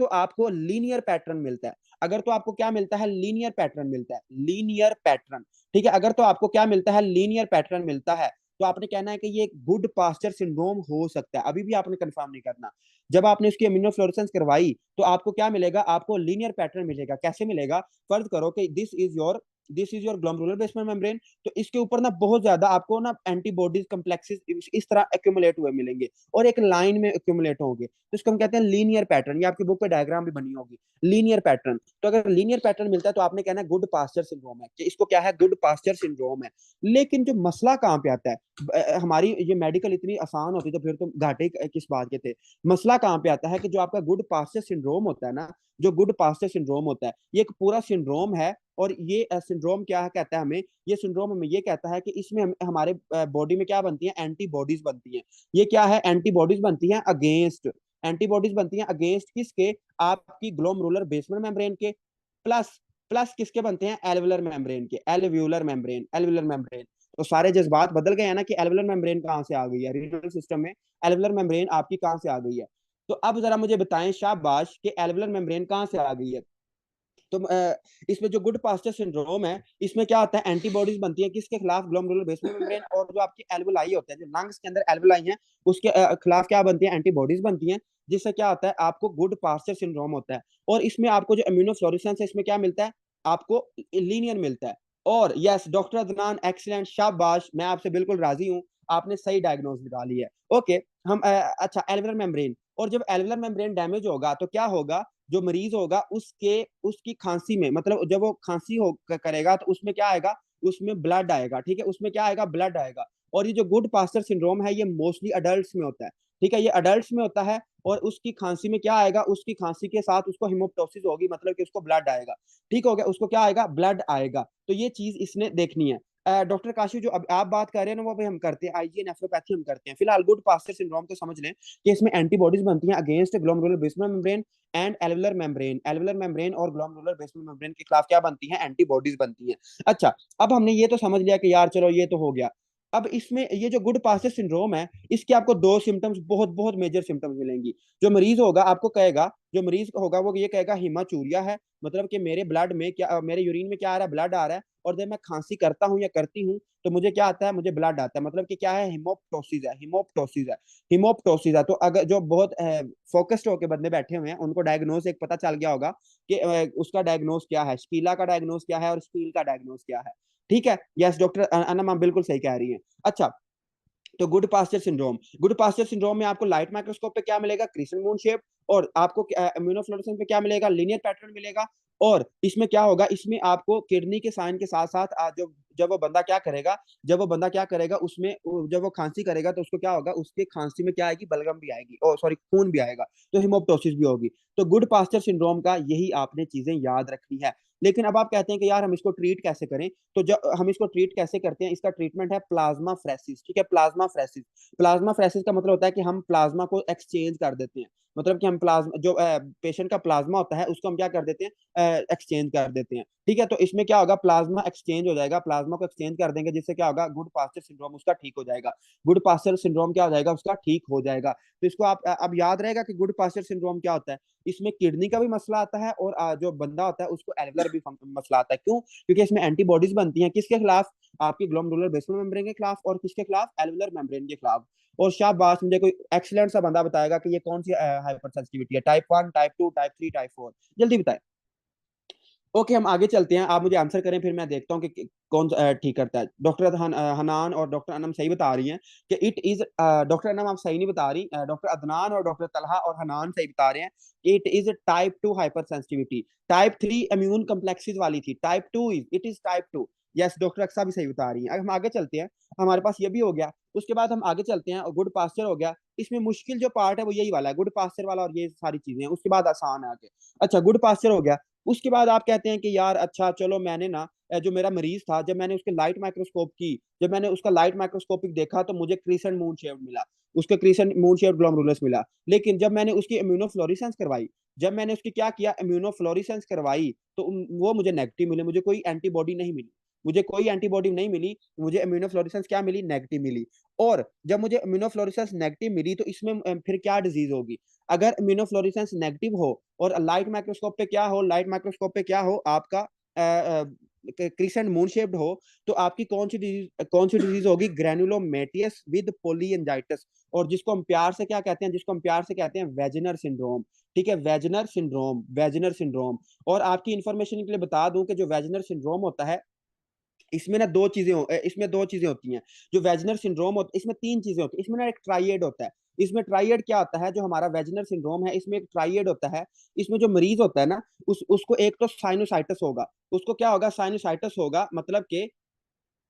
आपको लीनियर पैटर्न मिलता है, अगर तो आपको क्या मिलता है, लीनियर पैटर्न मिलता है, लीनियर पैटर्न, ठीक है, अगर तो आपको क्या मिलता है, लीनियर पैटर्न मिलता है, तो आपने कहना है कि ये गुड पास्चर सिंड्रोम हो सकता है। अभी भी आपने कंफर्म नहीं करना। जब आपने उसकी इम्यूनोफ्लोरेसेंस करवाई, तो आपको क्या मिलेगा, आपको लीनियर पैटर्न मिलेगा। कैसे मिलेगा, फर्ज करो कि this is your glomerular basement membrane, तो इसके ऊपर ना बहुत ज्यादा आपको ना एंटीबॉडीज कम्प्लेक्सेस इस तरह एक्यूमुलेट हुए मिलेंगे, और एक लाइन में एक्यूमुलेट होंगे, तो इसको हम कहते हैं लीनियर पैटर्न। ये आपकी बुक पे डायग्राम भी बनी होगी, लीनियर पैटर्न। तो अगर लीनियर पैटर्न मिलता है, तो आपने कहना है गुड पास्चर सिंड्रोम है, कि इसको क्या है, गुड पास्चर सिंड्रोम है। लेकिन जो मसला कहाँ पे आता है, हमारी ये मेडिकल इतनी आसान होती तो फिर तो घाटे किस बात के थे। मसला कहाँ पे आता है कि जो आपका गुड पास्चर सिंड्रोम होता है ना, जो गुड पास्चर सिंड्रोम होता है, ये एक पूरा सिंड्रोम है। और ये सिंड्रोम क्या कहता है हमें, ये सिंड्रोम हमें ये कहता है कि इसमें हमारे बॉडी में क्या बनती है, एंटीबॉडीज बनती हैं। ये क्या है, एंटीबॉडीज बनती हैं अगेंस्ट, एंटीबॉडीज बनती हैं अगेंस्ट किसके, आपकी ग्लोमेरुलर बेसमेंट मेम्ब्रेन के, प्लस प्लस किसके बनते हैं, एल्वुलर मेम्ब्रेन के, एल्व्यूलर मेम्ब्रेन, एल्वुलर मेम्ब्रेन। तो सारे जज्बात बदल गए हैं ना कि एल्वुलर मेम्ब्रेन कहाँ से आ गई है, रीनल सिस्टम में एल्वुलर मेम्ब्रेन आपकी कहाँ से आ गई है। तो अब जरा मुझे बताएं शाबाश कि एल्वुलर मेम्ब्रेन कहाँ से आ गई है। तो इसमें जो गुड पास्चर सिंड्रोम है, इसमें क्या होता है, एंटीबॉडीज बनती है किसके खिलाफ, ग्लोमेरुलर बेसमेंट मेम्ब्रेन और जो आपकी एल्वुलाई होते हैं, जो लंग्स के अंदर एल्वुलाई है, उसके खिलाफ क्या बनती है, एंटीबॉडीज बनती हैं, जिससे क्या होता है, आपको गुड पास्चर सिंड्रोम होता है। और इसमें आपको जो इम्यूनोफ्लोरेसेंस है, इसमें क्या मिलता है, आपको लीनियर मिलता है। और यस डॉक्टर अदनान, एक्सीलेंट, शाबाश, मैं आपसे बिल्कुल राजी हूँ, आपने सही डायग्नोज निकाली है। ओके, हम अच्छा, एल्वुलर मेम्ब्रेन, और जब एल्वुलर मेम्ब्रेन डैमेज होगा तो क्या होगा, जो मरीज होगा उसके उसकी खांसी में, मतलब जब वो खांसी हो करेगा तो उसमें क्या आएगा, उसमें ब्लड आएगा, ठीक है, उसमें क्या आएगा, ब्लड आएगा। और ये जो गुड पास्चर सिंड्रोम है, ये मोस्टली अडल्ट में होता है, ठीक है, ये अडल्ट में होता है। और उसकी खांसी में क्या आएगा, उसकी खांसी के साथ उसको हिमोप्टोसिस होगी, मतलब कि उसको ब्लड आएगा, ठीक हो गया, उसको क्या आएगा, ब्लड आएगा। तो ये चीज इसने देखनी है। डॉक्टर काशी, जो अब आप बात कर रहे हैं ना, वो भी हम करते हैं, आईजी नेफ्रोपैथी हम करते हैं। फिलहाल गुड पास्चर सिंड्रोम को समझ लें कि इसमें एंटीबॉडीज बनती हैं against glomerular basement membrane and alveolar membrane. Alveolar membrane और ग्लोमेरुलर बेसमेंट मेम्ब्रेन के खिलाफ क्या बनती है, एंटीबॉडीज बनती हैं। अच्छा, अब हमने ये तो समझ लिया कि यार चलो ये तो हो गया। अब इसमें ये जो गुड पास्चर सिंड्रोम है, इसके आपको दो सिम्टम्स, बहुत बहुत मेजर सिम्टम्स मिलेंगी। जो मरीज होगा आपको कहेगा, जो मरीज होगा वो ये कहेगा हिमाचूरिया है, मतलब कि मेरे ब्लड में क्या, मेरे यूरिन में क्या आ रहा है, ब्लड आ रहा है। और जब मैं खांसी करता हूँ या करती हूँ तो मुझे क्या आता है, मुझे ब्लड आता है, मतलब कि क्या है, हिमोप्टोसिस है, हिमोप्टोसिस है, हिमोप्टोसिस है। तो अगर जो बहुत फोकस्ड होकर बंदे बैठे हुए हैं, उनको डायग्नोस एक पता चल गया होगा कि उसका डायग्नोस क्या है, स्पीला का डायग्नोस क्या है और स्पील का डायग्नोस क्या है। ठीक है, यस डॉक्टर अनम, आप बिल्कुल सही कह रही हैं। अच्छा, तो Goodpasture syndrome, Goodpasture syndrome में आपको लाइट माइक्रोस्कोप पे क्या मिलेगा, क्रिस्टल मून शेप। और आपको इम्यूनोफ्लोरेसेंस पे क्या मिलेगा, लीनियर पैटर्न मिलेगा। और इसमें क्या होगा, इसमें आपको किडनी के साइन के साथ साथ जो जब वो बंदा क्या करेगा, जब वो बंदा क्या करेगा उसमें, जब वो खांसी करेगा तो उसको क्या होगा, उसके खांसी में क्या आएगी, बलगम भी आएगी, ओ सॉरी, खून भी आएगा, तो हिमोप्टोसिस भी होगी। तो गुड पास्चर सिंड्रोम का यही आपने चीजें याद रखनी है। लेकिन अब आप कहते हैं कि यार हम इसको ट्रीट कैसे करें, तो जब हम इसको ट्रीट कैसे करते हैं, इसका ट्रीटमेंट है प्लाज्मा फ्रेसिस, ठीक है, प्लाज्मा फ्रेसिस। प्लाज्मा फ्रेसिस का मतलब होता है कि हम प्लाज्मा को एक्सचेंज कर देते हैं, मतलब कि हम प्लाज्मा, जो पेशेंट का प्लाज्मा होता है उसको हम क्या कर देते हैं, एक्सचेंज कर देते हैं, ठीक है। तो इसमें क्या होगा, प्लाज्मा एक्सचेंज हो जाएगा, प्लाज्मा को एक्सचेंज कर देंगे, जिससे क्या होगा, गुड पास्चर सिंड्रोम उसका ठीक हो जाएगा, गुड पास्चर सिंड्रोम क्या हो जाएगा, उसका ठीक हो जाएगा। तो इसको आप अब याद रहेगा कि गुड पास्चर सिंड्रोम क्या होता है। इसमें किडनी का भी मसला आता है और जो बंदा होता है उसको एल्वुलर भी मसला आता है। क्यों, क्योंकि इसमें एंटीबॉडीज बनती हैं किसके खिलाफ, आपकी ग्लोमेरुलर बेसमेंट मेम्ब्रेन के खिलाफ, और किसके खिलाफ, एल्वुलर मेम्ब्रेन के खिलाफ। और शाबाश, मुझे कोई एक्सीलेंट सा बंदा बताएगा कि ये कौन सी हाइपर सेंसिटिविटी है, टाइप 1, टाइप 2, टाइप 3, टाइप 4, जल्दी बताएं। ओके, हम आगे चलते हैं, आप मुझे आंसर करें, फिर मैं देखता हूँ कि कौन ठीक करता है। डॉक्टर हनान और डॉक्टर अनम सही बता रही हैं कि इट इज, डॉक्टर अनम आप सही नहीं बता रही, डॉक्टर अदनान और डॉक्टर तलहा और हनान सही बता रहे हैं कि it is type 2 hyper sensitivity. Type 3 immune complexes वाली थी, type 2 is, it is type 2। Yes doctor Aqsa भी सही बता रही हैं। अब हम आगे चलते हैं, हमारे पास ये भी हो गया, उसके बाद हम आगे चलते हैं, और गुड पास्चर हो गया। इसमें मुश्किल जो पार्ट है वो यही वाला है, गुड पास्चर वाला, और ये सारी चीजें हैं, उसके बाद आसान है आगे। अच्छा, गुड पास्चर हो गया, उसके बाद आप कहते हैं कि यार अच्छा चलो, मैंने ना जो मेरा मरीज था, जब मैंने उसके लाइट माइक्रोस्कोप की, जब मैंने उसका लाइट माइक्रोस्कोपिक देखा तो मुझे क्रिसेंट मून शेप मिला, उसके क्रिसेंट मून शेप ग्लोमेरुलस मिला। लेकिन जब मैंने उसकी इम्यूनोफ्लोरेसेंस करवाई, जब मैंने उसकी क्या किया, इम्यूनोफ्लोरेसेंस करवाई, तो वो मुझे नेगेटिव मिले, मुझे कोई एंटीबॉडी नहीं मिली, मुझे कोई एंटीबॉडी नहीं मिली, मुझे इम्यूनोफ्लोरेसेंस क्या मिली, नेगेटिव मिली। और जब मुझे इम्यूनोफ्लोरेसेंस नेगेटिव मिली तो इसमें फिर क्या डिजीज होगी, अगर इम्यूनोफ्लोरेसेंस नेगेटिव हो और लाइट माइक्रोस्कोप पे क्या हो, लाइट माइक्रोस्कोप पे क्या हो आपका, क्रिसेंट मून शेप्ड हो, तो आपकी कौन सी डिजीज होगी, ग्रेनुलोमेटियस विद पोलियंजाइटिस। और जिसको हम प्यार से क्या कहते हैं, जिसको हम प्यार से कहते हैं वेजनर सिंड्रोम, ठीक है, वेजनर सिंड्रोम, वेजनर सिंड्रोम। और आपकी इंफॉर्मेशन के लिए बता दूं कि जो वेजनर सिंड्रोम होता है, इसमें ना इसमें दो चीजें होती हैं। जो वेजनर सिंड्रोम होता है, इसमें तीन चीजें होती हैं, इसमें ना एक ट्राइएड होता है। इसमें ट्राइएड क्या होता है, जो हमारा वेजनर सिंड्रोम है, इसमें एक ट्राइएड होता है। इसमें जो मरीज होता है ना, उसको एक तो साइनोसाइटिस होगा, उसको क्या होगा, साइनोसाइटिस होगा, मतलब कि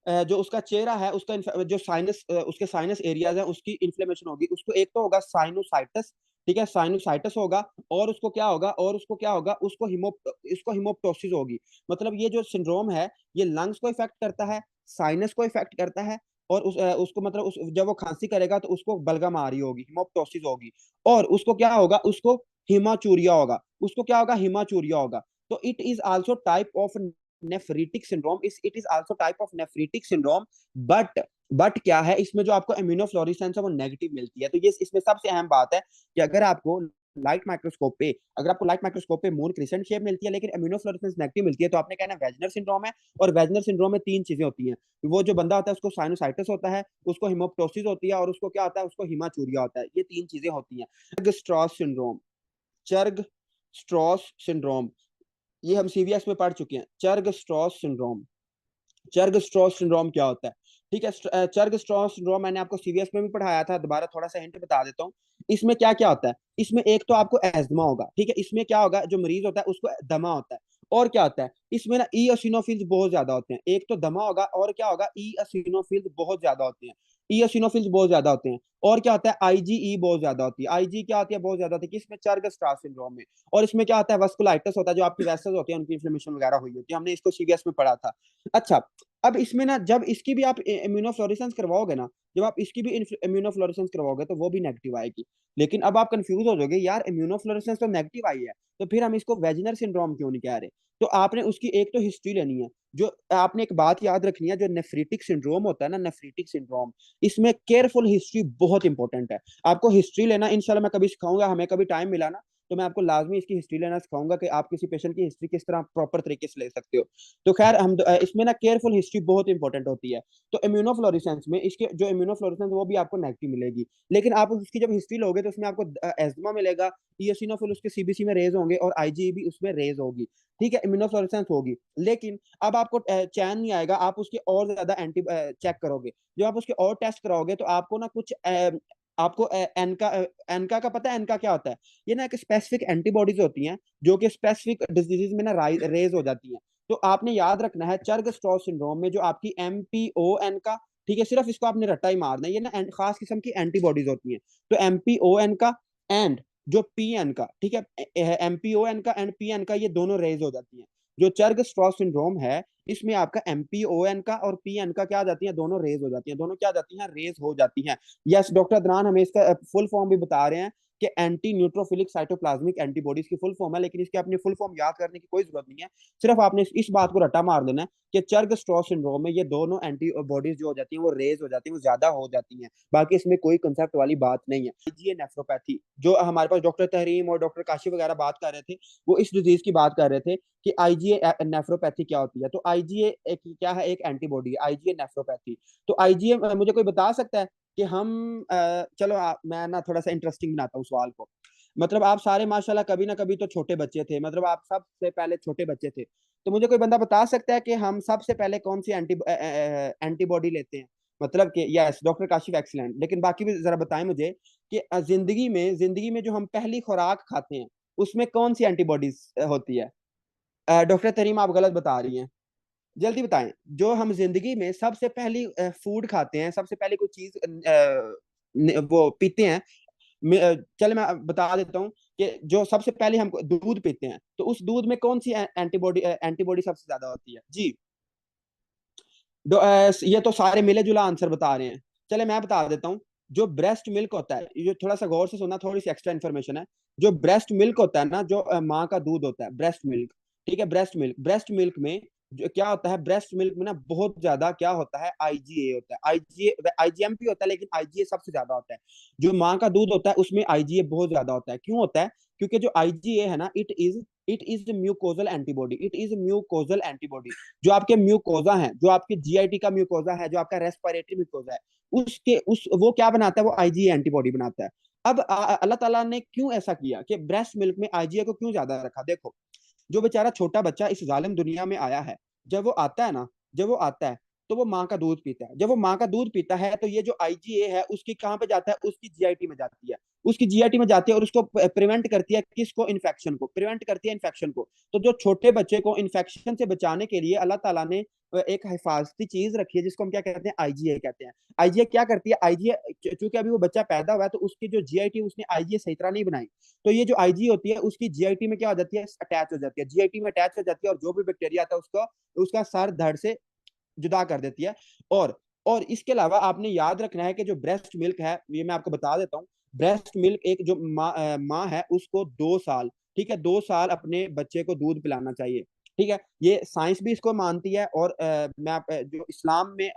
जो उसका चेहरा है, उसका जो साइनस, उसके साइनस एरियाज है, उसकी इन्फ्लेमेशन होगी, उसको एक तो होगा साइनोसाइटिस, ठीक है, साइनोसाइटिस होगा। और उसको क्या होगा, उसको हिमोप्टोसिस होगी। मतलब ये जो सिंड्रोम है, ये लंग्स को इफेक्ट करता है, साइनस को इफेक्ट करता है, और उसको मतलब जब वो खांसी करेगा तो उसको बलगम आ रही होगी, हिमोप्टोसिस होगी। और उसको क्या होगा, उसको हिमाचूरिया होगा, उसको क्या होगा, हिमाचूरिया होगा। तो it is also type of nephritic syndrome, it is also type of nephritic syndrome, but क्या है, इसमें जो आपको इम्यूनोफ्लोरेसेंस है वो नेगेटिव मिलती है। तो ये इसमें सबसे अहम बात है कि अगर आपको लाइट माइक्रोस्कोप पे मून क्रिसेंट शेप मिलती है लेकिन इम्यूनोफ्लोरेसेंस नेगेटिव मिलती है, तो आपने कहना वेजनर सिंड्रोम है। और वेजनर सिंड्रोम में तीन चीजें होती हैं। वो जो बंदा होता है उसको साइनोसाइटिस होता है, उसको हिमोप्टोसिस होती है, और उसको क्या होता है, उसको हिमाचूरिया होता है। ये तीन चीजें होती हैं। चर्ग स्ट्रॉस सिंड्रोम, चर्ग स्ट्रॉस सिंड्रोम, ये हम सीवीएस में पढ़ चुके हैं। चर्ग स्ट्रॉस सिंड्रोम, चर्ग स्ट्रॉस सिंड्रोम क्या होता है? ठीक है, चर्ग स्ट्रॉस सिंड्रोम मैंने आपको सीवीएस में भी पढ़ाया था, दोबारा थोड़ा सा हिंट बता देता हूँ। इसमें क्या क्या होता है? इसमें एक तो आपको एज्मा होगा, ठीक है, इसमें क्या होगा, जो मरीज होता है उसको दमा होता है। और क्या होता है इसमें ना, ई एसिनोफिल्स बहुत ज्यादा होते हैं। एक तो दमा होगा, और क्या होगा, ई एसिनोफिल्स बहुत ज्यादा होते हैं। ई एसिनोफिल्स बहुत ज्यादा होते हैं। और क्या होता है, आईजीई बहुत ज्यादा होती है। आईजी क्या होती है, बहुत ज्यादा होती है, किसमें, चर्ग स्ट्रॉस सिंड्रोम में। और इसमें क्या होता है, वस्कुलाइटिस होता है, जो आपकी वेसल्स होती है उनकी इन्फ्लेमेशन वगैरह हुई होती है। हमने इसको सीवीएस में पढ़ा था। अच्छा, अब इसमें ना, जब इसकी भी आप इम्यूनोफ्लोरेसेंस करवाओगे ना, जब आप इसकी भी इम्यूनोफ्लोरेसेंस करवाओगे तो वो भी नेगेटिव आएगी। लेकिन अब आप कंफ्यूज हो जाओगे, यार इम्यूनोफ्लोरेसेंस तो नेगेटिव आई है, तो फिर हम इसको वेजिनर सिंड्रोम क्यों नहीं कह रहे? तो आपने उसकी एक तो हिस्ट्री लेनी है। जो आपने एक बात याद रखनी है, जो नेफ्रीटिक सिंड्रोम होता है ना, नेफ्रीटिक सिंड्रोम, इसमें केयरफुल हिस्ट्री बहुत इंपॉर्टेंट है। आपको हिस्ट्री लेना इंशाल्लाह मैं कभी सिखाऊंगा, हमें कभी टाइम मिला ना तो मैं आपको लाजमी इसकी हिस्ट्री लेना सिखाऊंगा कि आप किसी पेशेंट की हिस्ट्री किस तरह प्रॉपर तरीके से ले सकते हो। तो खैर, हम इसमें ना केयरफुल हिस्ट्री बहुत इंपॉर्टेंट होती है। तो इम्यूनोफ्लोरेसेंस में इसके जो इम्यूनोफ्लोरेसेंस वो भी आपको नेगेटिव मिलेगी। लेकिन आप उसकी जब हिस्ट्री लोगे तो उसमें आपको एस्मा मिलेगा, ईओसिनोफिल उसके सीबीसी में रेज होंगे, और आईजी भी उसमें रेज होगी। ठीक है, इम्यूनोफ्लोरेसेंस होगी। लेकिन अब आपको चैन नहीं आएगा, आप उसके और ज्यादा एंटी चेक करोगे। जब आप उसके और टेस्ट कराओगे तो आपको ना कुछ आपको एनका एनका का पता है, एनका क्या होता है? ये ना एक स्पेसिफिक एंटीबॉडीज होती हैं जो कि स्पेसिफिक डिजीज में ना रेज हो जाती हैं। तो आपने याद रखना है, चर्ग स्ट्रॉस सिंड्रोम में जो आपकी एमपीओएन का, ठीक है, सिर्फ इसको आपने रट्टा ही मारना है, ये ना खास किस्म की एंटीबॉडीज होती हैं। तो एमपीओएन का एंड जो पीएन का, ठीक है, एमपीओएन का एंड पीएन का, ये दोनों रेज हो जाती हैं। जो चर्ग स्ट्रॉस सिंड्रोम है, इसमें आपका एमपीओएन का और पीएन का क्या आ जाती है, दोनों रेज हो जाती हैं। दोनों क्या जाती हैं, रेज हो जाती हैं। यस, डॉक्टर अदनान हमें इसका फुल फॉर्म भी बता रहे हैं कि एंटी न्यूट्रोफिलिक साइटोप्लाज्मिक एंटीबॉडीज की फुल फॉर्म है, लेकिन इसके अपने फुल फॉर्म याद करने की कोई जरूरत नहीं है। सिर्फ आपने इस बात को रट्टा मार देना है कि चर्ग स्ट्रॉस सिंड्रोम में ये दोनों एंटीबॉडीज जो हो जाती हैं वो रेज हो जाती हैं, वो ज्यादा हो जाती हैं। बाकी इसमें कोई कंसेप्ट वाली बात नहीं है। आईजीए नेफ्रोपैथी, जो हमारे पास डॉक्टर तहरीम और डॉक्टर काशी वगैरह बात कर रहे थे, वो इस डिजीज की बात कर रहे थे कि आईजीए नेफ्रोपैथी क्या होती है। तो आईजीए क्या है, एक एंटीबॉडी है आईजीए नेफ्रोपैथी। तो आईजीए मुझे कोई बता सकता है कि हम चलो मैं ना थोड़ा सा इंटरेस्टिंग बनाता हूँ सवाल को। मतलब आप सारे माशाल्लाह कभी ना कभी तो छोटे बच्चे थे, मतलब आप सबसे पहले छोटे बच्चे थे। तो मुझे कोई बंदा बता सकता है कि हम सबसे पहले कौन सी एंटीबॉडी लेते हैं? मतलब कि यस, डॉक्टर काशिफ एक्सीलेंट, लेकिन बाकी भी जरा बताएं मुझे कि जिंदगी में जो हम पहली खुराक खाते हैं उसमें कौन सी एंटीबॉडीज होती है? डॉक्टर तरीम आप गलत बता रही हैं, जल्दी बताएं। जो हम जिंदगी में सबसे पहली फूड खाते हैं, सबसे पहले कोई चीज वो पीते हैं, चल मैं बता देता हूँ कि जो सबसे पहले हम दूध पीते हैं, तो उस दूध में कौन सी एंटीबॉडी एंटीबॉडी सबसे ज्यादा होती है जी? ये तो सारे मिले जुला आंसर बता रहे हैं। चले मैं बता देता हूँ। जो ब्रेस्ट मिल्क होता है, ये थोड़ा सा गौर से सुनना, थोड़ी सी एक्स्ट्रा इन्फॉर्मेशन है। जो ब्रेस्ट मिल्क होता है ना, जो माँ का दूध होता है, ब्रेस्ट मिल्क, ठीक है, ब्रेस्ट मिल्क में जो क्या होता है, ब्रेस्ट मिल्क में ना बहुत ज्यादा क्या होता है, आईजीए होता है। आईजीए आईजीएम भी होता है, लेकिन आईजीए सबसे ज्यादा होता है। जो माँ का दूध होता है उसमें आईजीए बहुत ज्यादा होता है। क्यों होता है? क्योंकि जो आईजीए है ना, it is mucosal antibody, it is mucosal antibody. जो आपके म्यूकोजा है, जो आपके जीआईटी का म्यूकोजा है, जो आपका रेस्पिरेटरी म्यूकोजा है, उसके उस वो क्या बनाता है, वो आईजीए एंटीबॉडी बनाता है। अब अल्लाह ताला ने क्यों ऐसा किया कि ब्रेस्ट मिल्क में आईजीए को क्यों ज्यादा रखा? देखो, जो बेचारा छोटा बच्चा इस जालिम दुनिया में आया है, जब वो आता है ना, जब वो आता है तो वो माँ का दूध पीता है। जब वो माँ का दूध पीता है तो ये जो आईजीए है उसकी कहाँ पे जाता है, उसकी जीआईटी में जाती है। उसकी जीआईटी में जाती है और उसको प्रिवेंट करती है, किसको, इन्फेक्शन को प्रिवेंट करती है, इन्फेक्शन को। तो जो छोटे बच्चे को इन्फेक्शन से बचाने के लिए अल्लाह ताला ने एक हिफाजती चीज रखी है, जिसको हम क्या कहते हैं, आईजीए कहते हैं। आईजीए क्या करती है, आईजीए चूंकि अभी वो बच्चा पैदा हुआ है तो उसकी जो जीआईटी उसने आईजीए सही तरह नहीं बनाई। तो ये जो आईजी होती है उसकी जीआईटी में क्या हो जाती है, अटैच हो जाती है, जीआईटी में अटैच हो जाती है, और जो भी बैक्टीरिया आता है उसको उसका सर धड़ से जुदा कर देती है। और और इसके अलावा आपने याद रखना है कि जो ब्रेस्ट मिल्क है, ये मैं आपको बता देता हूँ। ब्रेस्ट मिल्क, एक जो माँ है उसको 2 साल, ठीक है, 2 साल अपने बच्चे को दूध पिलाना चाहिए। ठीक है, ये साइंस भी इसको मानती है, और जो इस्लाम में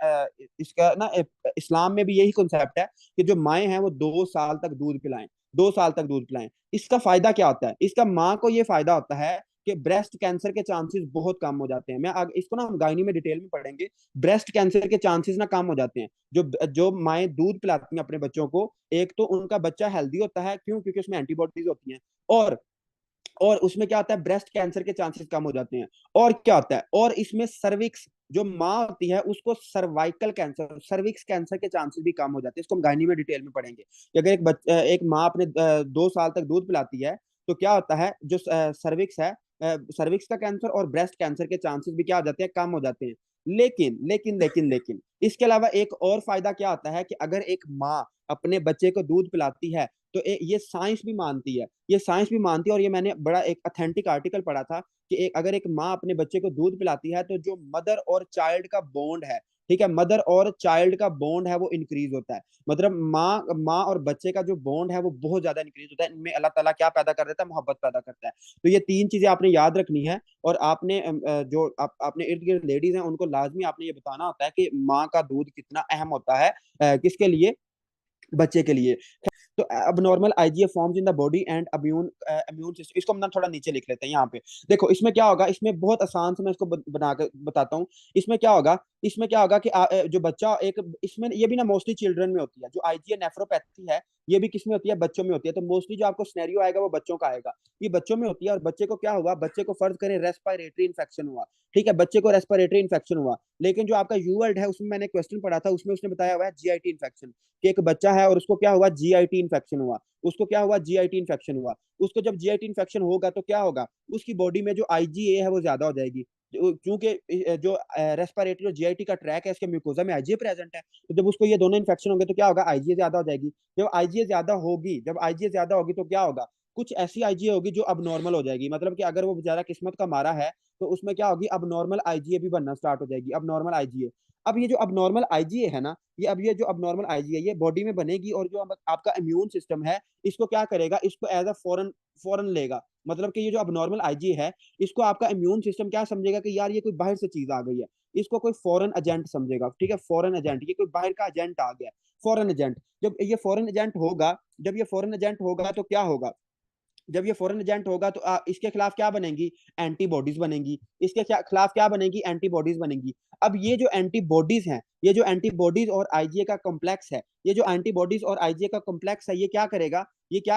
इसका ना इस्लाम में भी यही कॉन्सेप्ट है कि जो माएँ हैं वो 2 साल तक दूध पिलाएं, 2 साल तक दूध पिलाएं। इसका फायदा क्या होता है, इसका माँ को ये फायदा होता है कि ब्रेस्ट कैंसर के चांसेस बहुत कम हो जाते हैं। मैं आगे इसको ना हम गायनी में डिटेल में पढ़ेंगे। ब्रेस्ट कैंसर के चांसेस ना कम हो जाते हैं, जो जो माएँ दूध पिलाती हैं अपने बच्चों को। एक तो उनका बच्चा हेल्दी होता है, क्यों? क्योंकि उसमें एंटीबॉडीज होती हैं, और और उसमें क्या होता है, ब्रेस्ट कैंसर के चांसेस कम हो जाते हैं। और क्या होता है, और इसमें सर्विक्स, जो माँ होती है उसको सर्वाइकल कैंसर, सर्विक्स कैंसर के चांसेस भी कम हो जाते हैं। इसको हम गायनी में डिटेल में पढ़ेंगे कि अगर एक माँ अपने 2 साल तक दूध पिलाती है तो क्या होता है, जो सर्विक्स है, सर्विक्स का कैंसर और ब्रेस्ट कैंसर के चांसेस भी क्या हो जाते हैं, कम हो जाते हैं। लेकिन इसके अलावा एक और फायदा क्या होता है कि अगर एक माँ अपने बच्चे को दूध पिलाती है तो ये साइंस भी मानती है, ये साइंस भी मानती है, और ये मैंने बड़ा एक अथेंटिक आर्टिकल पढ़ा था कि अगर एक माँ अपने बच्चे को दूध पिलाती है तो जो मदर और चाइल्ड का बॉन्ड है, ठीक है, मदर और चाइल्ड का बॉन्ड है वो इंक्रीज होता है। मतलब माँ माँ और बच्चे का जो बॉन्ड है वो बहुत ज्यादा इंक्रीज होता है। इनमें अल्लाह ताला क्या पैदा कर देता है, मोहब्बत पैदा करता है। तो ये 3 चीजें आपने याद रखनी है, और आपने जो आपने इर्द गिर्द लेडीज हैं उनको लाजमी आपने ये बताना होता है कि माँ का दूध कितना अहम होता है, किसके लिए, बच्चे के लिए। तो abnormal IgF forms in the body and immune system, इसको हम ना थोड़ा नीचे लिख लेते हैं यहाँ पे। देखो इसमें क्या होगा, इसमें बहुत आसान से मैं इसको बना कर बताता हूँ। इसमें क्या होगा, इसमें क्या होगा कि जो बच्चा एक, इसमें ये भी ना मोस्टली चिल्ड्रन में होती है, जो IgA नेफ्रोपैथी है ये भी किस में होती है, बच्चों में होती है। तो मोस्टली जो आपको सिनेरियो आएगा वो बच्चों का आएगा, ये बच्चों में होती है। और बच्चे को क्या हुआ, बच्चे को फर्ज करें रेस्पिरेटरी इन्फेक्शन हुआ, ठीक है, बच्चे को रेस्पिरेटरी इन्फेक्शन हुआ। लेकिन जो आपका यूवर्ल्ड है उसमें मैंने क्वेश्चन पढ़ा था, उसमें उसने बताया हुआ है GIT इन्फेक्शन, कि एक बच्चा है और उसको क्या हुआ, GIT इन्फेक्शन हुआ, उसको क्या हुआ, GIT इन्फेक्शन हुआ। उसको जब GIT इन्फेक्शन होगा तो क्या होगा, उसकी बॉडी में जो IgA है वो ज्यादा हो जाएगी, क्योंकि जो रेस्पिरेटरी और GIT का ट्रैक है इसके म्यूकोजा में IgA प्रेजेंट है। तो जब उसको ये दोनों इन्फेक्शन होंगे तो क्या होगा, IgA ज्यादा हो जाएगी। जब IgA ज्यादा होगी तो क्या होगा, कुछ ऐसी IgA होगी जो अब नॉर्मल हो जाएगी। मतलब कि अगर वो बेचारा किस्मत का मारा है तो उसमें क्या होगी, अब नॉर्मल IgA भी बनना स्टार्ट हो जाएगी, अब नॉर्मल IgA। अब ये जो अब नॉर्मल IgA है ना, ये जो अब नॉर्मल IgA ये बॉडी में बनेगी, और जो आपका इम्यून सिस्टम है इसको क्या करेगा, इसको एज अ फॉरन फॉरन लेगा। मतलब कि ये जो अब नॉर्मल IgA है इसको आपका इम्यून सिस्टम क्या समझेगा कि यार ये कोई बाहर से चीज आ गई है, इसको कोई फॉरेन एजेंट समझेगा, ठीक है, फॉरेन एजेंट, ये कोई बाहर का एजेंट आ गया, फॉरेन एजेंट। जब ये फॉरेन एजेंट होगा तो क्या होगा, जब ये फॉरेन एजेंट होगा तो इसके खिलाफ क्या बनेंगी, एंटीबॉडीज बनेंगी, इसके खिलाफ क्या बनेगी, एंटीबॉडीज बनेंगी। अब ये जो एंटीबॉडीज हैं, ये जो एंटीबॉडीज और IgA का कॉम्प्लेक्स है, ये जो एंटीबॉडीज और IgA का कॉम्प्लेक्स है, ये क्या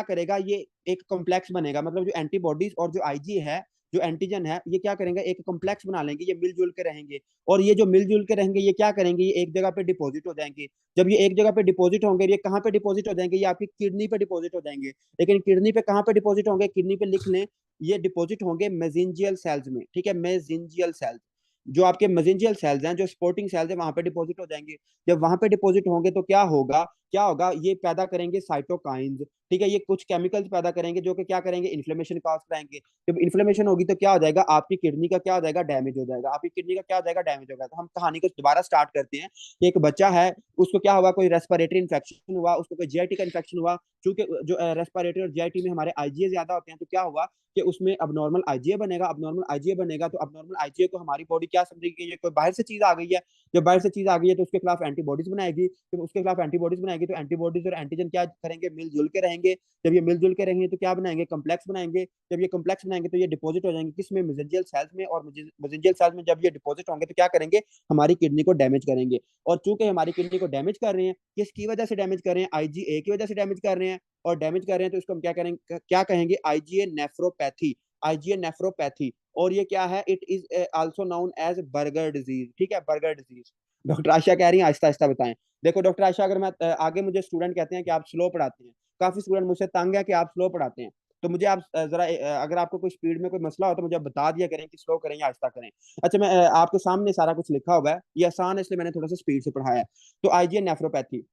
करेगा, ये एक कॉम्प्लेक्स बनेगा। मतलब जो एंटीबॉडीज और जो IgA है, जो एंटीजन है, ये क्या करेंगे, एक कॉम्प्लेक्स बना लेंगे, ये मिलजुल के रहेंगे। और ये जो मिलजुल के रहेंगे ये क्या करेंगे, ये एक जगह पे डिपॉजिट हो जाएंगे। जब ये एक जगह पे डिपॉजिट होंगे, ये कहाँ पे डिपॉजिट हो जाएंगे, ये आपकी किडनी पे डिपॉजिट हो जाएंगे। लेकिन किडनी पे कहाँ पे डिपॉजिट होंगे, किडनी पे लिख लें, ये डिपॉजिट होंगे मेसेंजियल सेल्स में, ठीक है, मेसेंजियल सेल्स। जो आपके मेसेंजियल सेल्स हैं, जो सपोर्टिंग सेल्स हैं, वहां पे डिपॉजिट हो जाएंगे। जब वहां पे डिपॉजिट होंगे तो क्या होगा, ये पैदा करेंगे साइटोकाइंस, ठीक है, ये कुछ केमिकल्स पैदा करेंगे जो कि क्या करेंगे, इन्फ्लेमेशन कॉज कराएंगे। जब इन्फ्लेमेशन होगी तो क्या हो जाएगा, आपकी किडनी का क्या हो जाएगा, डैमेज हो जाएगा, आपकी किडनी का क्या हो जाएगा, डैमेज हो जाएगा। तो हम कहानी को दोबारा स्टार्ट करते हैं कि एक बच्चा है, उसको क्या हुआ, कोई रेस्पिरेटरी इन्फेक्शन हुआ, उसको कोई GIT का इन्फेक्शन हुआ। क्योंकि जो रेस्पिरेटरी और GIT में हमारे IgA ज्यादा होते हैं, तो क्या हुआ कि उसमें अब नॉर्मल IgA बनेगा। अब नॉर्मल IgA बनेगा तो अब नॉर्मल IgA को हमारी बॉडी क्या समझेगी कि ये कोई बाहर से चीज आ गई है। जब बाहर से चीज आ गई है तो उसके खिलाफ एंटीबॉडीज बनाएगी। जब उसके खिलाफ एंटीबॉडीज बनाएगी तो एंटीबॉडीज और एंटीजन क्या करेंगे, मिलजुल के रहेंगे। जब ये मिलजुल के रहेंगे तो क्या बनाएंगे, कम्प्लेक्स बनाएंगे। जब ये कम्प्लेक्स बनाएंगे तो ये डिपॉजिट हो जाएंगे किसमें, मेसेंजियल सेल्स में। और मेसेंजियल सेल्स में जब ये डिपॉजिट होंगे तो क्या करेंगे, हमारी किडनी को डैमेज करेंगे। और चूंकि हमारी किडनी को डैमेज कर रहे हैं, किसकी वजह से डैमेज कर रहे हैं, IgA की वजह से डैमेज कर रहे हैं। और डैमेज कर रहे हैं तो इसको हम क्या करेंगे, क्या कहेंगे, IgA नेफ्रोपैथी, IgA नेफ्रोपैथी। और ये क्या है, it is also known as Berger disease, ठीक है, बर्गर डिजीज। डॉक्टर आयशा कह रही हैं आहिस्ता आहिस्ता बताएं। देखो डॉक्टर आयशा, अगर मैं आगे, मुझे स्टूडेंट कहते हैं कि आप स्लो पढ़ाते हैं, काफी स्टूडेंट मुझसे तंग है कि आप स्लो पढ़ाते हैं। तो मुझे आप जरा अगर आपको कोई स्पीड में कोई मसला हो तो मुझे आप बता दिया करें कि स्लो करें या आहिस्ता करें। अच्छा, मैं आपके सामने सारा कुछ लिखा हुआ है, ये आसान है इसलिए मैंने थोड़ा सा स्पीड से पढ़ाया है। तो IgA नेफ्रोपैथी,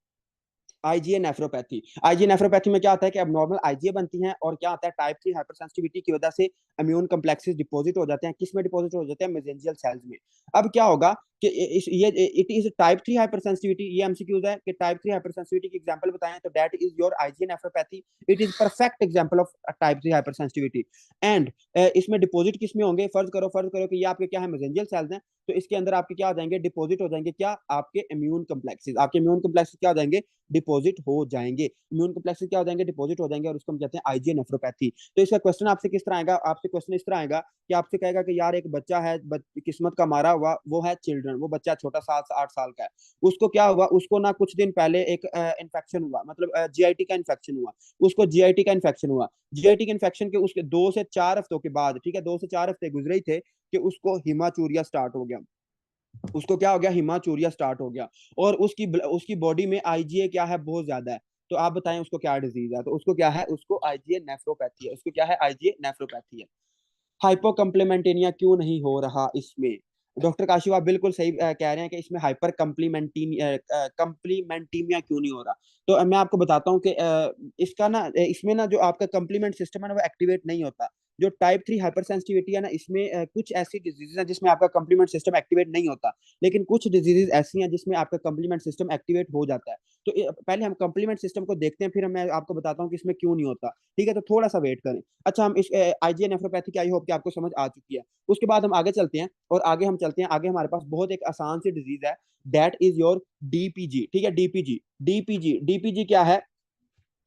आईजीए नेफ्रोपैथी में क्या होता है कि अब नॉर्मल IgA बनती हैं, और क्या होता है, टाइप 3 हाइपरसेंसिटिविटी की वजह से इम्यून कम्प्लेक्सेस डिपॉजिट हो जाते हैं, किस में डिपॉजिट हो जाते हैं, मेसेंजियल सेल्स में। अब क्या होगा कि ये इट इज टाइप 3 हाइपरसेंसिटिविटी, ये एमसीक्यूज है कि टाइप 3 हाइपरसेंसिटिविटी की एग्जांपल बताएं तो that is your IgA nephropathy, it is perfect example of type 3 hypersensitivity. And इसमें डिपॉजिट किस में होंगे, फर्ज करो कि ये आपके क्या है, मेसेंजियल सेल्स हैं, तो इसके अंदर आपके क्या हो जाएंगे, डिपॉजिट हो जाएंगे क्या, आपके इम्यून कम्प्लेक्सेस, आपके इम्यून कम्प्लेक्सेस क्या हो जाएंगे, डिपॉजिट हो जाएंगे, इम्यून कम्प्लेक्सेस क्या हो जाएंगे, डिपॉजिट हो जाएंगे, और उसको हम कहते हैं आईजीए नेफ्रोपैथी। तो इसका क्वेश्चन आपसे किस तरह आएगा, आपसे क्वेश्चन इस तरह आएगा कि आपसे कहेगा कि यार एक बच्चा है, किस्मत का मारा हुआ, वो है चिल्ड्रन, वो बच्चा छोटा 7 से 8 साल का है, उसको क्या हुआ, उसको ना कुछ दिन पहले एक इन्फेक्शन हुआ, मतलब जीआईटी का इन्फेक्शन हुआ, उसको जीआईटी का इन्फेक्शन हुआ, जीआईटी के इन्फेक्शन के उसके 2 से 4 हफ्तों के बाद, ठीक है, 2 से 4 हफ्ते गुजरे ही थे कि उसको हिमाचूरिया स्टार्ट हो गया, उसको क्या हो गया, हिमाचूरिया स्टार्ट हो गया, और उसकी बॉडी में आईजीए क्या है, बहुत ज्यादा है। तो आप बताएं उसको क्या डिजीज है, तो उसको क्या है, उसको आईजीए नेफ्रोपैथी है, उसको क्या है, आईजीए नेफ्रोपैथी है। हाइपोकम्प्लीमेंटेनिया क्यों नहीं हो रहा इसमें, डॉक्टर काशिफ आप बिल्कुल सही कह रहे हैं कि इसमें हाइपर कम्प्लीमेंटीमिया क्यों नहीं हो रहा। तो मैं आपको बताता हूँ कि इसका ना, इसमें ना जो आपका कम्प्लीमेंट सिस्टम है ना वो एक्टिवेट नहीं होता। जो टाइप 3 हाइपर सेंसिटिविटी है ना, इसमें कुछ ऐसी डिजीजेज हैं जिसमें आपका कम्प्लीमेंट सिस्टम एक्टिवेट नहीं होता, लेकिन कुछ डिजीजेज ऐसी हैं जिसमें आपका कम्प्लीमेंट सिस्टम एक्टिवेट हो जाता है। तो पहले हम कम्प्लीमेंट सिस्टम को देखते हैं, फिर मैं आपको बताता हूँ कि इसमें क्यों नहीं होता। ठीक है, तो थोड़ा सा वेट करें। अच्छा, हम इस आईजीए नेफ्रोपैथी की आई होप कि आपको समझ आ चुकी है। उसके बाद हम आगे चलते हैं, और आगे हम चलते हैं, आगे हमारे पास बहुत एक आसान सी डिजीज है, दैट इज योर डीपीजी। ठीक है, डीपीजी, डीपीजी क्या है,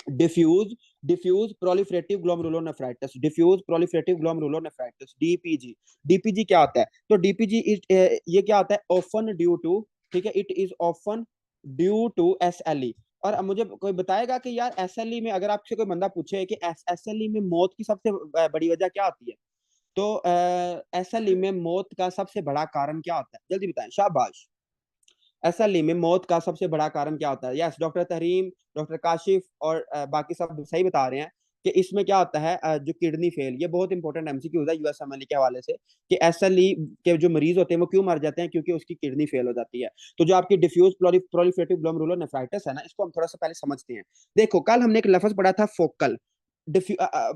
diffuse diffuse proliferative glomerulonephritis, diffuse proliferative glomerulonephritis, DPG. DPG क्या होता है, तो डीपीजी ये क्या होता है, ऑफन ड्यू टू, ठीक है, it is often due to SLE. और अब मुझे कोई बताएगा कि यार एसएलई में, अगर आपसे कोई बंदा पूछे कि एसएलई में मौत की सबसे बड़ी वजह क्या होती है, तो एसएलई में मौत का सबसे बड़ा कारण क्या होता है, जल्दी बताएं, शाबाश। एसएलई में मौत का सबसे बड़ा कारण क्या होता है, yes doctor Tahreem, doctor Kashif और बाकी सब सही बता रहे हैं कि इसमें क्या होता है, जो किडनी फेल, ये बहुत इंपॉर्टेंट एमसीक्यू है यूएसएमएलई के हवाले से, कि एसएलई के जो मरीज होते हैं वो क्यों मर जाते हैं, क्योंकि उसकी किडनी फेल हो जाती है। तो जो आपकी डिफ्यूज प्रोलिफरेटिव ग्लोमेरुलोनेफ्राइटिस है ना, इसको हम थोड़ा सा पहले समझते हैं। देखो, कल हमने एक लफ्ज पढ़ा था, फोकल।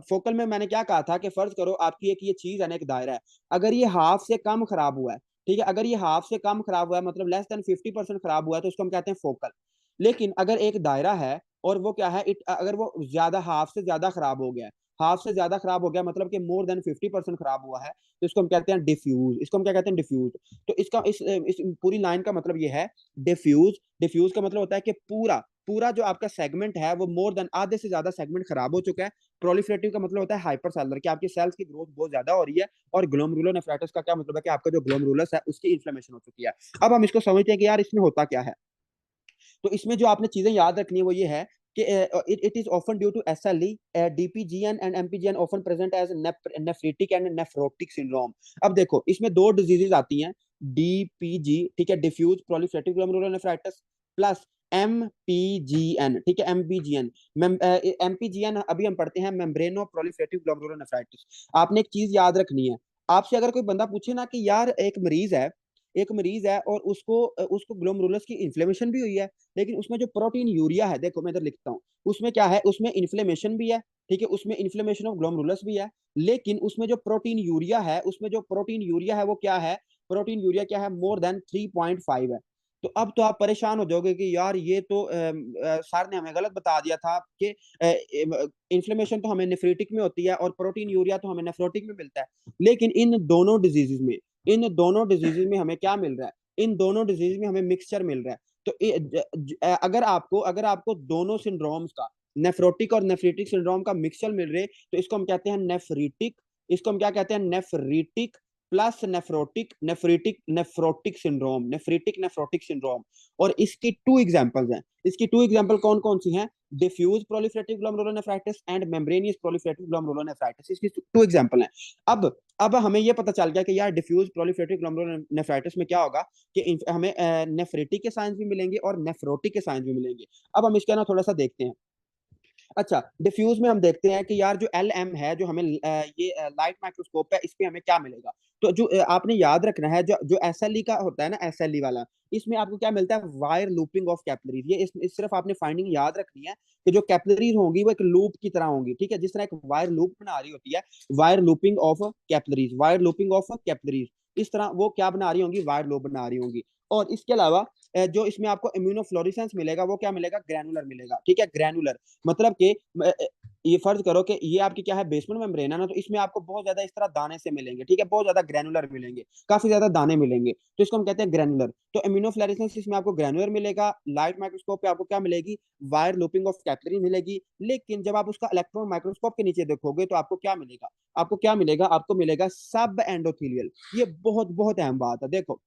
फोकल में मैंने क्या कहा था कि फर्ज करो आपकी एक ये चीज है ना, एक दायरा है, अगर ये हाफ से कम खराब हुआ है, ठीक है, अगर ये हाफ से कम खराब हुआ है, मतलब लेस देन 50% खराब हुआ है, तो उसको हम कहते हैं फोकल। लेकिन अगर एक दायरा है और वो क्या है, अगर वो ज्यादा, हाफ से ज्यादा खराब हो गया है, हाफ से ज्यादा खराब हो गया मतलब कि मोर देन 50% खराब हुआ है, तो इसको हम कहते हैं डिफ्यूज, इसको हम क्या कहते हैं, डिफ्यूज। तो इसका इस पूरी लाइन का मतलब ये है, डिफ्यूज। डिफ्यूज का मतलब होता है कि पूरा पूरा जो आपका सेगमेंट है वो मोर देन आधे से ज्यादा सेगमेंट खराब हो चुका है। प्रोलिफरेटिव का मतलब होता है हाइपर सेलर, कि आपकी सेल्स की ग्रोथ बहुत ज्यादा हो रही है। और ग्लोमेरुलोनेफ्राइटिस का क्या मतलब है कि आपका जो ग्लोमेरुलस है उसकी इन्फ्लेमेशन हो चुकी है। अब हम इसको समझते हैं कि यार इसमें होता क्या है। तो इसमें जो आपने चीजें याद रखनी है वो ये है कि it is often due to SLE, DPGN and MPGN often present as nephritic and nephrotic syndrome. अब देखो, इसमें दो डिजीजेज आती हैं, डीपीजी, ठीक है, डिफ्यूज प्रोलिफरेटिव ग्लोमेरुलोनेफ्राइटिस, प्लस एमपीजीएन, ठीक है, एमपीजीएन। एमपीजीएन अभी हम पढ़ते हैं, मेम्ब्रेनो प्रोलिफरेटिव ग्लोमेरुलोनेफ्राइटिस। आपने एक चीज याद रखनी है, आपसे अगर कोई बंदा पूछे ना कि यार एक मरीज है और उसको ग्लोमेरुलस की इन्फ्लेमेशन भी हुई है, लेकिन उसमें जो प्रोटीन यूरिया है, देखो मैं इधर लिखता हूँ, उसमें क्या है, उसमें इन्फ्लेमेशन भी है, ठीक है, उसमें इन्फ्लेमेशन ऑफ ग्लोमेरुलस भी है, लेकिन उसमें जो प्रोटीन यूरिया है, उसमें जो प्रोटीन यूरिया है वो क्या है, प्रोटीन यूरिया क्या है, मोर देन 3.5 है। तो अब तो आप परेशान हो जाओगे कि यार ये तो सर ने हमें गलत बता दिया था कि इन्फ्लेमेशन तो हमें नेफ्रिटिक में होती है और प्रोटीन यूरिया तो हमें नेफ्रोटिक में मिलता है। लेकिन इन दोनों डिजीजेज में हमें क्या मिल रहा है, इन दोनों डिजीज में हमें मिक्सचर मिल रहा है। तो अगर आपको दोनों सिंड्रोम्स का, नेफ्रोटिक और नेफ्रिटिक सिंड्रोम का मिक्सचर मिल रहे, तो इसको हम कहते हैं नेफ्रिटिक, इसको हम क्या कहते हैं, nephritic plus nephrotic, nephrotic nephrotic syndrome. और इसकी टू एग्जांपल्स हैं, इसकी टू एग्जांपल कौन कौन सी हैं, diffuse proliferative glomerulonephritis and membranous proliferative glomerulonephritis, इसकी टू एग्जांपल हैं। अब हमें यह पता चल गया कि यार डिफ्यूज प्रोलिफरेटिव ग्लोमेरुलोनेफ्राइटिस में क्या होगा कि हमें नेफ्रिटिक के साइंस भी मिलेंगे और नेफ्रोटिक के साइंस भी मिलेंगे। अब हम इसके ना थोड़ा सा देखते हैं। अच्छा, डिफ्यूज में हम देखते हैं कि यार जो एल एम है, जो हमें ये लाइट माइक्रोस्कोप है, इस पे हमें क्या मिलेगा। तो जो आपने याद रखना है, जो जो एस एल ई का होता है ना, एस एल ई वाला, इसमें आपको क्या मिलता है, वायर लूपिंग ऑफ कैपिलरीज। ये इस सिर्फ आपने फाइंडिंग याद रखनी है कि जो कैपिलरीज होंगी वो एक लूप की तरह होंगी, ठीक है, जिस तरह एक वायर लूप बना रही होती है, wire looping of capillaries, wire looping of capillaries. इस तरह वो क्या बना रही होंगी, वाइड लोब बना रही होंगी। और इसके अलावा जो इसमें आपको इम्यूनोफ्लोरेसेंस मिलेगा वो क्या मिलेगा, ग्रैनुलर मिलेगा। ठीक है, ग्रैनुलर मतलब कि ये फर्ज करो कि ये आपकी क्या है, बेसमेंट मेम्ब्रेन है ना, तो इसमें आपको बहुत ज्यादा इस तरह दाने से मिलेंगे। ठीक है, बहुत ज्यादा ग्रैनुलर मिलेंगे, काफी ज्यादा दाने मिलेंगे, तो इसको हम कहते हैं ग्रैनुलर। तो इम्यूनोफ्लोरेसेंस इसमें आपको ग्रैनुलर मिलेगा। लाइट माइक्रोस्कोप पे आपको क्या मिलेगी, वायर लूपिंग ऑफ कैपिलरी मिलेगी। लेकिन जब आप उसका इलेक्ट्रॉन माइक्रोस्कोप के नीचे देखोगे तो आपको क्या मिलेगा, आपको क्या मिलेगा, आपको मिलेगा सब एंडोथीलियल। ये बहुत बहुत अहम बात है। देखो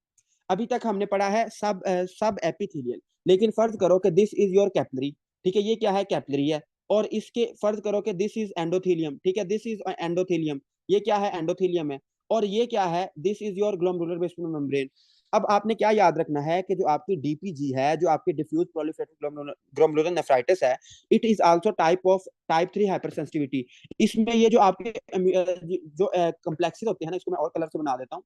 अभी तक हमने पढ़ा है सब एपिथेलियल, लेकिन फर्ज करो कि दिस इज योर कैपिलरी। ठीक है, ये क्या है, कैपिलरी है। और इसके फर्ज करो कि दिस इज एंडोथीलियम। ठीक है, दिस इज एंडोथीलियम, ये क्या है, एंडोथीलियम है। और ये क्या है, this is your glomerular basement membrane. अब आपने क्या याद रखना है कि जो आपकी डीपीजी है, जो आपकी डिफ्यूज प्रोलिफेरेटिव ग्लोमेरुलर नेफ्राइटिस है, it is also type 3 hypersensitivity. इसमें ये जो आपके जो कम्प्लेक्सेस होते हैं ना, इसको मैं और कलर से बना देता हूँ।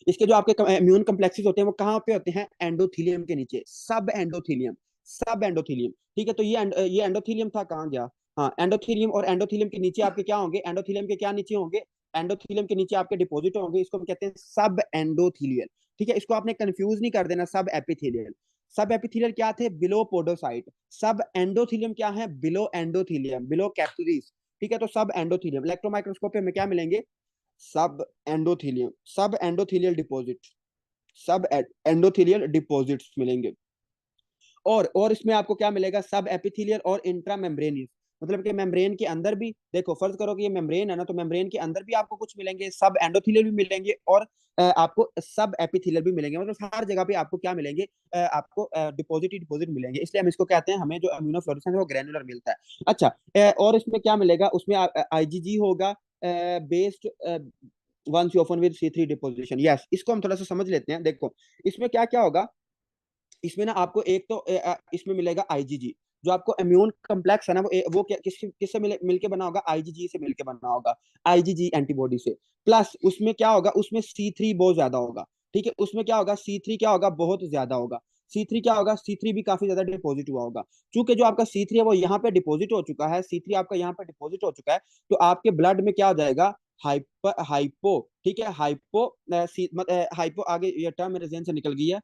इसके जो आपके इम्यून कम्प्लेक्सेस होते हैं वो कहाँ पे होते हैं, एंडोथीलियम के नीचे, सब एंडोथीलियम, सब एंडोथीलियम। ठीक है, तो ये एंडोथीलियम था, कहाँ गया, हाँ एंडोथीलियम। और एंडोथीलियम के नीचे आपके क्या होंगे, एंडोथीलियम के क्या नीचे होंगे, एंडोथीलियम के नीचे आपके डिपोजिट होंगे, इसको हम कहते हैं सब एंडोथीलियल। ठीक है, इसको आपने कंफ्यूज नहीं कर देना सब एपिथेलियल। सब एपिथेलियल क्या थे, बिलो पोडोसाइट। सब एंडोथीलियम क्या है, बिलो एंडोथीलियम, बिलो कैपिलरीज। ठीक है, तो सब एंडोथीलियम इलेक्ट्रॉन माइक्रोस्कोप में क्या मिलेंगे, सब एंडोथीलियम, सब एंडोथीलियल डिपॉजिट, सब एंडोथीलियल डिपॉजिट्स मिलेंगे। और इसमें आपको क्या मिलेगा, सब एपिथेलियल और इंट्रा मेम्ब्रेनियस। मतलब कि मेम्ब्रेन के अंदर भी, देखो फर्ज करो कि ये मेम्ब्रेन है ना, तो मेम्ब्रेन के अंदर भी आपको कुछ मिलेंगे, सब एंडोथेलियल भी मिलेंगे और आपको सब एपिथेलियल भी मिलेंगे। मतलब हर जगह पे आपको क्या मिलेंगे, आपको डिपॉजिट ही डिपॉजिट मिलेंगे। इसलिए हम इसको कहते हैं, हमें जो इम्यूनोफ्लोरेसेंस है वो ग्रैनुलर मिलता है। अच्छा, और इसमें क्या मिलेगा, उसमें आईजीजी होगा based once you open with C3 deposition. Yes, इसको हम थोड़ा सा समझ लेते हैं। देखो इसमें क्या क्या होगा, इसमें ना आपको एक तो इसमें मिलेगा आईजीजी। जो आपको इम्यून कम्प्लेक्स है ना, वो किससे मिलके बना होगा, आईजीजी से मिलके बना होगा, आईजीजी एंटीबॉडी से। प्लस उसमें क्या होगा, उसमें C3 बहुत ज्यादा होगा। ठीक है, उसमें क्या होगा, C3 क्या होगा, बहुत ज्यादा होगा। C3 क्या होगा, C3 भी काफी ज्यादा डिपॉजिट हुआ होगा। चूंकि जो आपका C3 है वो यहाँ पे डिपॉजिट हो चुका है, C3 आपका यहाँ पे डिपॉजिट हो चुका है, तो आपके ब्लड में क्या हो जाएगा, हाइपो। ठीक है, हाइपो आगे ये टर्म मेरे जहन से निकल गई है,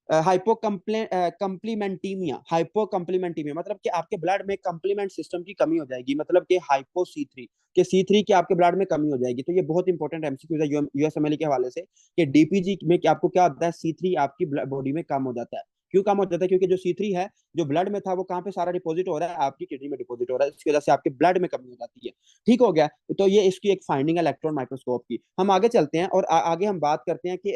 हाइपोकम्प्लीमेंटीमिया। हाइपोकम्प्लीमेंटीमिया मतलब कि आपके ब्लड में कंप्लीमेंट सिस्टम की कमी हो जाएगी, मतलब कि हाइपो C3 के C3 की आपके ब्लड में कमी हो जाएगी। तो ये बहुत इंपॉर्टेंट एमसीक्यू है यूएसएमएल के हवाले से, कि डीपीजी में कि आपको क्या होता है, C3 आपकी बॉडी में कम हो जाता है। क्यों कम हो जाता है, क्योंकि जो C3 है, जो ब्लड में था, वो कहाँ पे सारा डिपॉजिट हो रहा है, आपकी किडनी में डिपॉजिट हो रहा है, इसकी वजह से आपके ब्लड में कमी हो जाती है। ठीक हो गया, तो ये इसकी एक फाइंडिंग है इलेक्ट्रॉन माइक्रोस्कोप की। हम आगे चलते हैं और आगे हम बात करते हैं कि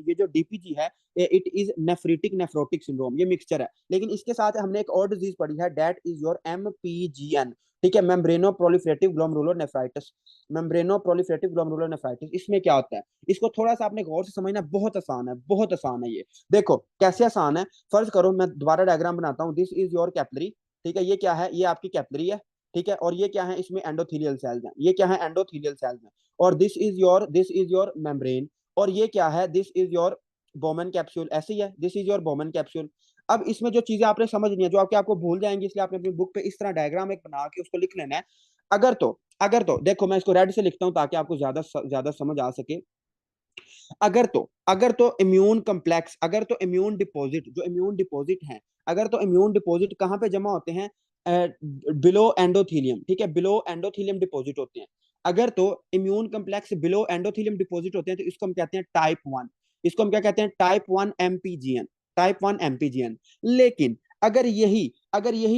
ये जो डीपीजी है, it is nephritic nephrotic syndrome, ये मिक्सचर है। लेकिन इसके साथ हमने एक और डिजीज पढ़ी है, दैट इज योर MPGN। ठीक है, membrano proliferative glomerular nephritis. Membrano proliferative glomerular nephritis, इसमें क्या होता है, इसको थोड़ा सा आपने गौर से समझना, बहुत आसान है, बहुत आसान है ये। देखो कैसे आसान है, फर्ज करो मैं दोबारा डायग्राम बनाता हूँ, दिस इज योर कैपिलरी। ठीक है, ये क्या है, ये आपकी कैपिलरी है। ठीक है, और ये क्या है, इसमें एंडोथीलियल सेल्स हैं, ये क्या है, एंडोथीलियल सेल्स हैं। और दिस इज योर मेम्ब्रेन। और ये क्या है, this is your Bowman capsule. ऐसे ही है, this is your Bowman capsule. अब इसमें जो चीजें आपने समझनी है, जो आपको भूल जाएंगे, इसलिए आपने अपनी बुक पे इस तरह डायग्राम एक बना के उसको लिख लेना है। अगर तो देखो मैं इसको रेड से लिखता हूँ ताकि आपको ज्यादा समझ आ सके। अगर तो इम्यून कम्प्लेक्स, अगर तो इम्यून डिपॉजिट, जो इम्यून डिपॉजिट है, अगर तो इम्यून डिपॉजिट कहाँ पे जमा होते हैं, बिलो एंडोथीलियम। ठीक है, बिलो एंडोथीलियम डिपॉजिट होते हैं। अगर तो immune complex below endothelium deposit होते हैं, तो इसको हम कहते हैं टाइप 1। इसको हम क्या कहते हैं, टाइप 1 MPGN। Type 1 MPGN। लेकिन अगर यही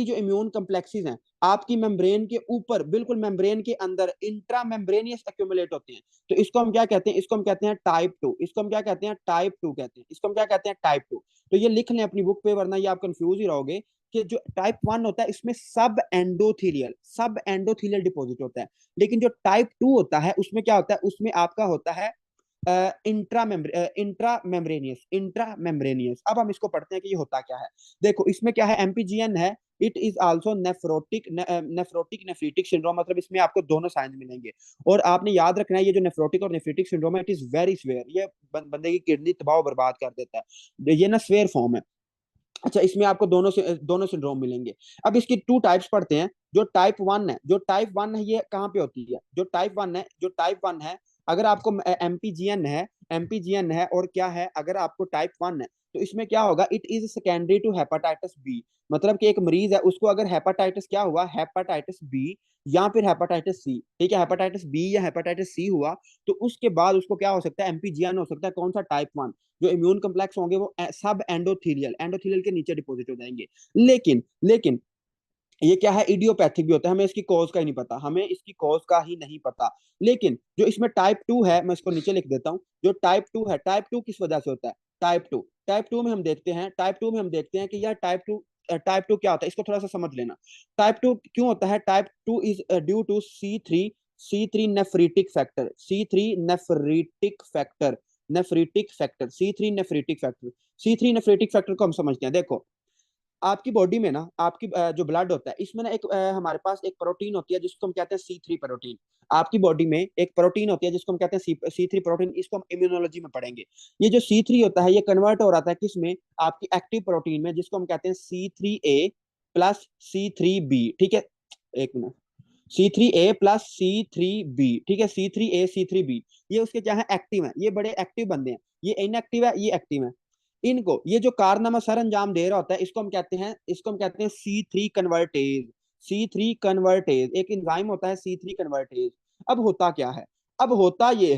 जो इम्यून कम्प्लेक्सेस हैं आपकी मेम्ब्रेन के ऊपर, बिल्कुल मेम्ब्रेन के अंदर इंट्रा मेम्ब्रेनियस एक्यूमुलेट होते हैं, तो इसको हम क्या कहते हैं, इसको हम कहते हैं टाइप 2। इसको हम क्या कहते हैं, टाइप 2 कहते हैं। इसको हम क्या कहते हैं, टाइप 2। तो ये लिख लें अपनी बुक पे, वरना ये आप कंफ्यूज ही रहोगे कि जो टाइप 1 होता है इसमें सब एंडोथीलियल डिपॉजिट होता है। लेकिन जो टाइप 2 होता है उसमें क्या होता है, उसमें आपका होता है इंट्रा मेम्ब्रेनियस। अब हम इसको पढ़ते हैं कि ये होता क्या है। देखो इसमें क्या है, MPGN है, it is also nephrotic nephritic syndrome. मतलब इसमें आपको दोनों साइंस मिलेंगे। और आपने याद रखना है, ये जो नेफ्रोटिक और नेफ्रीटिक सिंड्रोम है, इट इज वेरी स्वेयर। ये बंदे की किडनी तबाह बर्बाद कर देता है, ये ना स्वेयर फॉर्म है। अच्छा, इसमें आपको दोनों सिंड्रोम मिलेंगे। अब इसकी 2 टाइप्स पढ़ते हैं। जो टाइप 1 है, ये कहाँ पे होती है, जो टाइप वन है अगर आपको एमपीजीएन है और क्या है, अगर आपको टाइप 1 है तो इसमें क्या होगा, it is secondary to hepatitis B. मतलब कि एक मरीज है उसको अगर हेपाटाइटिस क्या हुआ, हेपाटाइटिस बी या फिर हेपाटाइटिस सी, ठीक है, हेपाटाइटिस बी या हेपाटाइटिस सी हुआ, तो उसके बाद उसको क्या हो सकता है, एमपीजीएन हो सकता है। कौन सा, टाइप 1। जो इम्यून कम्प्लेक्स होंगे वो सब एंडोथीलियल एंडोथीलियल के नीचे डिपोजिट हो जाएंगे। लेकिन लेकिन ये क्या है, इडियोपैथिक भी होता है, हमें इसकी कॉज का ही नहीं पता, हमें इसकी कॉज का ही नहीं पता। लेकिन जो इसमें टाइप 2 है, मैं इसको नीचे लिख देता हूँ, जो टाइप 2 है, टाइप 2 किस वजह से होता है, टाइप 2 में हम देखते हैं, कि यार टाइप 2 क्या होता है, इसको थोड़ा सा समझ लेना। टाइप 2 क्यों होता है, type 2 is due to C three nephritic factor, C three nephritic factor को हम समझते हैं। देखो, आपकी बॉडी में ना, आपकी जो ब्लड होता है इसमें ना एक हमारे पास एक प्रोटीन होती है जिसको हम कहते हैं C3 प्रोटीन। आपकी बॉडी में एक प्रोटीन होती है जिसको हम कहते हैं C3 प्रोटीन, इसको हम इम्यूनोलॉजी में पढ़ेंगे। ये जो C3 होता है ये कन्वर्ट हो रहा था किस में, आपकी एक्टिव प्रोटीन में, जिसको हम कहते हैं C3A+C3B, ठीक है, एक मिनट, C3A+C3B, ठीक है, C3A C3B, ये उसके क्या है, एक्टिव है, ये बड़े एक्टिव बंदे हैं। ये इनएक्टिव है, ये एक्टिव है। इनको ये जो कारनामा सर अंजाम दे रहा होता है, इसको हम कहते हैं सी थ्री कन्वर्टेज। एक एंजाइम होता है C3 कन्वर्टेज। अब होता क्या है, अब होता ये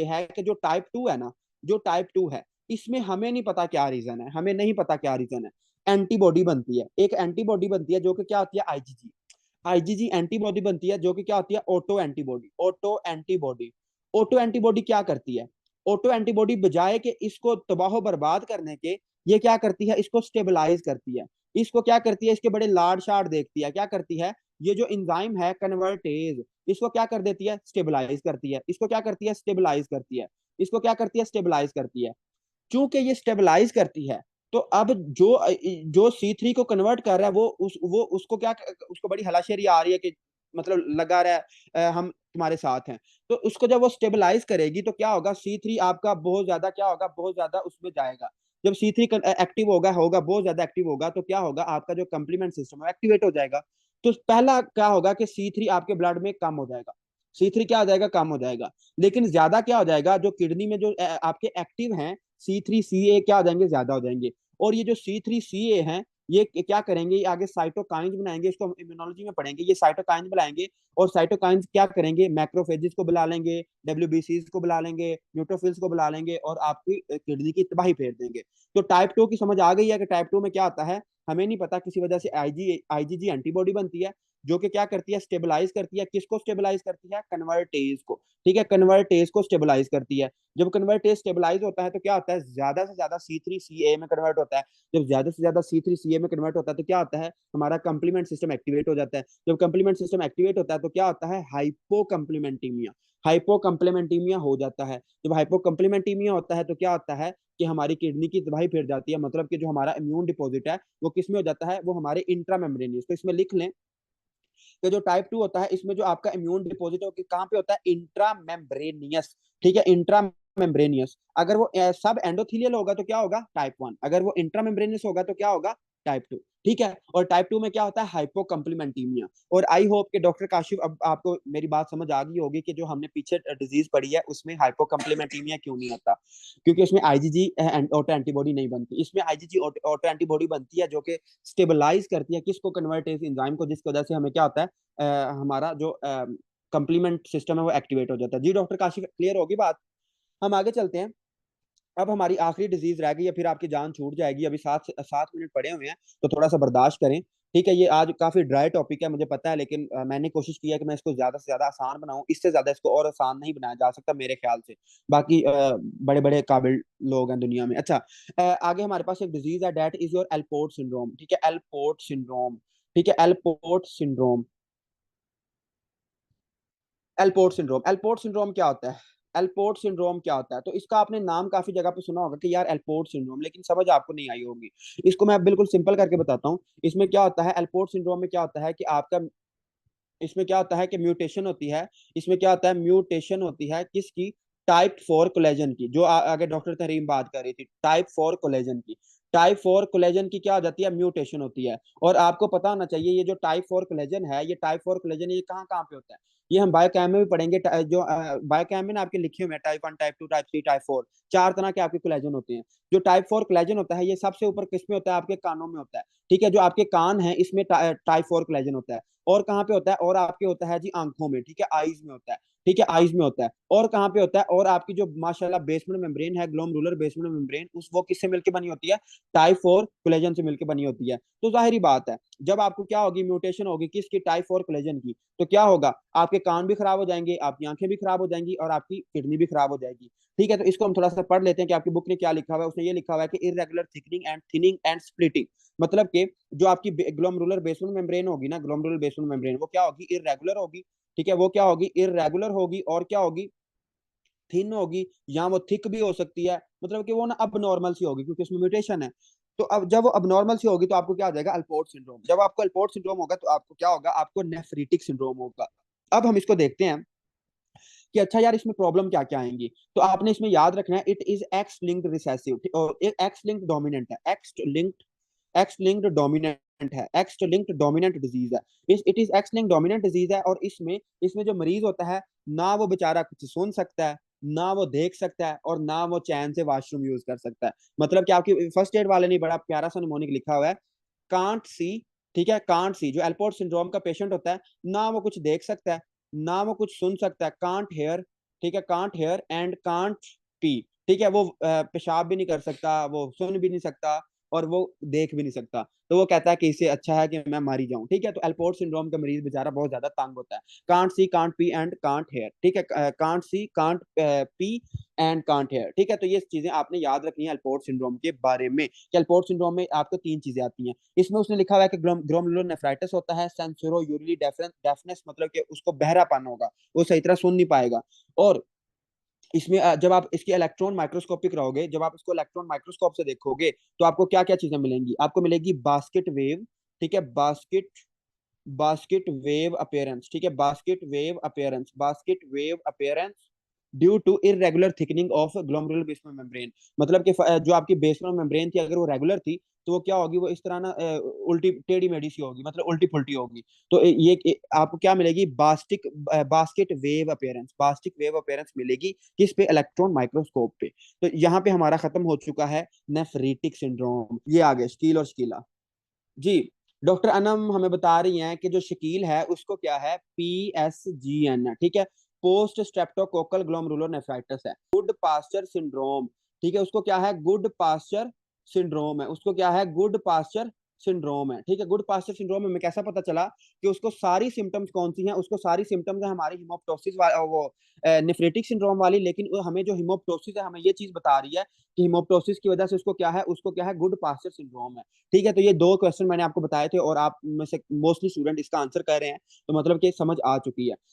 है कि जो टाइप 2 है ना, जो टाइप 2 है, इसमें हमें नहीं पता क्या रीजन है, हमें नहीं पता क्या रीजन है। एंटीबॉडी बनती है, एक एंटीबॉडी बनती है जो कि क्या होती है, आईजीजी एंटीबॉडी बनती है, जो कि क्या होती है, ऑटो एंटीबॉडी क्या करती है, ऑटो एंटीबॉडी बजाय के इसको तबाह बर्बाद करने के, ये क्या करती है, इसको स्टेबलाइज करती है। इसको क्या करती है, इसके बड़े लाड शाड देखती है, क्या करती है, ये जो इंजाइम है कन्वर्टेज, इसको क्या कर देती है, स्टेबलाइज करती है। इसको क्या करती है, स्टेबलाइज करती है। इसको क्या करती है, स्टेबलाइज करती है। चूंकि ये स्टेबलाइज करती है, तो अब जो जो C3 को कन्वर्ट कर रहा है वो उसको क्या, उसको बड़ी हलाशेरी आ रही है कि मतलब लगा रहा है हम तुम्हारे साथ हैं। तो उसको जब वो स्टेबलाइज करेगी तो क्या होगा, C3 आपका बहुत ज्यादा क्या होगा, बहुत ज्यादा उसमें जाएगा। जब C3 एक्टिव होगा होगा बहुत ज्यादा एक्टिव होगा, तो क्या होगा, आपका जो कंप्लीमेंट सिस्टम है एक्टिवेट हो जाएगा। तो पहला क्या होगा कि C3 आपके ब्लड में कम हो जाएगा, C3 क्या हो जाएगा, कम हो जाएगा। लेकिन ज्यादा क्या हो जाएगा, जो किडनी में जो आपके एक्टिव हैं C3CA क्या हो जाएंगे, ज्यादा हो जाएंगे। और ये जो C3CA हैं, ये क्या करेंगे, ये आगे साइटोकाइंस बनाएंगे, इसको हम इम्यूनोलॉजी में पढ़ेंगे। ये साइटोकाइंस बनाएंगे और साइटोकाइंस क्या करेंगे, मैक्रोफेजेस को बुला लेंगे, डब्ल्यूबीसीज को बुला लेंगे, न्यूट्रोफिल्स को बुला लेंगे और आपकी किडनी की तबाही फेर देंगे। तो टाइप 2 की समझ आ गई है कि टाइप 2 में क्या आता है, हमें नहीं पता, किसी वजह से आईजीजी एंटीबॉडी बनती है जो कि क्या करती है, स्टेबलाइज करती है। किसको स्टेबलाइज करती है, कन्वर्टेज को, ठीक है, कन्वर्टेज को स्टेबलाइज करती है। जब कन्वर्टेज स्टेबलाइज होता है तो क्या होता है, ज्यादा से ज्यादा C3CA में कन्वर्ट होता है। जब ज्यादा से ज्यादा C3CA में कन्वर्ट होता है तो क्या होता है, हमारा कंप्लीमेंट सिस्टम एक्टिवेट हो जाता है। जब कंप्लीमेंट सिस्टम एक्टिवेट होता है तो क्या होता है, हाइपो हो जाता है। जब हाइपो होता है तो क्या होता है कि हमारी किडनी की तबाही फिर जाती है। मतलब कि जो हमारा इम्यून डिपॉजिट है वो किस में हो जाता है, वो हमारे इंट्रामेम्ब्रेनियस, तो इसमें लिख लें कि जो टाइप 2 होता है इसमें जो आपका इम्यून डिपॉजिट है वो कहाँ पे होता है, इंट्रामेम्ब्रेनियस, ठीक है, इंट्रामेम्ब्रेनियस। अगर वो सब एंडोथीलियल होगा तो क्या होगा, टाइप 1। अगर वो इंट्रामेम्ब्रेनियस होगा तो क्या होगा, टाइप 2, ठीक है। और टाइप 2 में क्या होता है, हाइपोकम्प्लीमेंटीमिया। और आई होप कि डॉक्टर काशिफ अब आपको मेरी बात समझ आ गई होगी कि जो हमने पीछे डिजीज पढ़ी है उसमें हाइपोकम्प्लीमेंटीमिया क्यों नहीं आता, क्योंकि इसमें आईजीजी ऑटो एंटीबॉडी नहीं बनती। इसमें आईजीजी ऑटो एंटीबॉडी बनती है जो कि स्टेबलाइज करती है किसको, कन्वर्टेज एंजाइम को, जिसकी वजह से हमें क्या होता है, हमारा जो कंप्लीमेंट सिस्टम है वो एक्टिवेट हो जाता है। जी डॉक्टर काशिफ, क्लियर होगी बात। हम आगे चलते हैं। अब हमारी आखिरी डिजीज रह गई है, फिर आपकी जान छूट जाएगी। अभी 7 7 मिनट पड़े हुए हैं, तो थोड़ा सा बर्दाश्त करें, ठीक है। ये आज काफी ड्राई टॉपिक है मुझे पता है, लेकिन मैंने कोशिश की है कि मैं इसको ज्यादा से ज्यादा आसान बनाऊं। इससे ज्यादा इसको और आसान नहीं बनाया जा सकता मेरे ख्याल से। बाकी बड़े बड़े काबिल लोग हैं दुनिया में। अच्छा, आगे हमारे पास एक डिजीज है, that is your Alport syndrome, ठीक है, एलपोर्ट सिंड्रोम, ठीक है, एलपोर्ट सिंड्रोम। एलपोर्ट सिंड्रोम क्या होता है, एलपोर्ट सिंड्रोम क्या होता है, तो इसका आपने नाम काफी जगह पे सुना होगा कि यार एलपोर्ट सिंड्रोम, लेकिन समझ आपको नहीं आई होगी। इसको मैं बिल्कुल सिंपल करके बताता हूँ। इसमें क्या होता है, एलपोर्ट सिंड्रोम में क्या होता है कि आपका, इसमें क्या होता है कि म्यूटेशन होती है। इसमें क्या होता है, म्यूटेशन होती है किसकी, टाइप 4 कोलेजन की, जो आगे डॉक्टर तरीम बात कर रही थी, टाइप 4 कोलेजन की। टाइप 4 कोलेजन की क्या हो जाती है, म्यूटेशन होती है। और आपको पता होना चाहिए ये जो टाइप 4 कोलेजन है, ये टाइप 4 कोलेजन ये कहाँ कहाँ पे होता है, ये हम बायोकेम में भी पढ़ेंगे। जो बायोकेम में ना आपके लिखे हुए हैं टाइप 1, टाइप 2, टाइप 3, टाइप 4, 4 तरह के आपके कोलेजन होते हैं। जो टाइप 4 कोलेजन होता है ये सबसे ऊपर किस में होता है? आपके कानों में होता है। ठीक है, जो आपके कान है इसमें टाइप 4 कोलेजन होता है। और कहाँ पे होता है? और आपके होता है जी आंखों में। ठीक है, आईज में होता है। ठीक है, आईज में होता है। और कहाँ पे होता है? और आपकी जो माशाल्लाह बेसमेंट मेम्ब्रेन है, ग्लोमेरुलर बेसमेंट मेम्ब्रेन, उस वो किससे मिलकर बनी होती है? टाइप 4 कोलेजन से मिलकर बनी होती है। तो जाहिर बात है, जब आपको क्या होगी? म्यूटेशन होगी किसकी? टाइप 4 कोलेजन की। तो क्या होगा? आपके कान भी खराब हो जाएंगे, आपकी आंखें भी खराब हो जाएंगी, और आपकी किडनी भी खराब हो जाएगी। ठीक है, तो इसको हम थोड़ा सा पढ़ लेते हैं कि आपकी बुक ने क्या लिखा हुआ है। उसने ये लिखा हुआ है कि इरेगुलर थिनिंग एंड स्प्लिटिंग, मतलब कि जो आपकी ग्लोमेरुलर बेसमेंट मेम्ब्रेन होगी ना, ग्लोमेरुलर बेसमेंट मेम्ब्रेन, वो क्या होगी? इरेगुलर होगी। ठीक है, वो क्या होगी? इरेगुलर होगी। और क्या होगी? थिन होगी, या वो थिक भी हो सकती है। मतलब कि वो ना अब नॉर्मल सी होगी, क्योंकि उसमें म्यूटेशन है। तो अब जब वो अब नॉर्मल सी होगी तो आपको क्या हो जाएगा? Allport syndrome. जब आपको अल्पोर्ट सिंड्रोम होगा तो आपको क्या होगा? आपको नेफ्रीटिक सिंड्रोम होगा। अब हम इसको देखते हैं कि अच्छा यार इसमें प्रॉब्लम क्या क्या आएंगी। तो आपने इसमें याद रखना है, it is x linked recessive, और एक एक्स लिंक्ड डोमिनेंट है। एक्स लिंक्ड डोमिनेंट है, एक्स लिंक्ड डोमिनेंट डिजीज है। इस it is x linked dominant disease है। और इसमें इसमें जो मरीज होता है, ना वो बेचारा कुछ सुन सकता है, ना वो देख सकता है, और ना वो चैन से वॉशरूम यूज कर सकता है। मतलब कि आपकी फर्स्ट एड वाले ने बड़ा प्यारा सा निमोनिक लिखा हुआ है, कांट सी। ठीक है, कांट सी, जो एल्पोर्ट सिंड्रोम का पेशेंट होता है, ना वो कुछ देख सकता है, ना वो कुछ सुन सकता है, कांट हेयर। ठीक है, can't hear and can't P. ठीक है, वो पेशाब भी नहीं कर सकता, वो सुन भी नहीं सकता, और वो देख भी नहीं सकता। तो वो कहता है कि इससे अच्छा है कि मैं मर ही जाऊं। ठीक है, तो एल्पोर्ट सिंड्रोम का मरीज बेचारा बहुत ज्यादा तंग होता है। Can't see, can't P and can't hear. ठीक है, can't see, can't P and can't hear. ठीक है, तो ये चीजें आपने याद रखनी है एल्पोर्ट सिंड्रोम के बारे में, कि एल्पोर्ट सिंड्रोम में आपको 3 चीजें आती हैं। इसमें उसने लिखा हुआ है कि ग्लोमेरुलर नेफ्राइटिस होता है, सेंसोरो यूरिली डेफनेस, मतलब कि उसको बहरापन होगा, वो सही तरह सुन नहीं पाएगा। और इसमें जब आप इसकी इलेक्ट्रॉन माइक्रोस्कोपिक रहोगे, जब आप इसको इलेक्ट्रॉन माइक्रोस्कोप से देखोगे, तो आपको क्या क्या चीजें मिलेंगी? आपको मिलेगी बास्केट वेव। ठीक है, बास्केट वेव अपीयरेंस। ठीक है, basket weave appearance due to irregular thickening of glomerular basement membrane. मतलब कि जो आपकी बेसमेंट मेम्ब्रेन थी, अगर वो रेगुलर थी, तो वो क्या होगी? वो इस तरह ना उल्टी टेढ़ी मेढ़ी सी होगी, मतलब उल्टी पुल्टी होगी। तो आपको क्या मिलेगी? बास्टिक वेव अपीयरेंस मिलेगी किस पे? इलेक्ट्रॉन माइक्रोस्कोप पे। तो यहाँ पे हमारा खत्म हो चुका है नेफ्रीटिक सिंड्रोम। ये आ गया शकील और शकीला जी। डॉक्टर अनम हमें बता रही हैं कि जो शकील है उसको क्या है? PSGN है। ठीक है, पोस्ट स्ट्रेप्टोकोकल ग्लोमेरुलर नेफ्राइटिस है, गुड पास्चर सिंड्रोम। ठीक है, उसको क्या है? गुड पास्चर सिंड्रोम है। उसको क्या है? गुड पास्चर सिंड्रोम है। ठीक है, गुड पास्चर सिंड्रोम में हमें कैसा पता चला कि उसको सारी सिम्टम्स कौन सी हैं? उसको सारी सिम्टम्स है हमारी हिमोप्टोसिस वो नेफ्रेटिक सिंड्रोम वाली। लेकिन हमें जो हिमोप्टोसिस है हमें ये चीज बता रही है कि हिमोप्टोसिस की वजह से उसको क्या है? गुड पास्चर सिंड्रोम है। ठीक है, तो ये 2 क्वेश्चन मैंने आपको बताए थे, और आप में से मोस्टली स्टूडेंट इसका आंसर कर रहे हैं, तो मतलब कि समझ आ चुकी है।